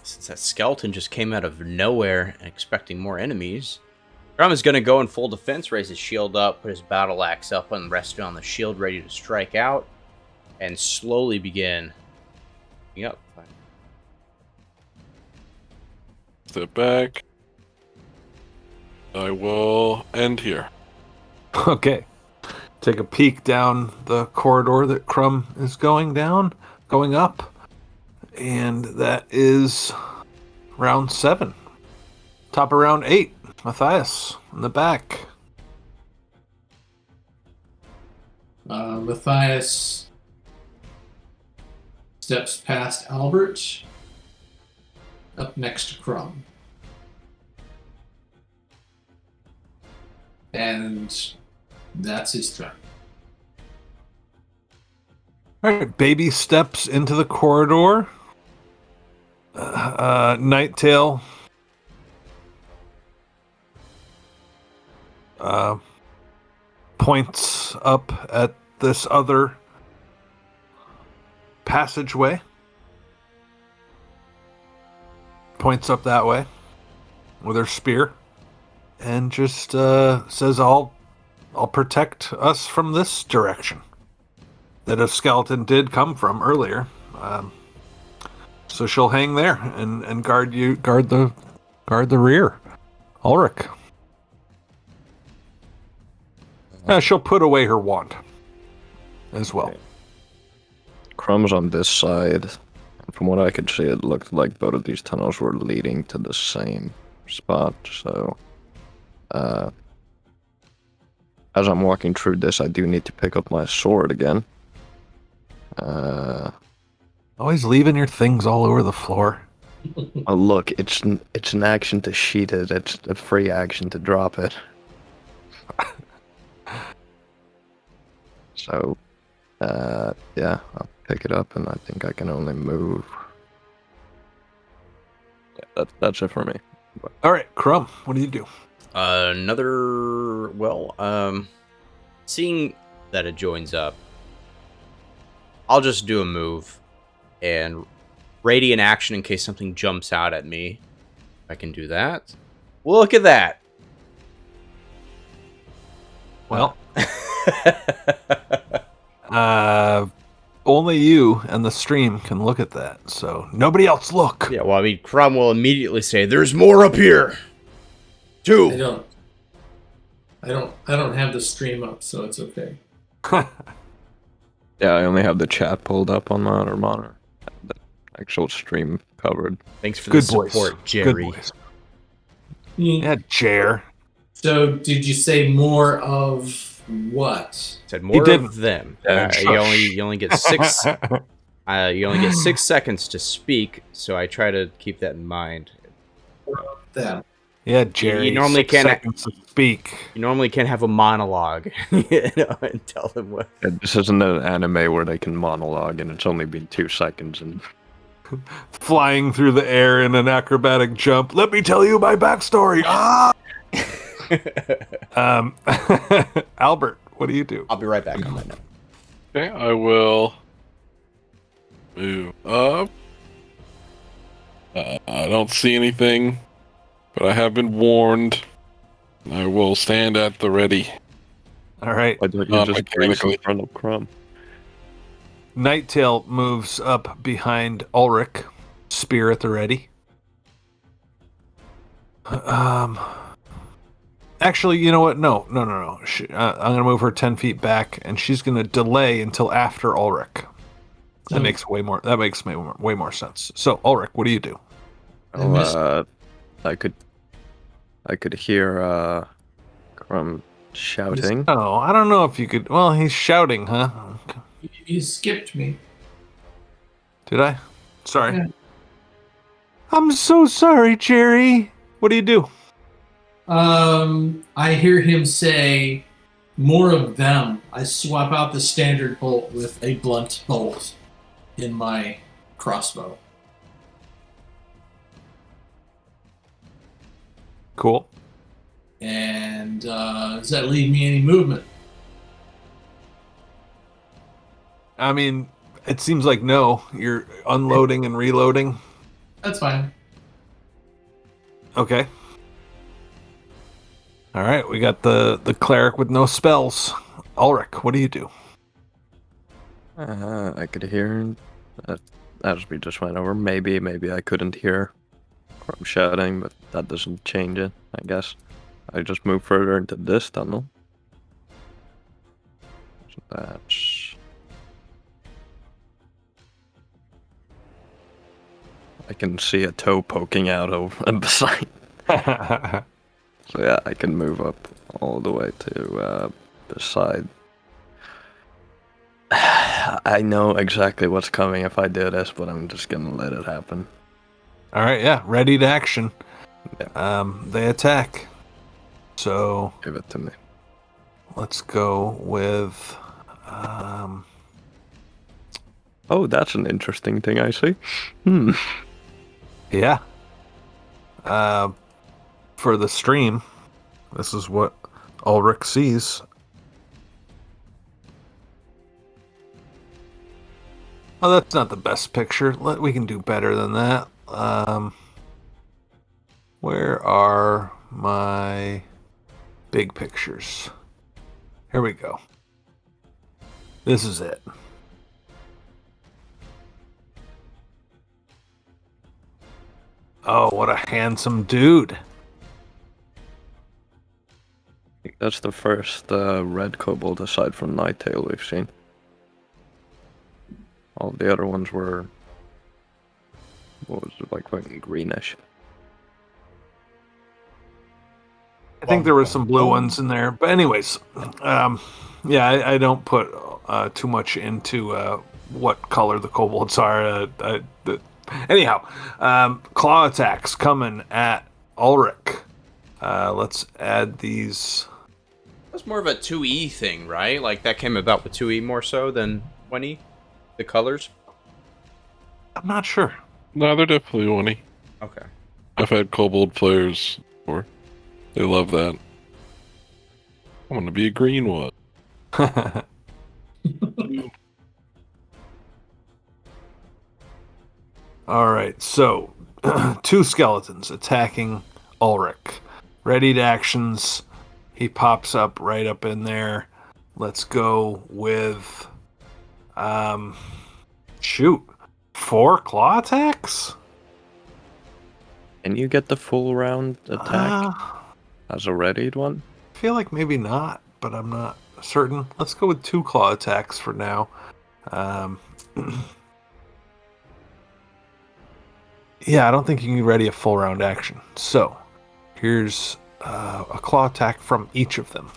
Speaker 6: since that skeleton just came out of nowhere and expecting more enemies, Grum is going to go in full defense, raise his shield up, put his battle axe up and rest it on the shield, ready to strike out, and slowly begin. Yep.
Speaker 4: Step back. I will end here.
Speaker 1: Okay. Take a peek down the corridor that Crumb is going up. And that is round 7. Top of round 8. Matthias in the back.
Speaker 5: Matthias steps past Albert, up next to Crumb. And that's his turn.
Speaker 1: All right, baby steps into the corridor. Nighttail points up at this other passageway. Points up that way with her spear, and just says, "I'll protect us from this direction that a skeleton did come from earlier." So she'll hang there and guard the rear. Ulrich. She'll put away her wand as well.
Speaker 3: Crumb's on this side. From what I could see, it looked like both of these tunnels were leading to the same spot. So, as I'm walking through this, I do need to pick up my sword again.
Speaker 1: Always leaving your things all over the floor.
Speaker 3: Oh, look, it's an action to sheath it. It's a free action to drop it. So, yeah, I'll pick it up, and I think I can only move. Yeah, that's it for me.
Speaker 1: All right, Crumb, what do you do?
Speaker 6: Seeing that it joins up, I'll just do a move and radiant action in case something jumps out at me. I can do that. Look at that.
Speaker 1: Well, only you and the stream can look at that, so nobody else look.
Speaker 6: Yeah, well, I mean, Crumb will immediately say, "There's more up here."
Speaker 5: I
Speaker 6: 2.
Speaker 5: don't have the stream up, so it's okay.
Speaker 3: Yeah, I only have the chat pulled up on my other monitor. The actual stream covered.
Speaker 6: Thanks for
Speaker 1: Good
Speaker 6: the
Speaker 1: boys.
Speaker 6: support, Jerry.
Speaker 1: Good boys. Yeah, Jer.
Speaker 5: So, did you say more of what?
Speaker 6: Said more
Speaker 1: didn't.
Speaker 6: of them.
Speaker 3: Yeah,
Speaker 6: You only get 6. You only get 6 seconds to speak, so I try to keep that in mind.
Speaker 5: Them.
Speaker 1: Yeah, Jerry.
Speaker 6: You normally
Speaker 1: 6
Speaker 6: can't-
Speaker 1: seconds to speak.
Speaker 6: You normally can't have a monologue, and tell them what.
Speaker 3: Yeah, this isn't an anime where they can monologue, and it's only been 2 seconds. And
Speaker 1: Flying through the air in an acrobatic jump. Let me tell you my backstory. Albert, what do you do?
Speaker 6: I'll be right back on that note.
Speaker 4: Okay, I will move up. I don't see anything, but I have been warned. I will stand at the ready.
Speaker 1: All right.
Speaker 3: why don't you just brace
Speaker 4: mechanically.
Speaker 3: in front of Crumb?
Speaker 1: Nighttail moves up behind Ulrich, spear at the ready. Actually, you know what? No. I'm gonna move her 10 feet back, and she's gonna delay until after Ulrich. That makes way more sense. So, Ulrich, what do you do?
Speaker 3: Oh, I could hear Crumb shouting.
Speaker 1: Oh, I don't know if you could. Well, he's shouting, huh?
Speaker 5: You skipped me.
Speaker 1: Did I? Sorry.
Speaker 5: Yeah.
Speaker 1: I'm so sorry, Jerry. What do you do?
Speaker 5: I hear him say, "More of them." I swap out the standard bolt with a blunt bolt in my crossbow.
Speaker 1: Cool.
Speaker 5: And does that leave me any movement?
Speaker 1: I mean, it seems like no. You're unloading and reloading.
Speaker 5: That's fine.
Speaker 1: Okay. All right, we got the cleric with no spells. Ulrich, what do you do?
Speaker 3: I could hear as we just went over. Maybe I couldn't hear from shouting, but that doesn't change it, I guess. I just move further into this tunnel. So that's... I can see a toe poking out over the side. So yeah, I can move up all the way to the side. I know exactly what's coming if I do this, but I'm just gonna let it happen.
Speaker 1: All right, yeah, ready to action.
Speaker 3: Yeah.
Speaker 1: They attack. So
Speaker 3: Give it to me.
Speaker 1: let's go with.
Speaker 3: Oh, that's an interesting thing I see.
Speaker 1: Yeah. For the stream, this is what Ulrich sees. Oh, that's not the best picture. We can do better than that. Where are my big pictures? Here we go. This is it. Oh, what a handsome dude.
Speaker 3: I think that's the first red kobold aside from Nighttail we've seen. All the other ones were... what was it, like fucking greenish?
Speaker 1: I think there were some blue ones in there. But anyways, yeah, I don't put too much into what color the kobolds are. Anyhow, claw attacks coming at Ulrich. Let's add these.
Speaker 6: That's more of a 2E thing, right? Like, that came about with 2E more so than 1E? The colors?
Speaker 1: I'm not sure.
Speaker 4: No, they're definitely one.
Speaker 6: Okay.
Speaker 4: I've had kobold players before. They love that. I want to be a green one.
Speaker 1: All right, so 2 skeletons attacking Ulrich. Ready to actions. He pops up right up in there. Let's go with shoot. 4 claw attacks?
Speaker 3: Can you get the full round attack as a readied one?
Speaker 1: I feel like maybe not, but I'm not certain. Let's go with 2 claw attacks for now. Yeah, I don't think you can ready a full round action. So, here's a claw attack from each of them.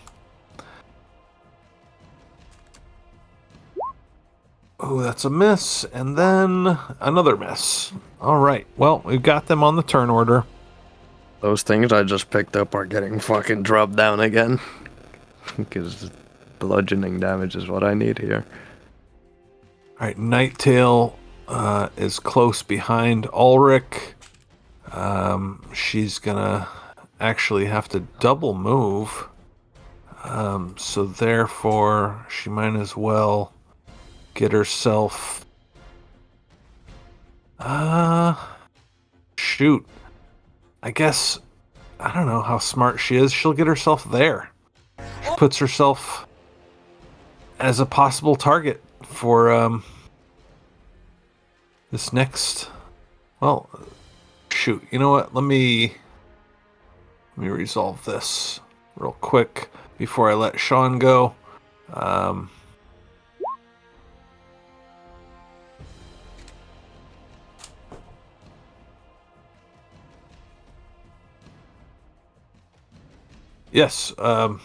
Speaker 1: Oh, that's a miss, and then another miss. All right, well, we've got them on the turn order.
Speaker 3: Those things I just picked up are getting fucking dropped down again. Because bludgeoning damage is what I need here.
Speaker 1: All right, Nighttail is close behind Ulrich. She's gonna actually have to double move. So therefore, she might as well get herself... shoot. I guess... I don't know how smart she is. She'll get herself there. She puts herself as a possible target for this next... Well, shoot. You know what? Let me resolve this real quick before I let Sean go. Yes. Go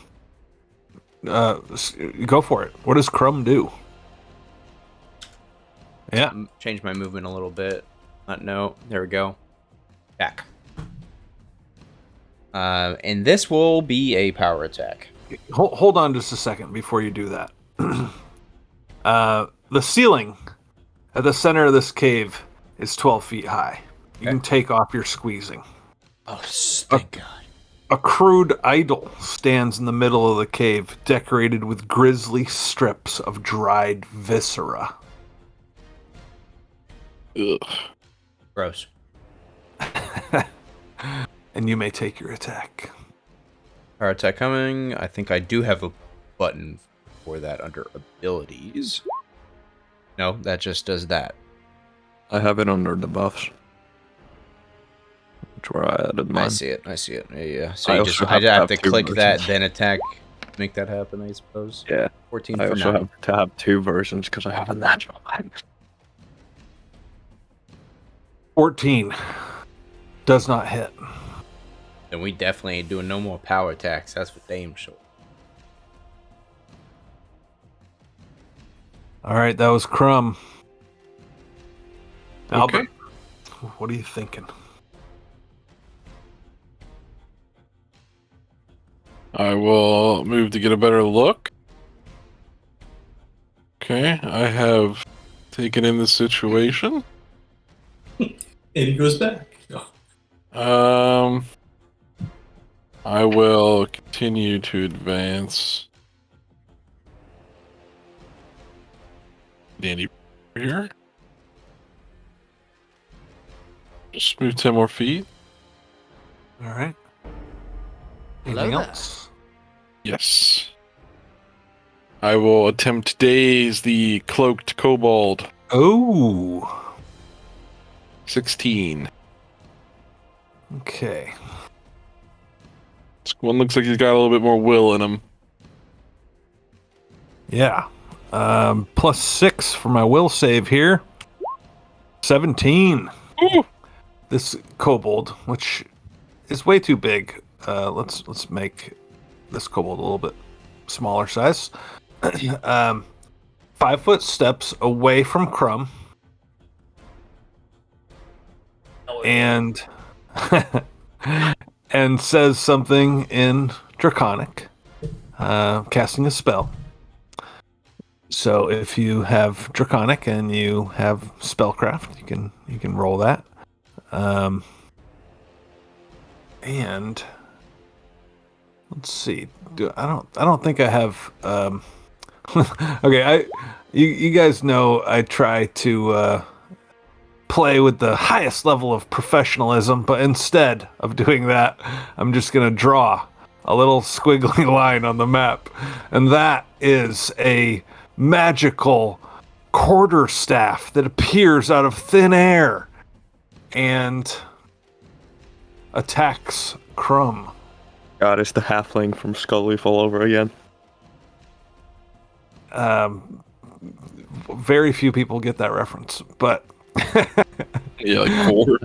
Speaker 1: for it. What does Crumb do? Yeah.
Speaker 6: Change my movement a little bit. No, there we go. Back. And this will be a power attack.
Speaker 1: Hold on just a second before you do that. The ceiling at the center of this cave is 12 feet high. You can take off your squeezing.
Speaker 6: Oh, thank God.
Speaker 1: A crude idol stands in the middle of the cave, decorated with grisly strips of dried viscera.
Speaker 4: Ugh.
Speaker 6: Gross.
Speaker 1: And you may take your attack.
Speaker 6: Power attack coming. I think I do have a button for that under abilities. No, that just does that.
Speaker 3: I have it under the buffs. That's where I added mine.
Speaker 6: I see it. Yeah. So
Speaker 3: I
Speaker 6: you just
Speaker 3: also
Speaker 6: I
Speaker 3: have to
Speaker 6: have to
Speaker 3: have two
Speaker 6: click that,
Speaker 3: versions.
Speaker 6: then attack, make that happen. I suppose.
Speaker 3: Yeah.
Speaker 6: 14
Speaker 3: I
Speaker 6: for
Speaker 3: also
Speaker 6: 9.
Speaker 3: have to have 2 versions because I have a natural one.
Speaker 1: 14 does not hit.
Speaker 6: Then we definitely ain't doing no more power attacks. That's for damn sure.
Speaker 1: All right, that was Crumb.
Speaker 4: Okay.
Speaker 1: Albert, what are you thinking?
Speaker 4: I will move to get a better look. Okay, I have taken in the situation.
Speaker 5: And he goes back. Oh.
Speaker 4: I will continue to advance. Dandy here. Just move 10 more feet.
Speaker 1: All right.
Speaker 6: Hello
Speaker 1: Anything
Speaker 6: there.
Speaker 1: else?
Speaker 4: Yes. I will attempt to daze the cloaked kobold.
Speaker 1: Oh.
Speaker 4: 16.
Speaker 1: Okay.
Speaker 4: This one looks like he's got a little bit more will in him.
Speaker 1: Yeah. +6 for my will save here. 17.
Speaker 4: Ooh.
Speaker 1: This kobold, which is way too big. Let's make this kobold a little bit smaller size. 5-foot steps away from Crumb. And and says something in Draconic, casting a spell. So if you have Draconic and you have Spellcraft, you can roll that. And let's see. I don't think I have. Okay, you guys know I try to play with the highest level of professionalism, but instead of doing that, I'm just gonna draw a little squiggly line on the map, and that is a magical quarterstaff that appears out of thin air and attacks Crumb.
Speaker 3: God, it's the halfling from Skullleaf all over again.
Speaker 1: Very few people get that reference, but
Speaker 4: Yeah, like 4.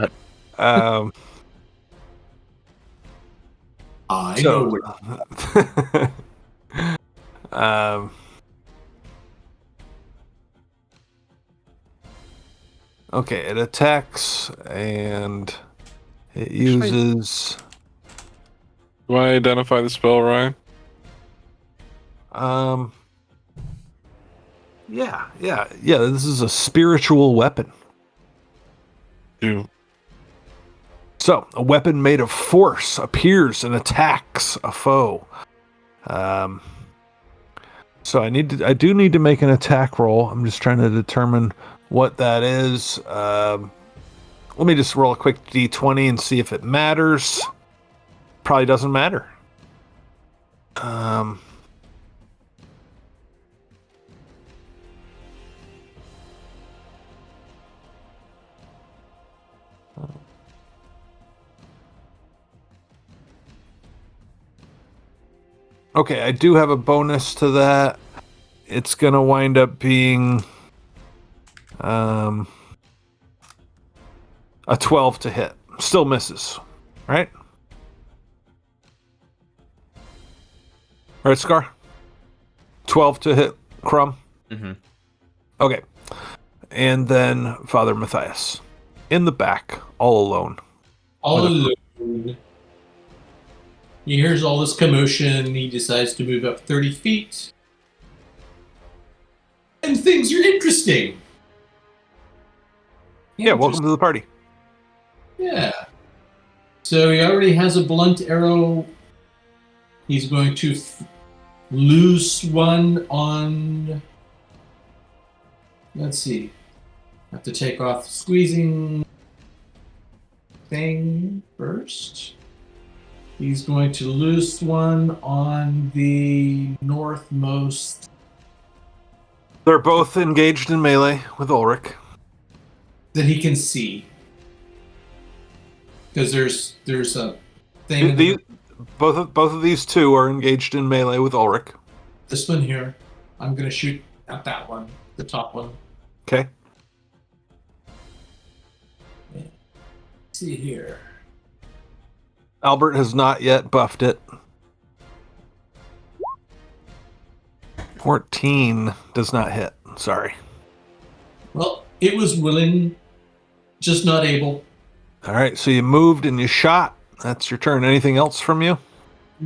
Speaker 5: I
Speaker 1: so,
Speaker 5: know where.
Speaker 1: Okay, it attacks and it uses.
Speaker 4: Do I identify the spell, Ryan?
Speaker 1: Yeah. This is a spiritual weapon.
Speaker 4: Do.
Speaker 1: So, a weapon made of force appears and attacks a foe. So I do need to make an attack roll. I'm just trying to determine what that is. Let me just roll a quick d20 and see if it matters. Probably doesn't matter. Okay, I do have a bonus to that. It's gonna wind up being a 12 to hit. Still misses, right? All right, Scar. 12 to hit Crumb.
Speaker 6: Mm-hmm.
Speaker 1: Okay, and then Father Matthias in the back, all alone.
Speaker 5: All alone. He hears all this commotion. He decides to move up 30 feet. And things are interesting.
Speaker 1: Yeah, welcome to the party.
Speaker 5: Yeah. So he already has a blunt arrow. He's going to lose one on. Let's see. Have to take off the squeezing thing first. He's going to loose one on the northmost.
Speaker 1: They're both engaged in melee with Ulrich.
Speaker 5: That he can see. Because there's a thing.
Speaker 1: Both of these two are engaged in melee with Ulrich.
Speaker 5: This one here, I'm going to shoot at that one, the top one.
Speaker 1: Okay.
Speaker 5: Let's see here.
Speaker 1: Albert has not yet buffed it. 14 does not hit. Sorry.
Speaker 5: Well, it was willing, just not able.
Speaker 1: All right, so you moved and you shot. That's your turn. Anything else from you?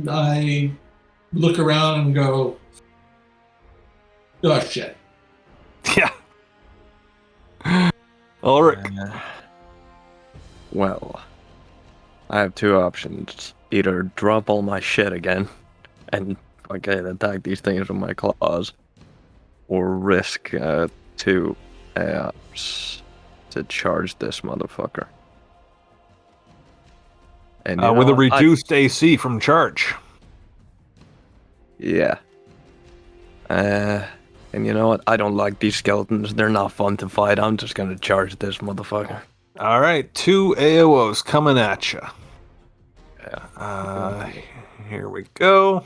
Speaker 5: I look around and go, oh shit.
Speaker 1: Yeah. Ulrich.
Speaker 3: Well, I have two options. Either drop all my shit again and attack these things with my claws, or risk 2 AOPs to charge this motherfucker. And
Speaker 1: With a reduced AC from charge.
Speaker 3: Yeah. And you know what? I don't like these skeletons. They're not fun to fight. I'm just gonna charge this motherfucker.
Speaker 1: All right, 2 AOs coming at you.
Speaker 3: Yeah.
Speaker 1: Here we go.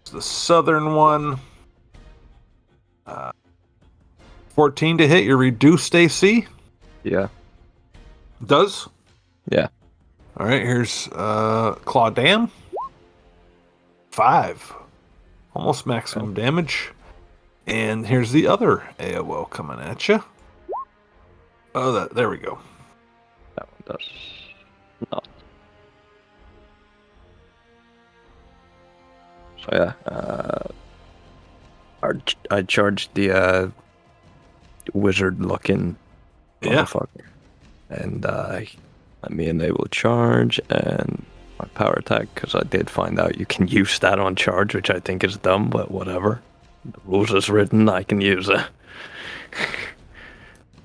Speaker 1: It's the southern one. 14 to hit your reduced AC.
Speaker 3: Yeah.
Speaker 1: Does?
Speaker 3: Yeah.
Speaker 1: All right, here's Claw Dam. 5. Almost maximum damage. And here's the other AOO coming at you. Oh, there we go.
Speaker 3: That one does not. So yeah, I charged the wizard-looking motherfucker, and I me enable charge and my power attack, because I did find out you can use that on charge, which I think is dumb, but whatever. The rules is written, I can use it.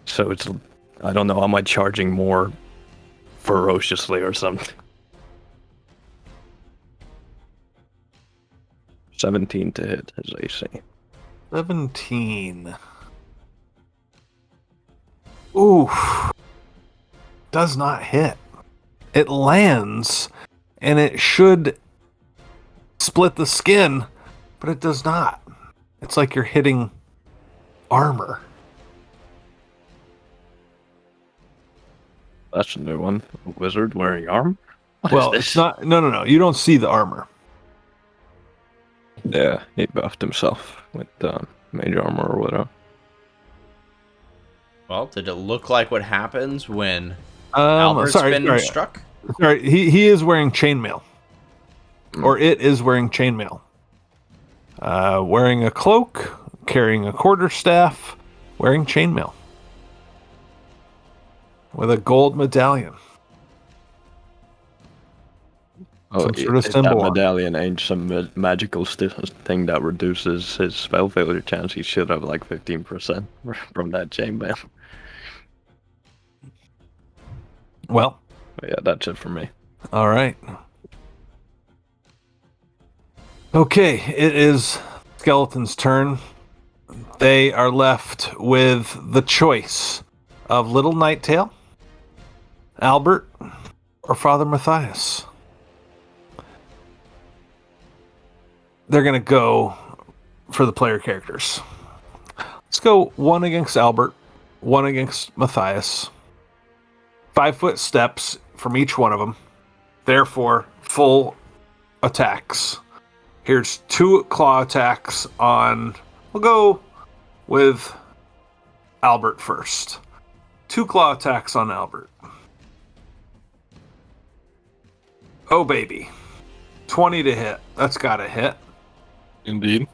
Speaker 3: So it's, I don't know, am I charging more ferociously or something? 17 to hit his AC.
Speaker 1: 17. Ooh. Does not hit. It lands, and it should split the skin, but it does not. It's like you're hitting armor.
Speaker 3: That's a new one. A wizard wearing armor? What
Speaker 1: Well,
Speaker 3: is this?
Speaker 1: it's not. No. You don't see the armor.
Speaker 3: Yeah, he buffed himself with mage armor or whatever.
Speaker 6: Well, did it look like what happens when Albert's been struck?
Speaker 1: Sorry, he is wearing chainmail. Or it is wearing chainmail. Wearing a cloak, carrying a quarterstaff, wearing chainmail. With a gold medallion.
Speaker 3: Oh,
Speaker 1: Some sort of
Speaker 3: if
Speaker 1: symbol
Speaker 3: that
Speaker 1: on it.
Speaker 3: medallion ain't some magical thing that reduces his spell failure chance, he should have like 15% from that chainmail.
Speaker 1: Well,
Speaker 3: But yeah, that's it for me.
Speaker 1: all right. Okay, it is Skeleton's turn. They are left with the choice of Little Nighttail, Albert, or Father Matthias. They're going to go for the player characters. Let's go 1 against Albert, 1 against Matthias. 5-foot steps from each one of them. Therefore, full attacks. Here's 2 claw attacks on... We'll go with Albert first. 2 claw attacks on Albert. Oh, baby. 20 to hit. That's got to hit.
Speaker 4: Indeed.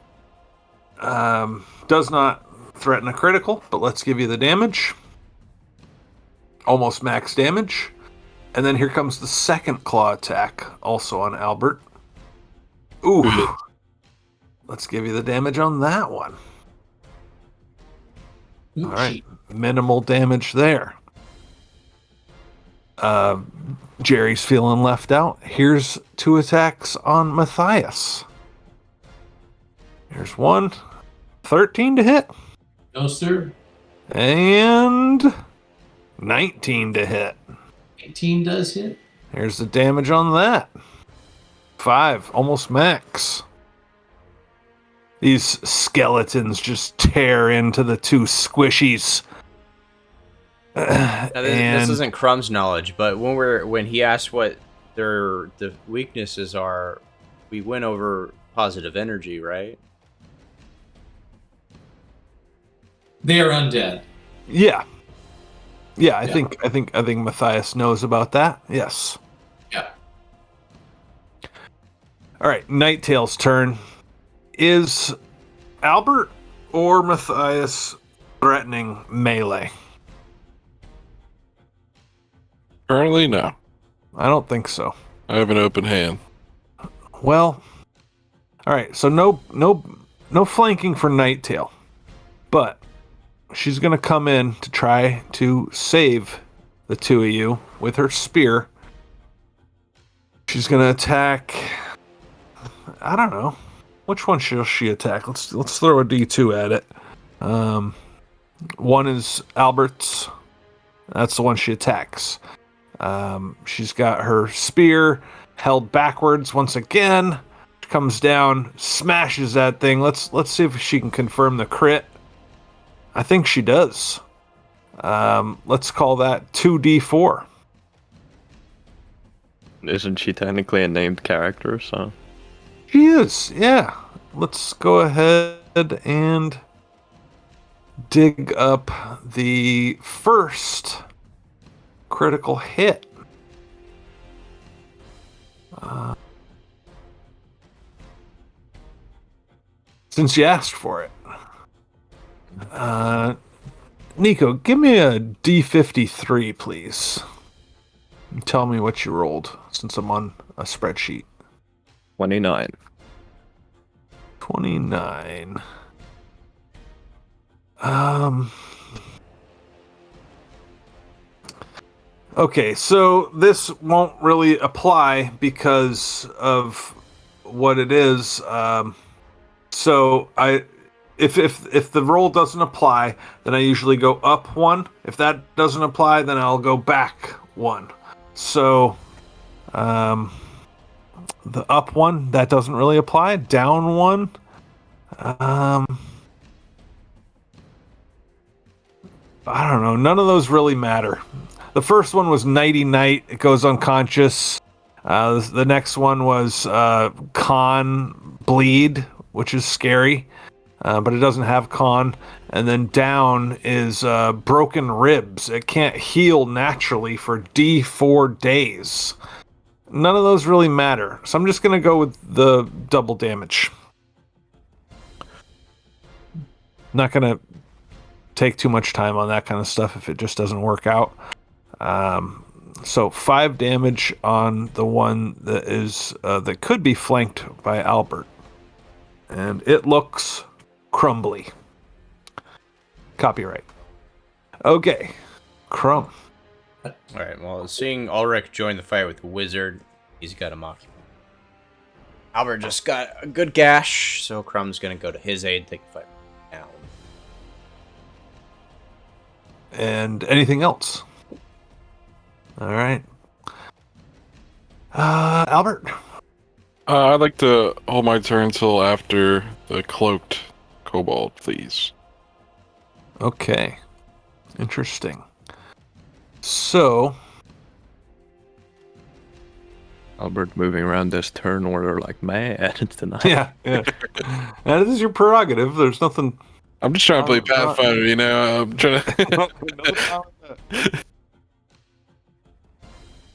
Speaker 1: Does not threaten a critical, but let's give you the damage. Almost max damage. And then here comes the second claw attack, also on Albert. Ooh. Let's give you the damage on that one. All right. Minimal damage there. Jerry's feeling left out. Here's 2 attacks on Matthias. Here's one. 13 to hit.
Speaker 5: No, sir.
Speaker 1: And 19 to hit.
Speaker 5: 18 does hit.
Speaker 1: Here's the damage on that. 5, almost max. These skeletons just tear into the 2 squishies.
Speaker 6: Now, this isn't Crumb's knowledge, but when he asked what the weaknesses are, we went over positive energy, right?
Speaker 5: They are undead.
Speaker 1: Yeah. I think Matthias knows about that. Yes.
Speaker 5: Yeah.
Speaker 1: All right, Nighttail's turn. Is Albert or Matthias threatening melee?
Speaker 4: Currently, no.
Speaker 1: I don't think so.
Speaker 4: I have an open hand.
Speaker 1: Well, all right. So no flanking for Nighttail, but she's gonna come in to try to save the 2 of you with her spear. She's gonna attack. I don't know which one shall she attack. Let's throw a D2 at it. One is Albert's. That's the one she attacks. She's got her spear held backwards once again. She comes down, smashes that thing. Let's see if she can confirm the crit. I think she does. Let's call that 2d4.
Speaker 3: Isn't she technically a named character, so...
Speaker 1: She is, yeah. Let's go ahead and dig up the first critical hit. Since you asked for it. Nico, give me a D53, please. And tell me what you rolled, since I'm on a spreadsheet.
Speaker 3: 29.
Speaker 1: 29. Okay, so this won't really apply because of what it is. So if the roll doesn't apply, then I usually go up 1. If that doesn't apply, then I'll go back 1. So the up 1, that doesn't really apply. Down 1. I don't know. None of those really matter. The first one was Nighty Night. It goes unconscious. The next one was Con Bleed, which is scary, but it doesn't have Con. And then down is Broken Ribs. It can't heal naturally for D4 days. None of those really matter. So I'm just going to go with the double damage. Not going to take too much time on that kind of stuff if it just doesn't work out. So 5 damage on the one that is that could be flanked by Albert, and it looks crumbly. Copyright. Okay, Crumb.
Speaker 6: All right. Well, seeing Ulrich join the fight with the wizard, he's got him occupied. Albert just got a good gash, so Crumb's gonna go to his aid, take the fight down.
Speaker 1: And anything else? All right. Albert.
Speaker 4: I'd like to hold my turn till after the cloaked kobold, please.
Speaker 1: Okay. Interesting. So,
Speaker 3: Albert moving around this turn order like mad tonight.
Speaker 1: yeah. Now, this is your prerogative. There's nothing.
Speaker 4: I'm just trying to play Pathfinder, you know. I'm trying to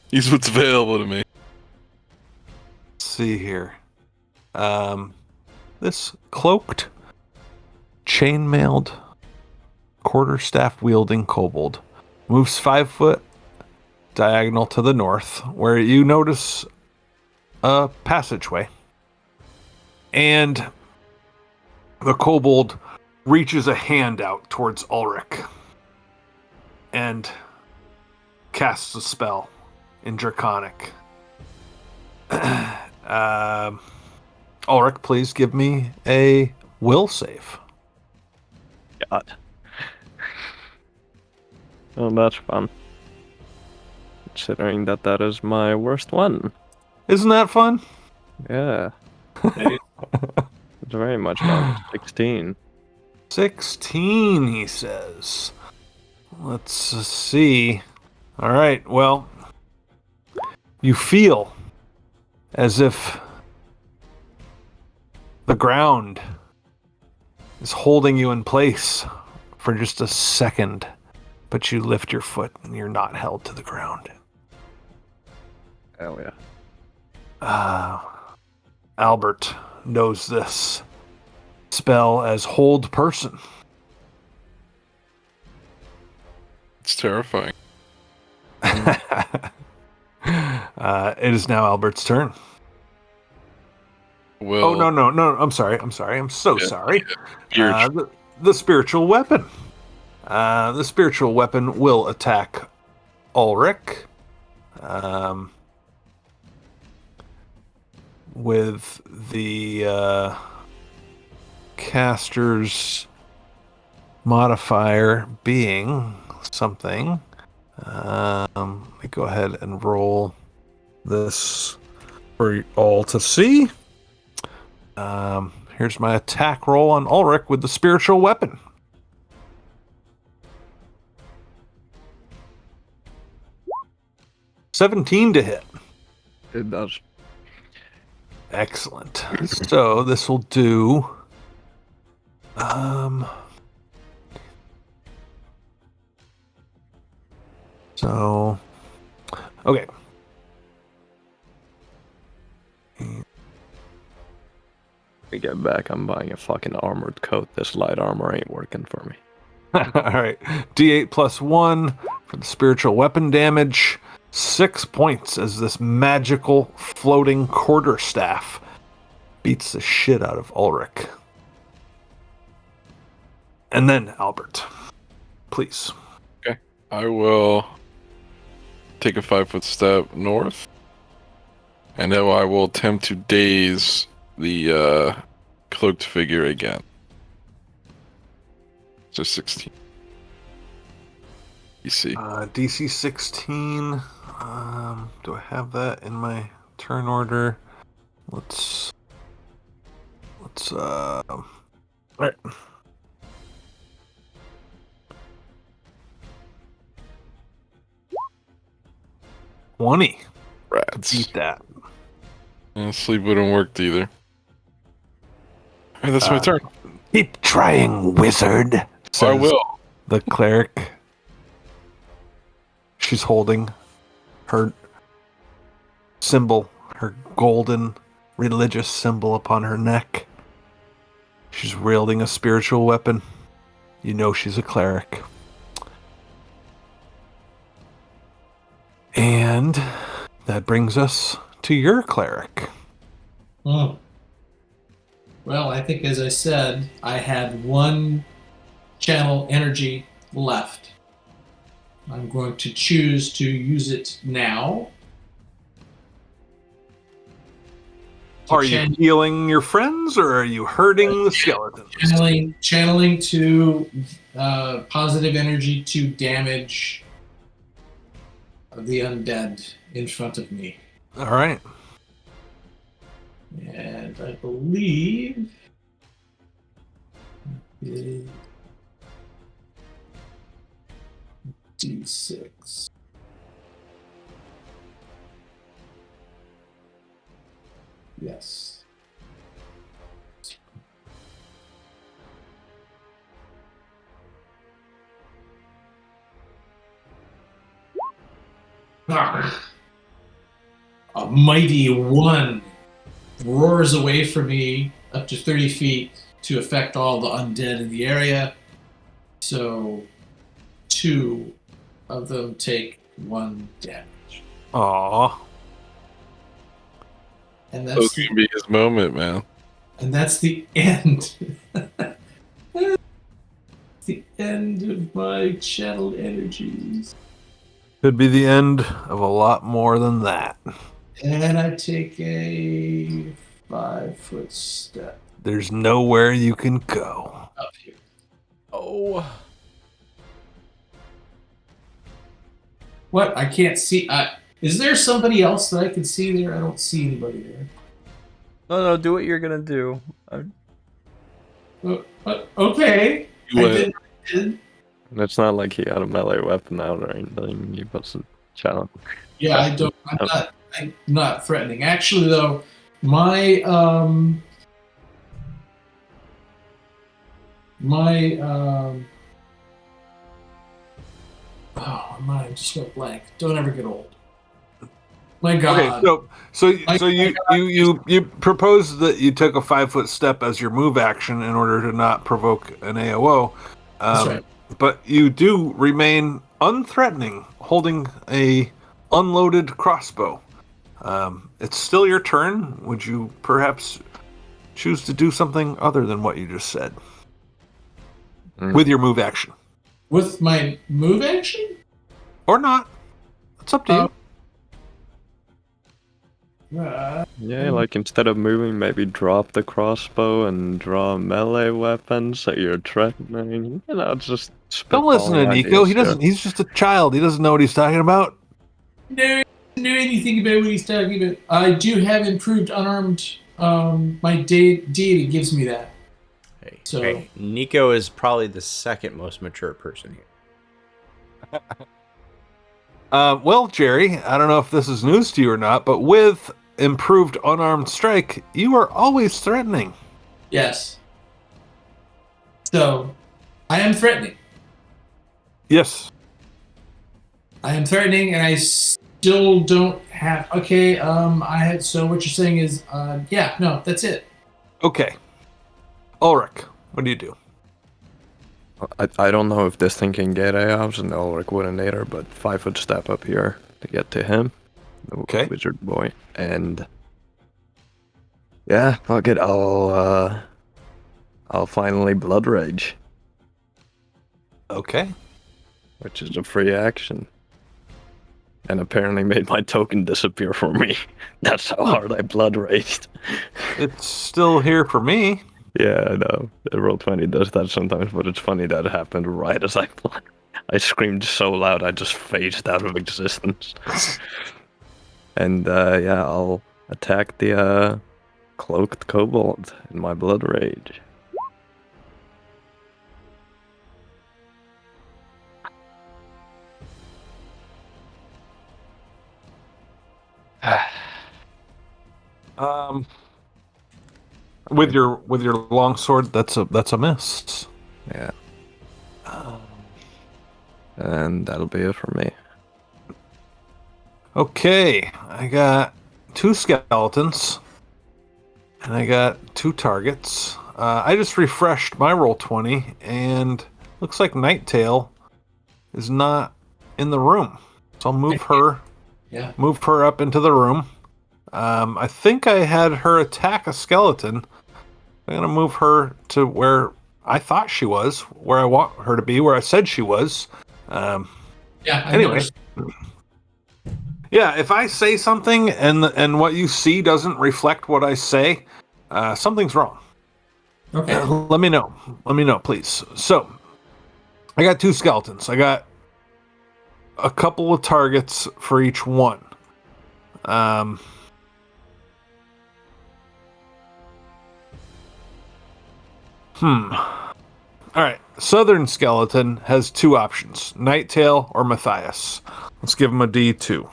Speaker 4: use what's available to me.
Speaker 1: Let's see here. This cloaked, chainmailed, quarterstaff wielding kobold moves 5 foot diagonal to the north, where you notice a passageway. And the kobold reaches a hand out towards Ulrich. And casts a spell in Draconic. Ulrich, please give me a will save.
Speaker 3: God. Oh, that's fun. Considering that is my worst one.
Speaker 1: Isn't that fun?
Speaker 3: Yeah. It's very much fun. 16.
Speaker 1: 16, he says. Let's see. All right, well, you feel as if the ground is holding you in place for just a second, but you lift your foot and you're not held to the ground.
Speaker 3: Hell yeah.
Speaker 1: Albert knows this spell as Hold Person.
Speaker 4: It's terrifying.
Speaker 1: It is now Albert's turn.
Speaker 4: Will
Speaker 1: Oh, no. I'm sorry. I'm so sorry.
Speaker 4: your
Speaker 1: The spiritual weapon. The spiritual weapon will attack Ulrich. With the caster's modifier being something. Let me go ahead and roll this for you all to see. Here's my attack roll on Ulrich with the spiritual weapon. $17 to hit.
Speaker 3: It does.
Speaker 1: Excellent. So this will do. So, okay.
Speaker 3: We get back, I'm buying a fucking armored coat. This light armor ain't working for me.
Speaker 1: All right. D8 plus 1 for the spiritual weapon damage. 6 points as this magical floating quarterstaff beats the shit out of Ulrich. And then Albert, please.
Speaker 4: Okay. I will take a 5-foot step north. And now I will attempt to daze the cloaked figure again. So 16. DC.
Speaker 1: DC 16. Do I have that in my turn order? Let's all right. $20.
Speaker 4: Rats.
Speaker 1: Beat that.
Speaker 4: And sleep wouldn't work either. Alright, that's my turn.
Speaker 1: Keep trying, wizard.
Speaker 4: I
Speaker 1: says
Speaker 4: will.
Speaker 1: The cleric. She's holding her symbol, her golden religious symbol upon her neck. She's wielding a spiritual weapon. You know she's a cleric. And that brings us to your cleric.
Speaker 5: Hmm. Well, I think, as I said, I had one channel energy left. I'm going to choose to use it now.
Speaker 1: Are you healing your friends, or are you hurting the skeletons?
Speaker 5: Channeling to positive energy to damage the undead in front of me.
Speaker 1: All right.
Speaker 5: And I believe it D6. Yes. A mighty one roars away from me up to 30 feet to affect all the undead in the area. So 2 of them take 1 damage.
Speaker 1: Aww.
Speaker 5: And
Speaker 4: That's
Speaker 5: that's
Speaker 4: going to be his moment, man.
Speaker 5: the end. The end of my channeled energies.
Speaker 1: Could be the end of a lot more than that.
Speaker 5: And I take a 5-foot step
Speaker 1: There's nowhere you can go.
Speaker 5: up here.
Speaker 6: Oh.
Speaker 5: What? I can't see. Is there somebody else that I can see there? I don't see anybody there.
Speaker 6: No, do what you're gonna do.
Speaker 5: Okay. I did.
Speaker 3: It's not like he had a melee weapon out or anything. He wasn't challenged.
Speaker 5: Yeah, I don't. I'm not threatening. Actually, though, my oh, my mind just went blank. Don't ever get old. My God.
Speaker 1: Okay, so you proposed that you took a 5-foot step as your move action in order to not provoke an AOO.
Speaker 5: That's right.
Speaker 1: But you do remain unthreatening, holding a unloaded crossbow. It's still your turn. Would you perhaps choose to do something other than what you just said with your move action,
Speaker 5: With my move action?
Speaker 1: or not? It's up to you.
Speaker 3: Yeah, like instead of moving, maybe drop the crossbow and draw a melee weapon so you're threatening. You know, just
Speaker 1: Don't listen to Nico. He doesn't. He's just a child. He doesn't know what he's talking about.
Speaker 5: No, know anything about what he's talking about. I do have improved unarmed. My deity gives me that.
Speaker 6: Hey, Nico is probably the second most mature person here.
Speaker 1: Well, Jerry, I don't know if this is news to you or not, but with improved unarmed strike, you are always threatening.
Speaker 5: Yes. So, I am threatening.
Speaker 1: Yes.
Speaker 5: I am threatening, and I still don't have. Okay. I had. So what you're saying is, yeah, no, that's it.
Speaker 1: Okay. Ulrich, what do you do?
Speaker 3: I don't know if this thing can get out. I was an Ulrich coordinator, but 5-foot step up here to get to him. The
Speaker 1: Okay.
Speaker 3: wizard boy. And yeah, fuck it. I'll finally blood rage,
Speaker 1: Okay.
Speaker 3: which is a free action. And apparently made my token disappear for me. That's how hard I blood raged.
Speaker 1: It's still here for me.
Speaker 3: Yeah, I know. The Roll20 does that sometimes, but it's funny that it happened right as I screamed so loud I just phased out of existence. And yeah, I'll attack the cloaked kobold in my blood rage.
Speaker 1: With your longsword, that's a miss.
Speaker 3: Yeah. And that'll be it for me.
Speaker 1: Okay, I got 2 skeletons, and I got 2 targets. I just refreshed my Roll20, and looks like Nighttail is not in the room. So I'll move her.
Speaker 5: Yeah.
Speaker 1: Move her up into the room. I think I had her attack a skeleton. I'm gonna move her to where I thought she was, where I want her to be, where I said she was.
Speaker 5: Yeah.
Speaker 1: Anyway. Yeah, if I say something and what you see doesn't reflect what I say, something's wrong.
Speaker 5: Okay.
Speaker 1: Let me know. Let me know, please. So, I got 2 skeletons. I got a couple of targets for each one. Alright, Southern Skeleton has 2 options, Nighttail or Matthias. Let's give him a D2.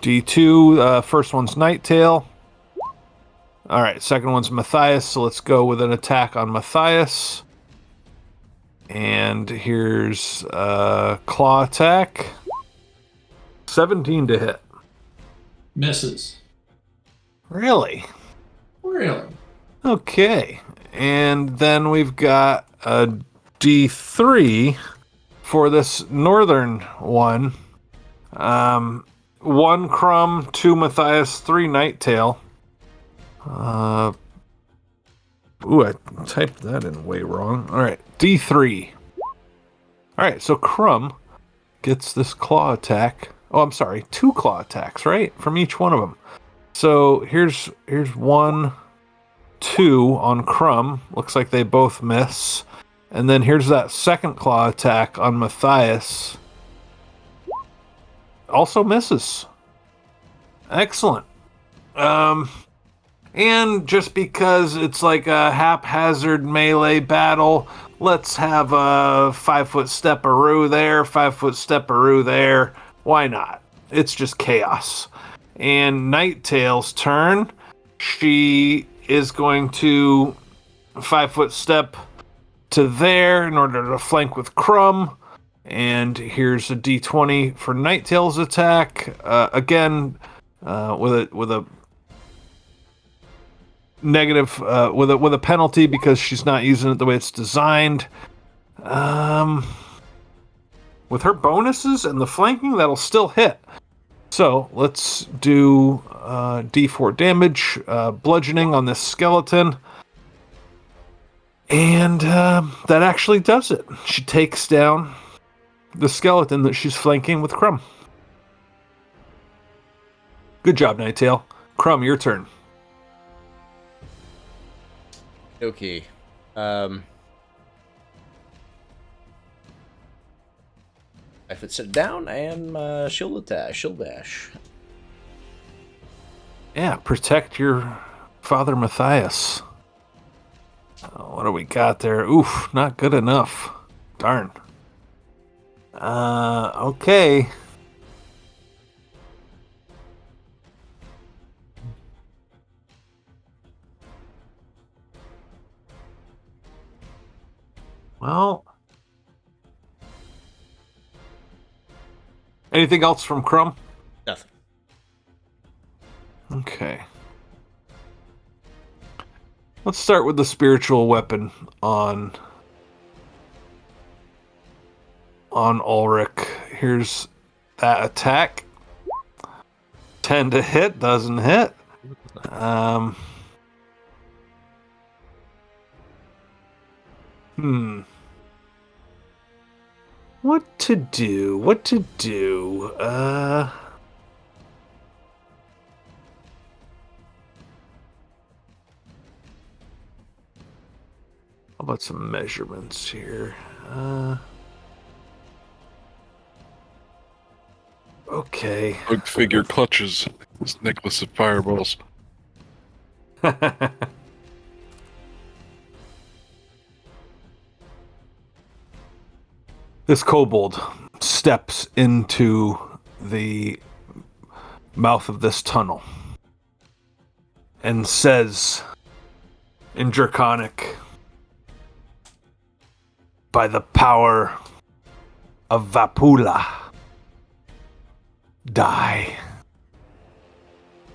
Speaker 1: D2, first one's Nighttail. Alright, second one's Matthias, so let's go with an attack on Matthias. And here's claw attack. 17 to hit.
Speaker 5: Misses.
Speaker 1: Really?
Speaker 5: Really?
Speaker 1: Okay. And then we've got a D3 for this northern one. 1 Crumb, 2 Matthias, 3 Nighttail. Ooh, I typed that in way wrong. Alright, D3. Alright, so Crumb, gets this claw attack. Oh, I'm sorry, 2 claw attacks, right? From each one of them. So here's 1, 2 on Crumb. Looks like they both miss. And then here's that second claw attack on Matthias. Also misses. Excellent. And just because it's like a haphazard melee battle, let's have a 5-foot stepperoo there, 5-foot stepperoo there. Why not? It's just chaos. And Nighttail's turn. She is going to 5-foot step to there in order to flank with Crumb. And here's a d20 for Nighttail's attack. Again, with a negative, with a penalty because she's not using it the way it's designed. With her bonuses and the flanking, that'll still hit. So let's do d4 damage, bludgeoning on this skeleton. And that actually does it. She takes down the skeleton that she's flanking with Crumb. Good job, Nighttail. Crumb, your turn.
Speaker 6: Okay. If it's sit down and shield dash.
Speaker 1: Yeah, protect your father Matthias. What do we got there? Oof, not good enough. Darn. Okay. Well, anything else from Crumb?
Speaker 6: Nothing.
Speaker 1: Okay. Let's start with the spiritual weapon on Ulrich. Here's that attack. 10 to hit, doesn't hit. What to do? How about some measurements here? Okay.
Speaker 4: Oak figure clutches his necklace of fireballs.
Speaker 1: This kobold steps into the mouth of this tunnel and says in Draconic, "By the power of Vapula, die."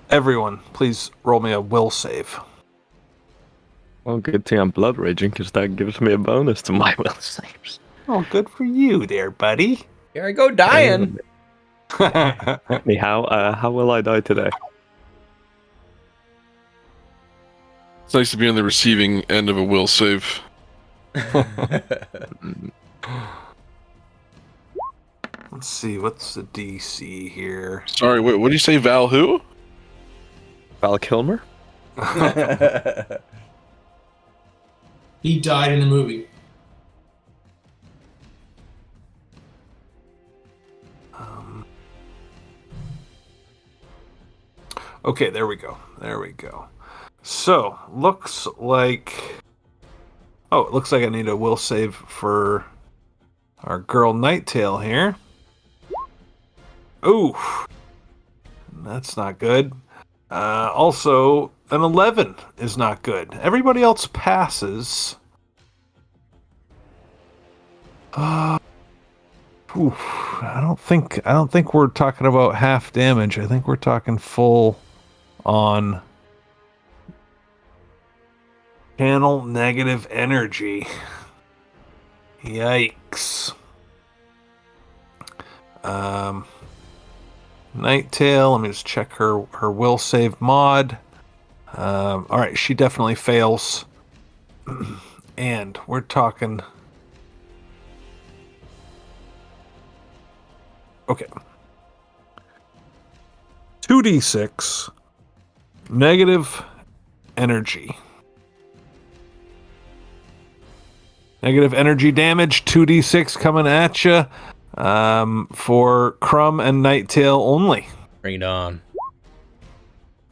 Speaker 1: Everyone, please roll me a will save.
Speaker 3: Well, good thing I'm blood raging, because that gives me a bonus to my will saves.
Speaker 1: Oh, good for you there, buddy.
Speaker 6: Here I go dying.
Speaker 3: How will I die today?
Speaker 4: It's nice to be on the receiving end of a will save.
Speaker 1: Let's see, what's the DC here?
Speaker 4: Sorry, what did you say, Val who?
Speaker 3: Val Kilmer?
Speaker 5: He died in the movie.
Speaker 1: Okay, there we go. So, looks like... Oh, it looks like I need a will save for our girl Nighttail here. Ooh, that's not good. Also, an 11 is not good. Everybody else passes. I don't think we're talking about half damage. I think we're talking full on channel negative energy. Yikes. Nighttail, let me just check her will save mod. Alright, she definitely fails. And we're talking Okay. 2d6 negative energy. Negative energy damage, 2d6 coming at you for Crumb and Nighttail only.
Speaker 6: Bring it on.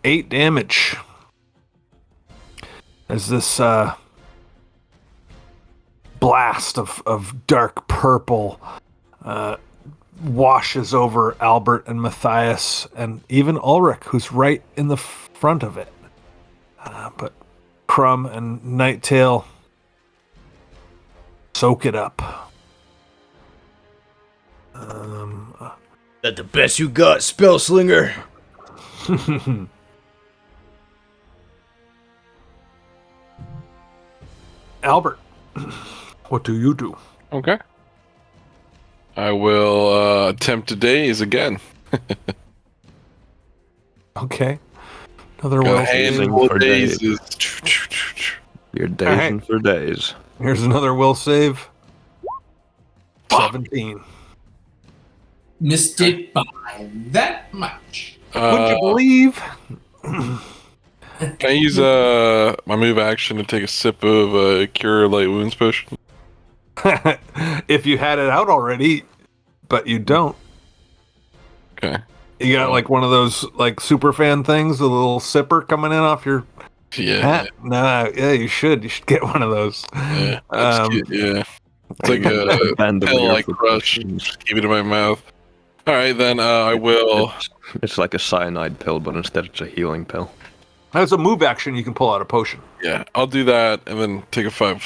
Speaker 1: 8 damage. As this blast of dark purple washes over Albert and Matthias and even Ulrich, who's right in the front of it. But Crumb and Nighttail soak it up.
Speaker 6: That the best you got, Spellslinger.
Speaker 1: Albert, what do you do?
Speaker 4: Okay. I will attempt to daze again.
Speaker 1: Okay. Another
Speaker 4: Got a
Speaker 1: will save.
Speaker 4: handful
Speaker 3: for
Speaker 4: of
Speaker 3: days.
Speaker 4: dazes.
Speaker 3: You're dazing for days.
Speaker 1: Here's another will save. 17.
Speaker 5: Missed it by that much.
Speaker 1: Would you believe?
Speaker 4: Can I use my move action to take a sip of a Cure Light Wounds potion?
Speaker 1: If you had it out already, but you don't.
Speaker 4: Okay.
Speaker 1: You got like one of those like super fan things, a little sipper coming in off your
Speaker 4: Yeah.
Speaker 1: hat. Nah, yeah, you should. You should get one of those.
Speaker 4: Yeah. That's cute, yeah. It's like a
Speaker 3: Band of
Speaker 4: pill
Speaker 3: your
Speaker 4: like crush.
Speaker 3: potions.
Speaker 4: Just keep it in my mouth. All right, then I will.
Speaker 3: It's like a cyanide pill, but instead it's a healing pill.
Speaker 1: As a move action, you can pull out a potion.
Speaker 4: Yeah, I'll do that and then take a 5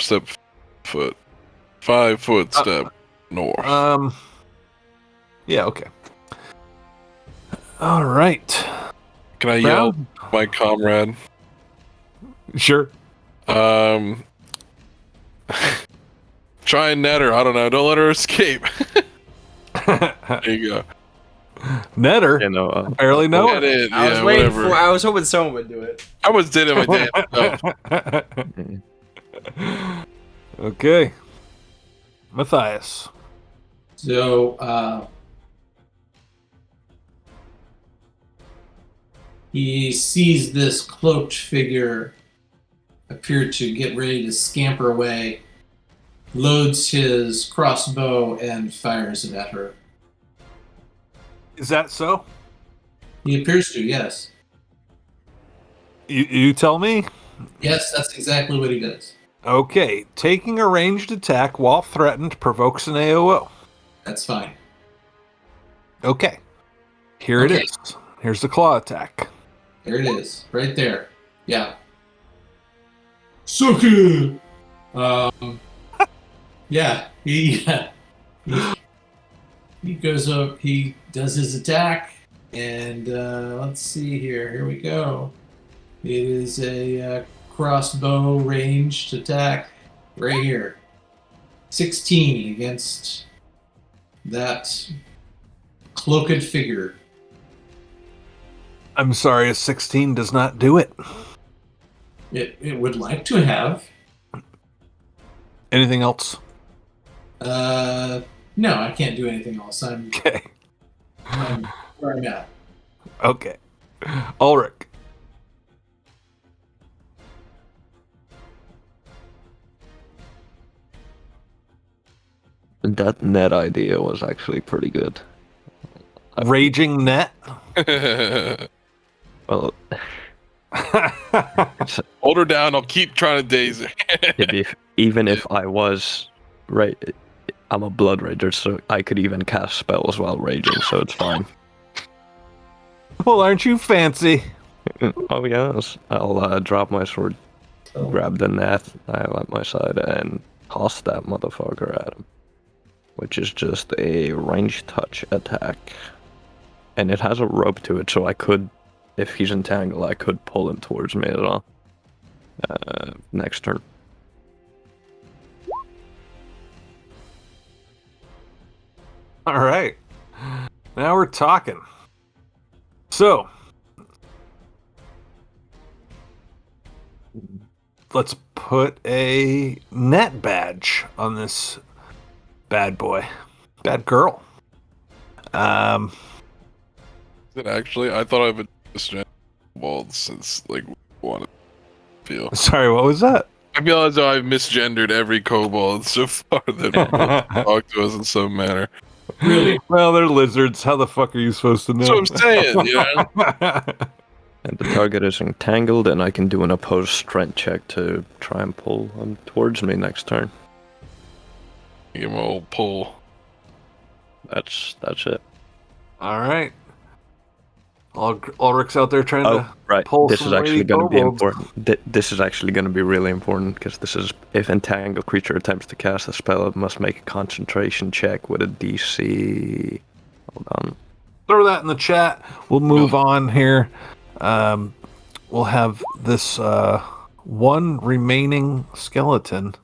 Speaker 4: foot step north.
Speaker 1: Yeah, okay. All right.
Speaker 4: Can I yell at my comrade?
Speaker 1: Sure.
Speaker 4: Try and net her. I don't know. Don't let her escape. There you go.
Speaker 1: Netter.
Speaker 3: You know,
Speaker 1: Barely know
Speaker 4: Net
Speaker 1: it.
Speaker 4: it.
Speaker 6: I was
Speaker 4: Yeah,
Speaker 6: waiting
Speaker 4: whatever.
Speaker 6: I was hoping someone would do it.
Speaker 4: I almost did it. My damn.
Speaker 1: Okay. Matthias.
Speaker 5: So, he sees this cloaked figure appear to get ready to scamper away, loads his crossbow, and fires it at her.
Speaker 1: Is that so?
Speaker 5: He appears to, yes.
Speaker 1: You tell me?
Speaker 5: Yes, that's exactly what he does.
Speaker 1: Okay. Taking a ranged attack while threatened provokes an AOO.
Speaker 5: That's fine.
Speaker 1: Okay. Here it
Speaker 5: Okay.
Speaker 1: is. Here's the claw attack.
Speaker 5: There it is, right there. Yeah. So good. Yeah, he goes up. He does his attack, and let's see here. Here we go. It is a crossbow ranged attack right here. 16 against that cloaked figure.
Speaker 1: I'm sorry, a 16 does not do it.
Speaker 5: It would like to have.
Speaker 1: Anything else?
Speaker 5: No, I can't do anything else. I'm
Speaker 1: Okay.
Speaker 5: where I'm at.
Speaker 1: Okay. Ulrich.
Speaker 3: that net idea was actually pretty good.
Speaker 1: Raging net.
Speaker 3: Well,
Speaker 4: Hold her down. I'll keep trying to daze her.
Speaker 3: even if I was I'm a blood rager, so I could even cast spells while raging, so it's fine.
Speaker 1: Well, aren't you fancy?
Speaker 3: Oh yes, I'll drop my sword, grab the net I have at my side, and toss that motherfucker at him, which is just a ranged touch attack, and it has a rope to it, so I could, if he's entangled, I could pull him towards me as well. Next turn.
Speaker 1: All right. Now we're talking. So, let's put a net badge on this bad boy. Bad girl.
Speaker 4: Is it actually? I thought I've been misgendered kobolds since like one feel.
Speaker 1: Sorry, what was that?
Speaker 4: I feel as though I've misgendered every kobold so far that talk to us in some manner.
Speaker 5: Really?
Speaker 1: Well, they're lizards. How the fuck are you supposed to know?
Speaker 4: That's what I'm saying, you know?
Speaker 3: And the target is entangled, and I can do an opposed strength check to try and pull them towards me next turn.
Speaker 4: Give him a little pull.
Speaker 3: That's it.
Speaker 1: All right. Ulrich's out there trying
Speaker 3: Oh,
Speaker 1: to
Speaker 3: right.
Speaker 1: pull
Speaker 3: This
Speaker 1: some
Speaker 3: is actually
Speaker 1: lady
Speaker 3: going to be
Speaker 1: kobolds.
Speaker 3: important. This is actually going to be really important because this is if entangled creature attempts to cast a spell, it must make a concentration check with a DC. Hold on.
Speaker 1: Throw that in the chat. We'll move on here. We'll have this one remaining skeleton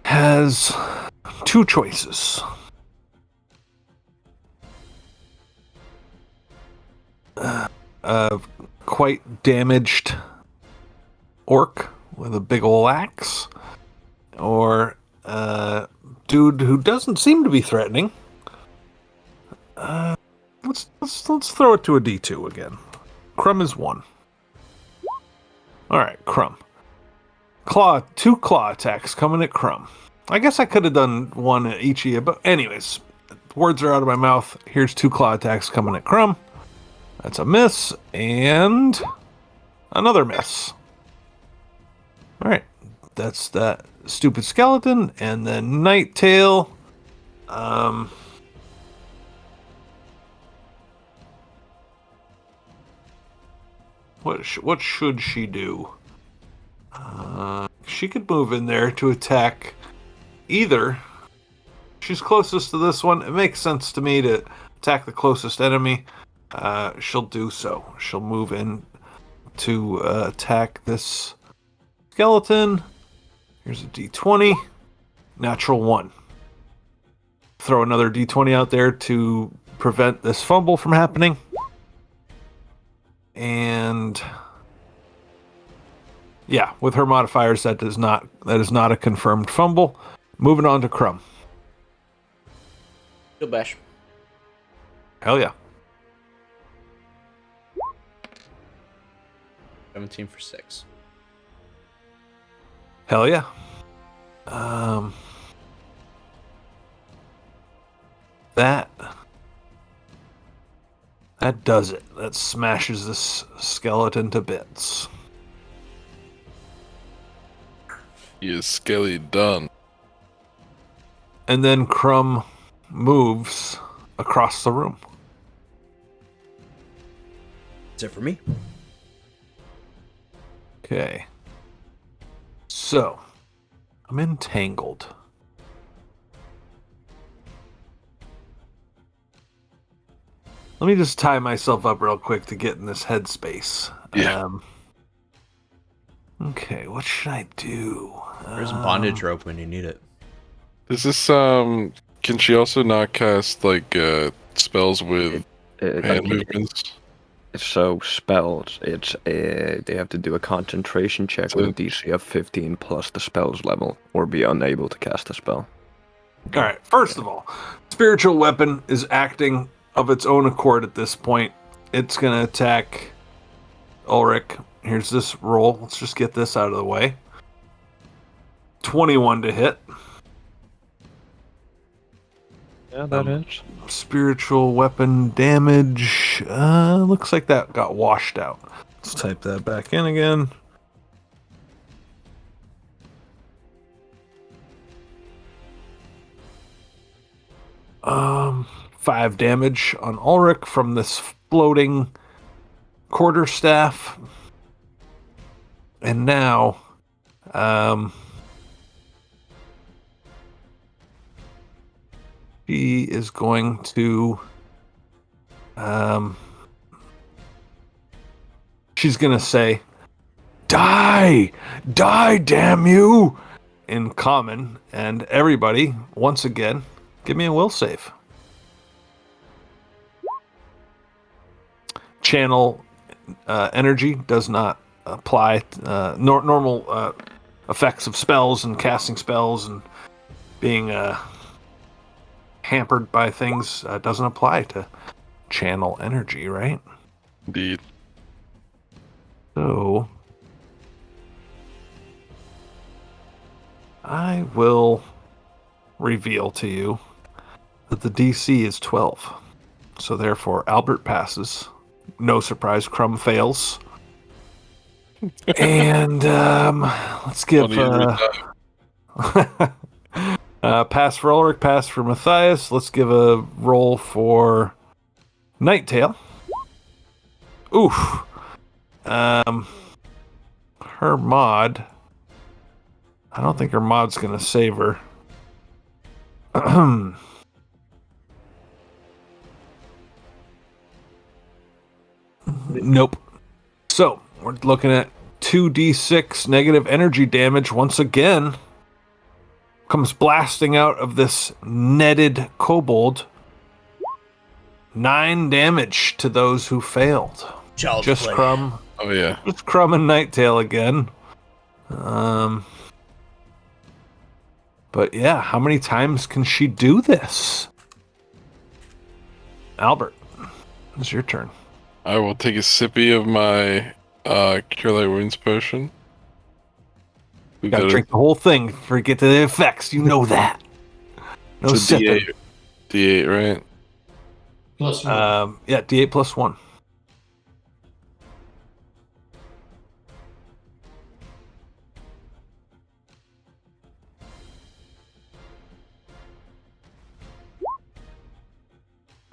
Speaker 1: has two choices. Quite damaged orc with a big ol' axe, or dude who doesn't seem to be threatening. Let's throw it to a D2 again. Crumb is 1. All right, Crumb. Two claw attacks coming at Crumb. I guess I could have done one at each of you, but anyways, words are out of my mouth. Here's 2 claw attacks coming at Crumb. That's a miss, and another miss. All right, that's that stupid skeleton, and then Nighttail. What should she do? She could move in there to attack either. She's closest to this one. It makes sense to me to attack the closest enemy. She'll do so. She'll move in to attack this skeleton. Here's a D20. Natural 1. Throw another D20 out there to prevent this fumble from happening. And yeah, with her modifiers, that is not a confirmed fumble. Moving on to Crumb.
Speaker 6: Go bash.
Speaker 1: Hell yeah.
Speaker 6: 17 for 6.
Speaker 1: Hell yeah. That does it. That smashes this skeleton to bits.
Speaker 4: He is skelly done.
Speaker 1: And then Crumb moves across the room.
Speaker 6: That's it for me.
Speaker 1: Okay. So, I'm entangled. Let me just tie myself up real quick to get in this headspace.
Speaker 4: Yeah.
Speaker 1: Okay, what should I do?
Speaker 6: There's bondage rope when you need it.
Speaker 4: Is this can she also not cast like spells with hand movements?
Speaker 3: So spells, they have to do a concentration check with a DC of 15 plus the spell's level, or be unable to cast a spell.
Speaker 1: All right, first of all, spiritual weapon is acting of its own accord at this point. It's going to attack Ulrich. Here's this roll. Let's just get this out of the way. 21 to hit.
Speaker 3: Yeah, that is.
Speaker 1: Spiritual weapon damage. Looks like that got washed out. Let's type that back in again. Um, 5 damage on Ulrich from this floating quarterstaff. And now, she is going to, she's going to say, "Die! Die, damn you!" in common. And everybody, once again, give me a will save. Channel energy does not apply. Normal effects of spells and casting spells and being hampered by things doesn't apply to channel energy, right?
Speaker 4: Indeed.
Speaker 1: So I will reveal to you that the DC is 12. So therefore, Albert passes. No surprise, Crumb fails. And let's give pass for Ulrich, pass for Matthias. Let's give a roll for Nighttail. Oof. Her mod. I don't think her mod's gonna save her. Nope. So we're looking at 2d6 negative energy damage once again. Comes blasting out of this netted kobold. 9 damage to those who failed.
Speaker 6: Child's
Speaker 1: Just
Speaker 6: play.
Speaker 1: Crumb.
Speaker 4: Oh yeah.
Speaker 1: Just Crumb and Nighttail again. But yeah, how many times can she do this? Albert, it's your turn.
Speaker 4: I will take a sippy of my Cure Light Wounds potion. We
Speaker 1: Gotta drink the whole thing before you get to the effects. You know that. No
Speaker 4: It's a
Speaker 1: sipping.
Speaker 4: D8, right?
Speaker 5: Plus one.
Speaker 1: Yeah, D8 plus 1.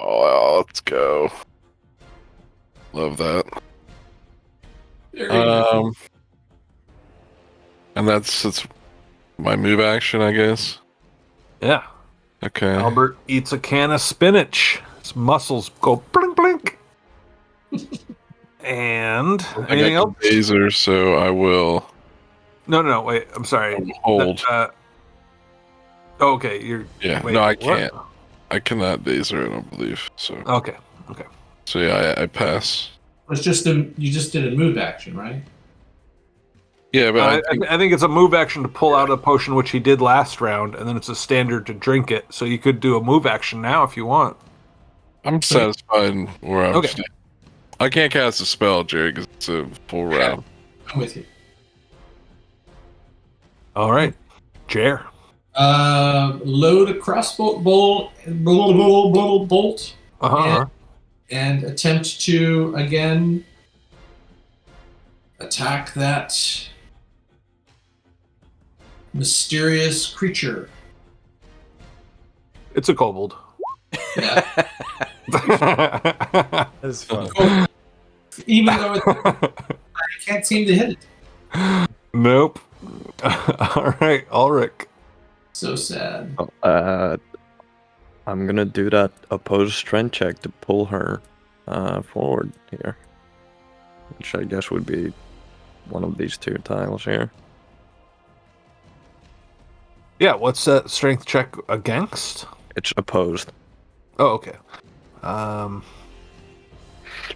Speaker 4: Oh, let's go. Love that.
Speaker 5: There you go.
Speaker 4: And it's my move action, I guess.
Speaker 1: Yeah.
Speaker 4: Okay.
Speaker 1: Albert eats a can of spinach. His muscles go blink blink. And
Speaker 4: I
Speaker 1: anything
Speaker 4: got
Speaker 1: else?
Speaker 4: the Baser, so I will
Speaker 1: No, wait. I'm sorry.
Speaker 4: hold.
Speaker 1: Okay, you're.
Speaker 4: Yeah,
Speaker 1: wait,
Speaker 4: no, I
Speaker 1: what?
Speaker 4: can't. I cannot Baser, I don't believe. So,
Speaker 1: Okay.
Speaker 4: so yeah, I pass.
Speaker 5: It's just you just did a move action, right?
Speaker 4: Yeah, but
Speaker 1: I think it's a move action to pull out a potion, which he did last round, and then it's a standard to drink it. So you could do a move action now if you want.
Speaker 4: I'm satisfied where I'm
Speaker 1: Okay.
Speaker 4: staying. I can't cast a spell, Jerry, because it's a full round.
Speaker 5: I'm with you.
Speaker 1: All right, Jer.
Speaker 5: Load a crossbow bolt
Speaker 1: Uh-huh.
Speaker 5: and attempt to again attack that mysterious creature.
Speaker 1: It's a kobold.
Speaker 5: Yeah.
Speaker 6: That's fun.
Speaker 5: Even though I can't seem to hit it.
Speaker 1: Nope. All right, Ulrich.
Speaker 5: So sad.
Speaker 3: I'm gonna do that opposed strength check to pull her forward here, which I guess would be one of these two tiles here.
Speaker 1: Yeah, what's that strength check against?
Speaker 3: It's opposed.
Speaker 1: Oh, okay.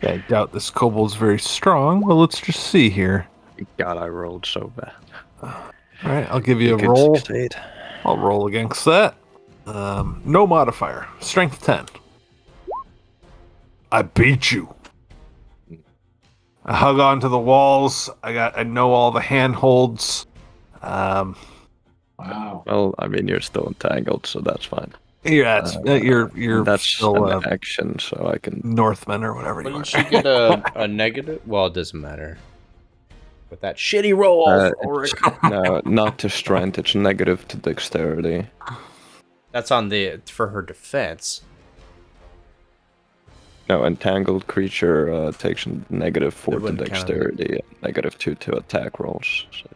Speaker 1: Yeah, I doubt this kobold's very strong. Well, let's just see here.
Speaker 3: God, I rolled so bad.
Speaker 1: All right, I'll give you a
Speaker 3: Good
Speaker 1: roll.
Speaker 3: succeed.
Speaker 1: I'll roll against that. No modifier. Strength 10. I beat you. I hug onto the walls. I know all the handholds.
Speaker 5: Wow.
Speaker 3: Well, I mean, you're still entangled, so that's fine.
Speaker 1: You're
Speaker 3: That's
Speaker 1: still
Speaker 3: an action, so I can.
Speaker 1: Northmen or whatever you are.
Speaker 6: Wouldn't she get a negative? Well, it doesn't matter. With that shitty roll, Ulrich.
Speaker 3: No, not to strength. It's negative to dexterity.
Speaker 6: That's on for her defense.
Speaker 3: No, entangled creature takes a negative 4 to
Speaker 6: wouldn't count.
Speaker 3: dexterity, and negative 2 to attack rolls. So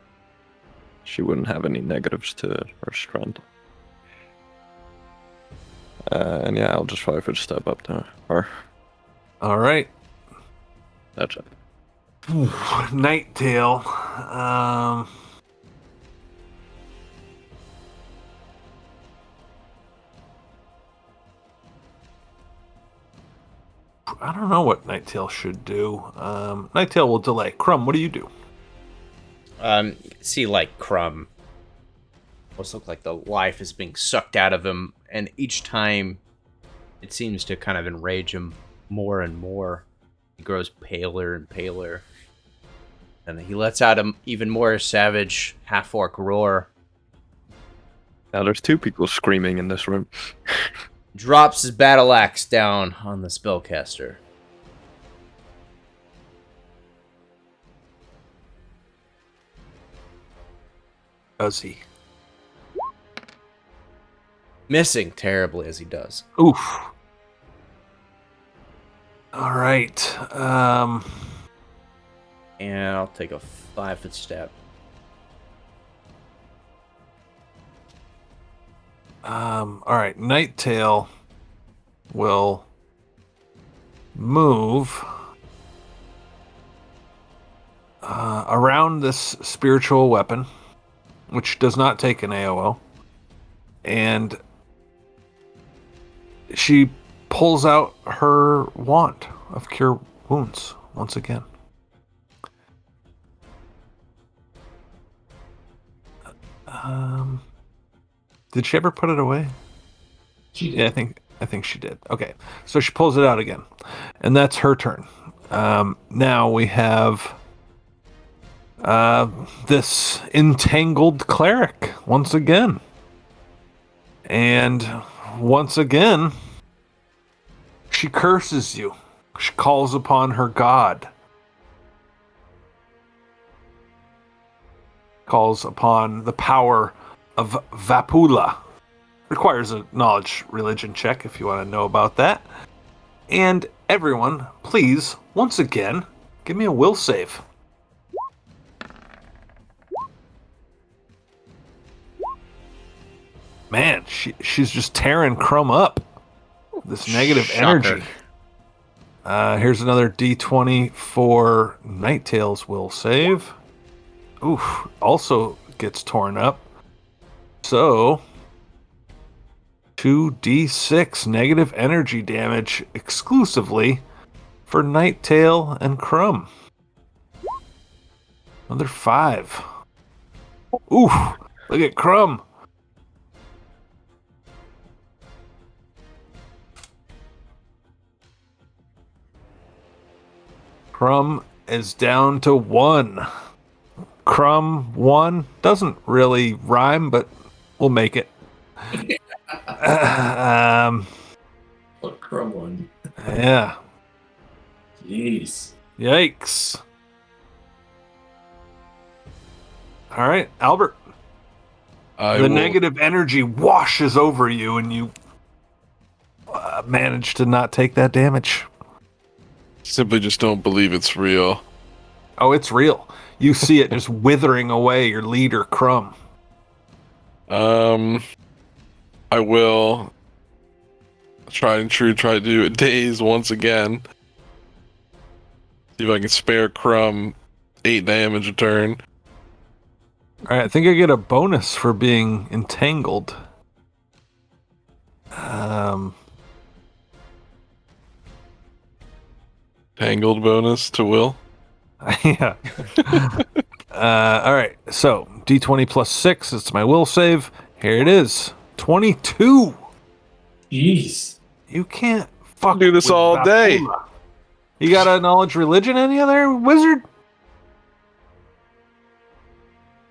Speaker 3: she wouldn't have any negatives to her strength. And yeah, I'll just 5-foot step up to her.
Speaker 1: All right.
Speaker 3: That's it.
Speaker 1: Nighttail. I don't know what Nighttail should do. Nighttail will delay. Crumb, what do you do?
Speaker 6: See, like Crumb. Almost look like the life is being sucked out of him, and each time it seems to kind of enrage him more and more. He grows paler and paler. And he lets out an even more savage half-orc roar.
Speaker 3: Now there's two people screaming in this room.
Speaker 6: Drops his battle axe down on the spellcaster.
Speaker 1: Does he?
Speaker 6: Missing terribly as he does.
Speaker 1: Oof. All right.
Speaker 6: And I'll take a 5-foot step.
Speaker 1: All right. Nighttail will move around this spiritual weapon, which does not take an AOO, and she pulls out her wand of Cure Wounds once again. Did she ever put it away?
Speaker 5: She did.
Speaker 1: Yeah, I think she did. Okay, so she pulls it out again, and that's her turn. Now we have this entangled cleric once again, and once again she curses you. She calls upon her god. Calls upon the power of Vapula. Requires a knowledge religion check if you want to know about that. And everyone, please, once again, give me a will save. Man, she's just tearing Crumb up. This negative
Speaker 6: Shocker.
Speaker 1: energy. Here's another D20 for Nighttail's will save. Oof, also gets torn up. So, 2d6 negative energy damage exclusively for Nighttail and Crumb. Another 5. Oof, look at Crumb. Crumb is down to 1. Crumb 1 doesn't really rhyme, but we'll make it.
Speaker 5: What crumb one?
Speaker 1: Yeah.
Speaker 5: Jeez.
Speaker 1: Yikes. All right, Albert. The negative energy washes over you, and you manage to not take that damage.
Speaker 4: Simply just don't believe it's real.
Speaker 1: Oh, it's real. You see it just withering away your leader, Crumb.
Speaker 4: I will try to do a daze once again. See if I can spare Crumb 8 damage a turn.
Speaker 1: All right, I think I get a bonus for being entangled.
Speaker 4: Tangled bonus to will.
Speaker 1: Yeah. All right, so D20 plus 6, it's my will save. Here it is. 22.
Speaker 5: Jeez.
Speaker 1: You can't fuck
Speaker 4: Do this
Speaker 1: with
Speaker 4: all day.
Speaker 1: Vapula. You got a knowledge religion any other wizard?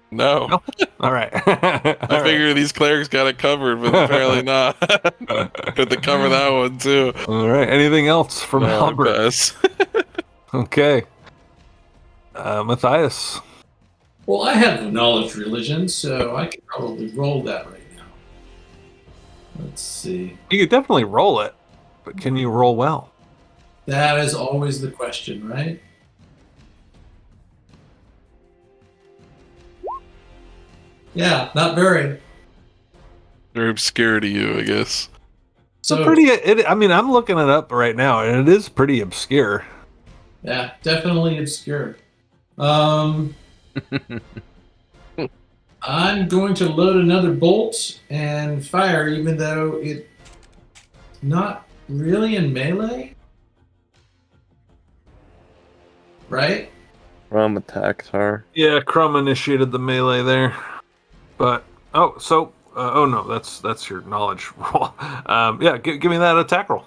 Speaker 4: No.
Speaker 1: All right.
Speaker 4: I figure these clerics got it covered, but apparently not. Got to cover that one too.
Speaker 1: All right. Anything else from Albert?
Speaker 4: Pass.
Speaker 1: Okay. Matthias.
Speaker 5: Well, I have knowledge religion, so I can probably roll that right now. Let's see.
Speaker 1: You could definitely roll it, but can you roll well?
Speaker 5: That is always the question, right? Yeah, not very.
Speaker 4: They're obscure to you, I guess.
Speaker 5: So
Speaker 1: I mean, I'm looking it up right now, and it is pretty obscure.
Speaker 5: yeah, definitely obscure. I'm going to load another bolt and fire, even though it's not really in melee. Right?
Speaker 3: Crumb attacks her.
Speaker 1: Yeah, Crumb initiated the melee there. But, so Oh no, that's your knowledge roll. Yeah, give me that attack roll.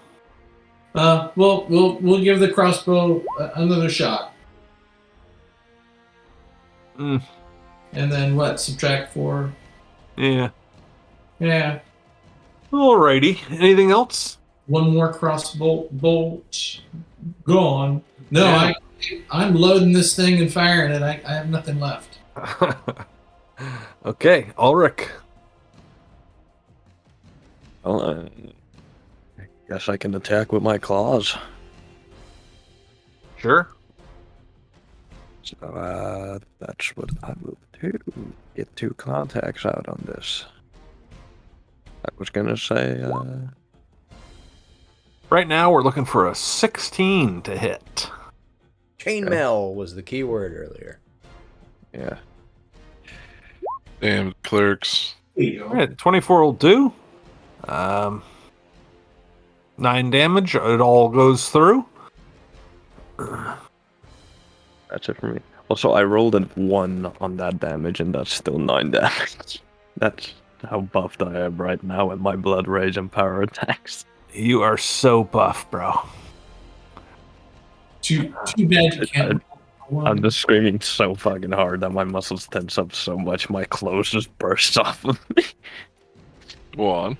Speaker 5: We'll give the crossbow another shot.
Speaker 1: Mm,
Speaker 5: And then what? Subtract 4.
Speaker 1: yeah.
Speaker 5: Yeah.
Speaker 1: Alrighty. Anything else?
Speaker 5: One more crossbow bolt gone. No,
Speaker 1: Yeah.
Speaker 5: I'm loading this thing and firing it. I have nothing left.
Speaker 1: Okay, Ulrich.
Speaker 3: Well, I guess I can attack with my claws.
Speaker 1: Sure.
Speaker 3: So that's what I will do. Get 2 contacts out on this. I was gonna say,
Speaker 1: Right now we're looking for a 16 to hit.
Speaker 6: Chainmail was the key word earlier.
Speaker 3: yeah.
Speaker 4: Damn clerics.
Speaker 1: Alright, 24 will do. 9 damage. It all goes through.
Speaker 3: That's it for me. Also, I rolled a 1 on that damage, and that's still 9 damage. That's how buffed I am right now with my blood rage and power attacks.
Speaker 1: You are so buff, bro.
Speaker 5: Too bad you can't.
Speaker 3: I'm just screaming so fucking hard that my muscles tense up so much my clothes just burst off of me.
Speaker 4: Go on.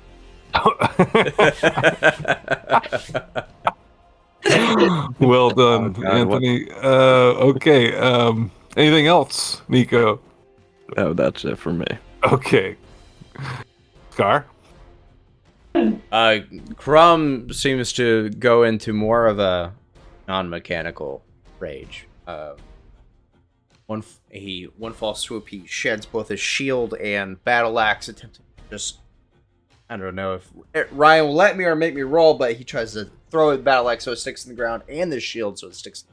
Speaker 1: Well done,
Speaker 3: Oh, God,
Speaker 1: Anthony. Okay. Anything else, Nico?
Speaker 3: Oh, that's it for me.
Speaker 1: Okay. Scar?
Speaker 6: Crumb seems to go into more of a non-mechanical rage. One false swoop, he sheds both his shield and battle axe, attempting to just, I don't know if Ryan will let me or make me roll, but he tries to throw it battle axe so it sticks in the ground, and the shield so it sticks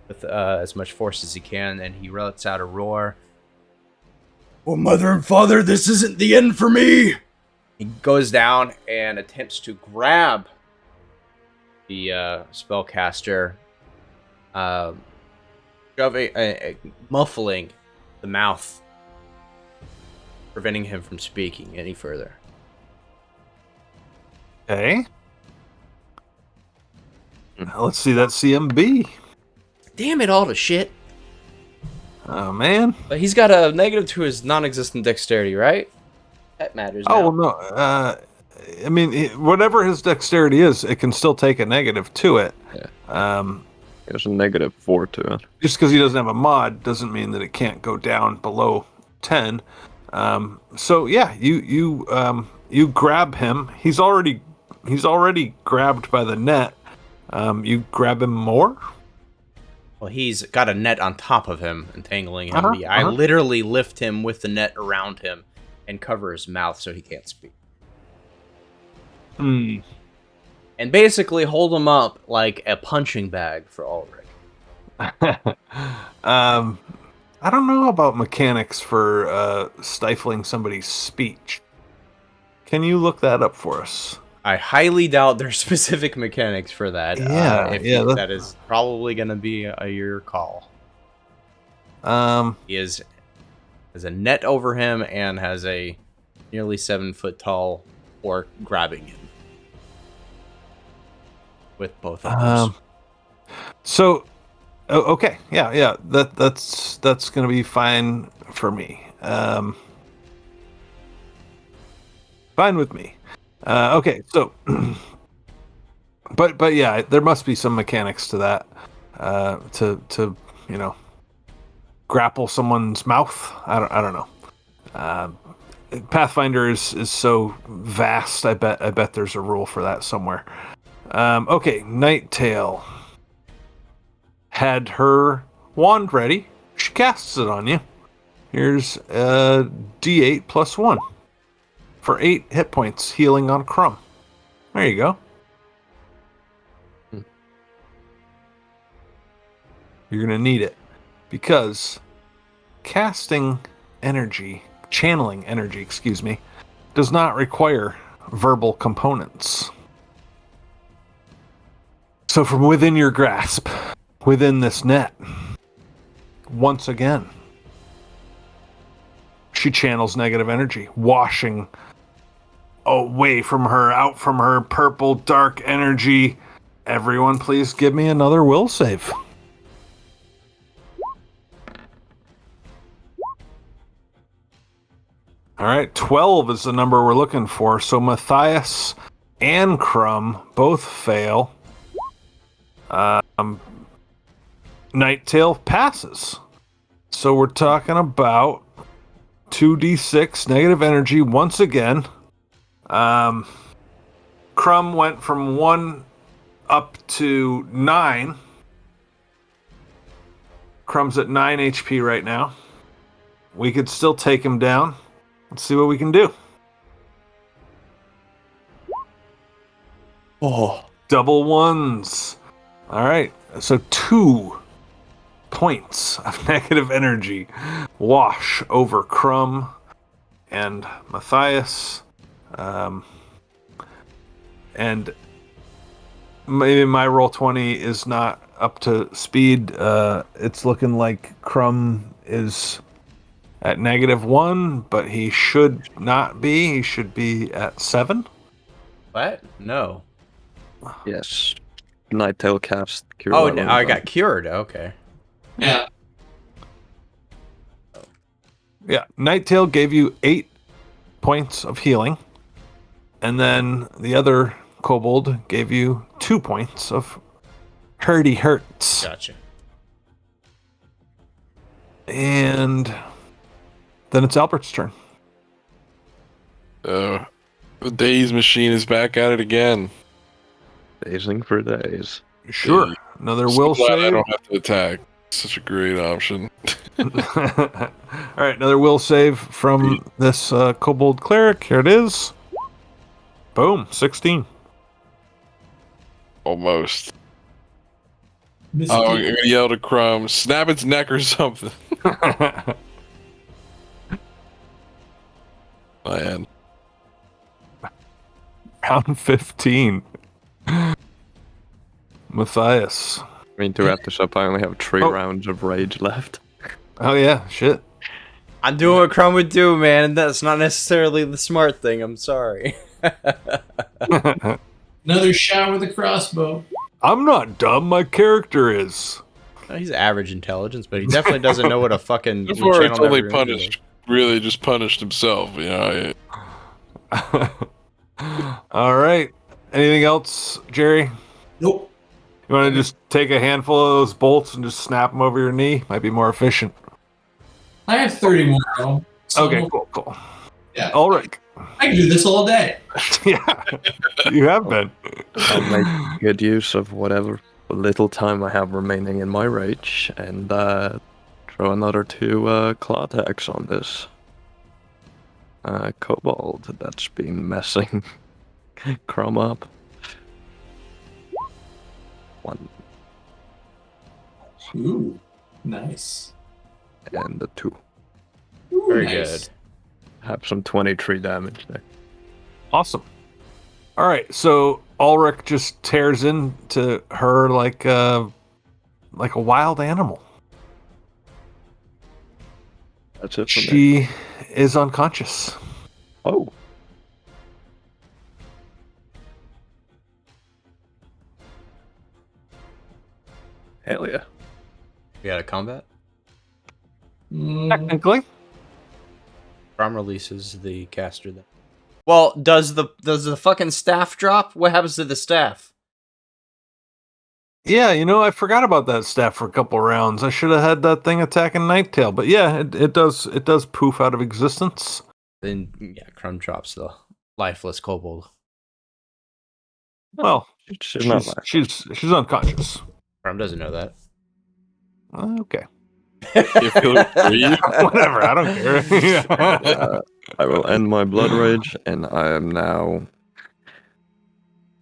Speaker 6: with as much force as he can, and he lets out a roar. Oh, mother and father, this isn't the end for me! He goes down and attempts to grab the spellcaster, muffling the mouth, preventing him from speaking any further.
Speaker 1: Okay. Let's see that CMB.
Speaker 6: Damn it all to shit.
Speaker 1: Oh, man.
Speaker 6: But he's got a negative to his non-existent dexterity, right? That matters now.
Speaker 1: Oh, well, no. I mean, whatever his dexterity is, it can still take a negative to it.
Speaker 3: Yeah. There's a -4 to it.
Speaker 1: Just because he doesn't have a mod doesn't mean that it can't go down below 10. So yeah, you grab him. He's already grabbed by the net. You grab him more.
Speaker 6: Well, he's got a net on top of him, entangling him. I literally lift him with the net around him and cover his mouth so he can't speak. And basically hold him up like a punching bag for Ulrich.
Speaker 1: I don't know about mechanics for stifling somebody's speech. Can you look that up for us?
Speaker 6: I highly doubt there's specific mechanics for that. That is probably going to be your call. He has a net over him and has a nearly 7 foot tall orc grabbing him with both arms.
Speaker 1: So, okay, yeah, that's gonna be fine for me. Fine with me. Okay, so, but yeah, there must be some mechanics to that. To grapple someone's mouth. I don't know. Pathfinder is so vast. I bet there's a rule for that somewhere. Okay, Nighttail had her wand ready. She casts it on you. Here's a D8 plus 1 for 8 hit points, healing on Crumb. There you go. You're gonna need it because channeling energy, does not require verbal components. So from within your grasp, within this net, once again, she channels negative energy, washing away from her, out from her, purple dark energy. Everyone, please give me another will save. All right, 12 is the number we're looking for. So Matthias and Crumb both fail. Nighttail passes. So we're talking about 2d6 negative energy once again. Crumb went from 1 up to 9. Crumb's at 9 HP right now. We could still take him down. Let's see what we can do.
Speaker 3: Oh,
Speaker 1: Double ones. All right. So 2 points of negative energy wash over Crumb and Matthias. And maybe my roll 20 is not up to speed. It's looking like Crumb is at -1, but he should not be. He should be at 7.
Speaker 6: What? No.
Speaker 3: yes. Nighttail cast Cure
Speaker 6: Oh,
Speaker 3: Light
Speaker 6: no,
Speaker 3: on
Speaker 6: I
Speaker 3: them.
Speaker 6: got cured. Okay.
Speaker 5: Yeah.
Speaker 1: Yeah, Nighttail gave you 8 points of healing, and then the other kobold gave you 2 points of hurty hurts.
Speaker 6: Gotcha.
Speaker 1: And then it's Albert's turn.
Speaker 4: The daze machine is back at it again.
Speaker 3: Dazing for days.
Speaker 1: Sure,
Speaker 4: Yeah.
Speaker 1: another
Speaker 4: So
Speaker 1: will
Speaker 4: glad I
Speaker 1: save.
Speaker 4: don't have to attack. Such a great option.
Speaker 1: All right, another will save from this kobold cleric. Here it is. Boom, 16.
Speaker 4: Almost.
Speaker 5: Mr.
Speaker 4: Oh, I'm gonna yell to Crumb, snap its neck or something. Man.
Speaker 1: Round 15. Matthias.
Speaker 3: I mean, to wrap this up, I only have 3 rounds of rage left.
Speaker 1: Oh yeah, shit.
Speaker 6: I'm doing what Crumb would do, man, and that's not necessarily the smart thing. I'm sorry.
Speaker 5: Another shot with a crossbow.
Speaker 1: I'm not dumb, my character is.
Speaker 6: He's average intelligence, but he definitely doesn't know what a fucking
Speaker 4: Before it's
Speaker 6: channel
Speaker 4: only
Speaker 6: never really
Speaker 4: punished, really just punished himself, you know.
Speaker 1: All right. Anything else, Jerry?
Speaker 5: Nope.
Speaker 1: You want to just take a handful of those bolts and just snap them over your knee? Might be more efficient.
Speaker 5: I have 30 more though. So
Speaker 1: Okay, cool.
Speaker 5: Yeah.
Speaker 1: Ulrich.
Speaker 5: I can do this all day.
Speaker 1: Yeah, you have been.
Speaker 3: I'll make good use of whatever little time I have remaining in my rage and throw another 2 claw attacks on this kobold that's been messing Crumb up. 1
Speaker 5: Ooh, nice.
Speaker 3: and a 2.
Speaker 5: Ooh,
Speaker 6: Very
Speaker 5: nice.
Speaker 6: good.
Speaker 3: Have some 23 damage there.
Speaker 1: Awesome. All right, so Ulrich just tears into her like a wild animal.
Speaker 3: That's it for me.
Speaker 1: She is unconscious.
Speaker 3: Oh. Hell yeah.
Speaker 6: We got a combat.
Speaker 1: Technically.
Speaker 6: Crumb releases the caster then. Well, does the fucking staff drop? What happens to the staff?
Speaker 1: Yeah, I forgot about that staff for a couple rounds. I should have had that thing attacking Nighttail, but yeah, it does poof out of existence.
Speaker 6: Then yeah, Crumb drops the lifeless kobold.
Speaker 1: Well,
Speaker 3: She's not laughing.
Speaker 1: she's unconscious.
Speaker 6: Crumb doesn't know that.
Speaker 1: Okay.
Speaker 4: You feel free?
Speaker 1: Whatever, I don't care. Yeah.
Speaker 3: I will end my blood rage, and I am now.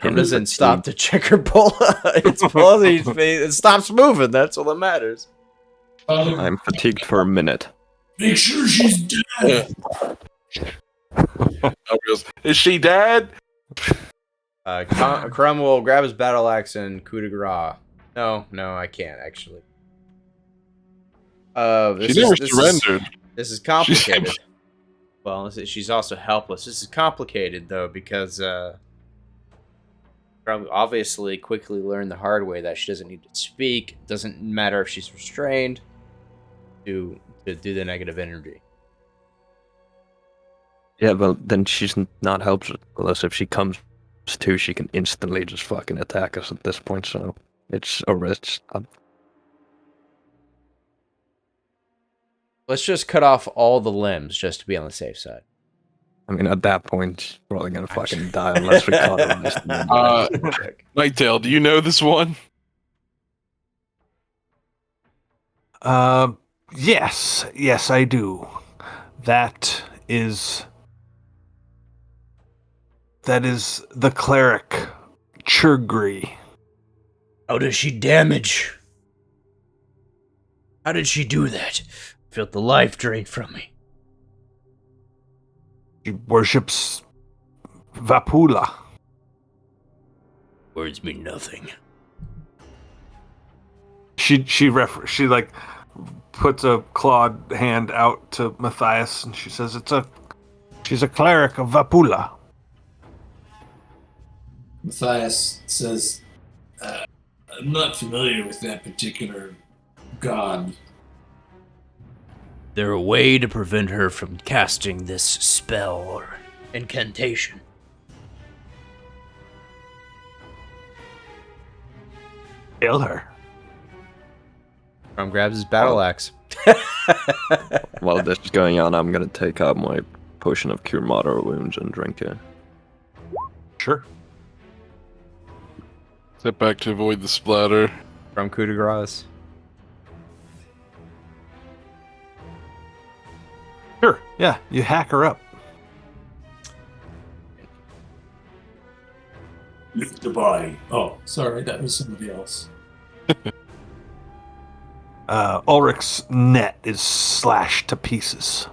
Speaker 6: It doesn't stop to check her pull. It's pulling. It stops moving. That's all that matters.
Speaker 3: I'm fatigued for a minute.
Speaker 5: Make sure she's dead.
Speaker 4: Is she dead?
Speaker 6: Crumb will grab his battle axe and coup de grace. No, I can't actually.
Speaker 4: She never surrendered.
Speaker 6: This is complicated. Well, she's also helpless. This is complicated, though, because obviously quickly learned the hard way that she doesn't need to speak. It doesn't matter if she's restrained to do the negative energy.
Speaker 3: Yeah, well, then she's not helpless. If she comes to, she can instantly just fucking attack us at this point, so it's a risk.
Speaker 6: Let's just cut off all the limbs just to be on the safe side.
Speaker 3: I mean, at that point, we're probably gonna fucking die unless we cauterize them.
Speaker 4: Nighttail, do you know this one?
Speaker 1: Yes, I do. That is the cleric Churgri.
Speaker 6: How does she damage? How did she do that? Felt the life drained from me.
Speaker 1: She worships Vapula.
Speaker 6: Words mean nothing.
Speaker 1: She like puts a clawed hand out to Matthias and she says she's a cleric of Vapula.
Speaker 5: Matthias says, I'm not familiar with that particular god.
Speaker 6: There a way to prevent her from casting this spell or incantation?
Speaker 1: Kill her.
Speaker 6: Rum grabs his battle axe.
Speaker 3: While this is going on, I'm gonna take out my potion of cure moderate wounds and drink it.
Speaker 1: Sure.
Speaker 4: Step back to avoid the splatter.
Speaker 6: From coup de grace.
Speaker 1: Sure. Yeah, you hack her up.
Speaker 5: Lift the body. Oh, sorry, that was somebody else.
Speaker 1: Ulrich's net is slashed to pieces.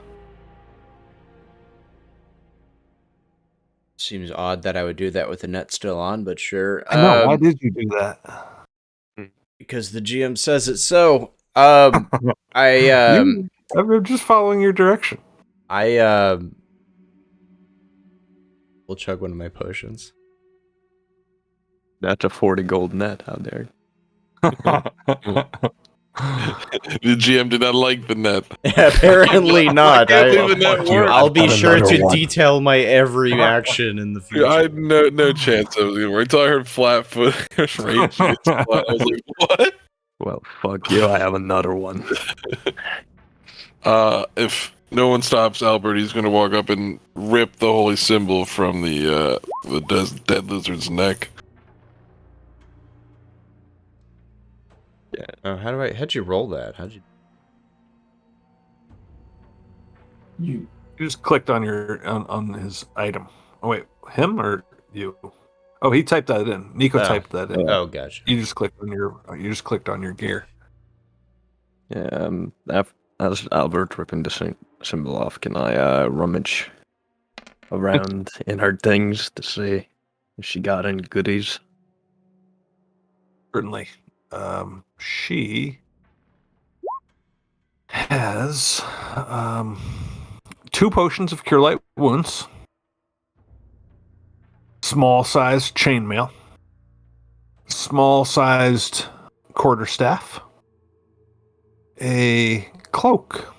Speaker 6: Seems odd that I would do that with the net still on, but sure.
Speaker 1: I know. Why did you do that?
Speaker 6: Because the GM says it so.
Speaker 1: I'm just following your direction.
Speaker 6: Will chug one of my potions.
Speaker 3: That's a 40 gold net out there.
Speaker 4: The GM did not like the net.
Speaker 6: Apparently not. I'll be
Speaker 3: I've
Speaker 6: sure
Speaker 3: another
Speaker 6: to
Speaker 3: one.
Speaker 6: detail my every action in the future.
Speaker 4: I had no chance of it. Until I heard Flatfoot rage against Flat, I was like, what?
Speaker 3: Well, fuck you, I have another one.
Speaker 4: If no one stops Albert, he's gonna walk up and rip the holy symbol from the dead lizard's neck.
Speaker 6: How'd you roll that?
Speaker 5: You
Speaker 1: You just clicked on on his item. Oh wait, him or you? Oh, he typed that in. Nico typed that in.
Speaker 6: Oh, gotcha.
Speaker 1: You just clicked on your gear.
Speaker 3: Yeah, as Albert ripping the symbol off, can I rummage around in her things to see if she got any goodies?
Speaker 1: Certainly. She has 2 potions of cure light wounds, small-sized chainmail, small-sized quarterstaff, a cloak,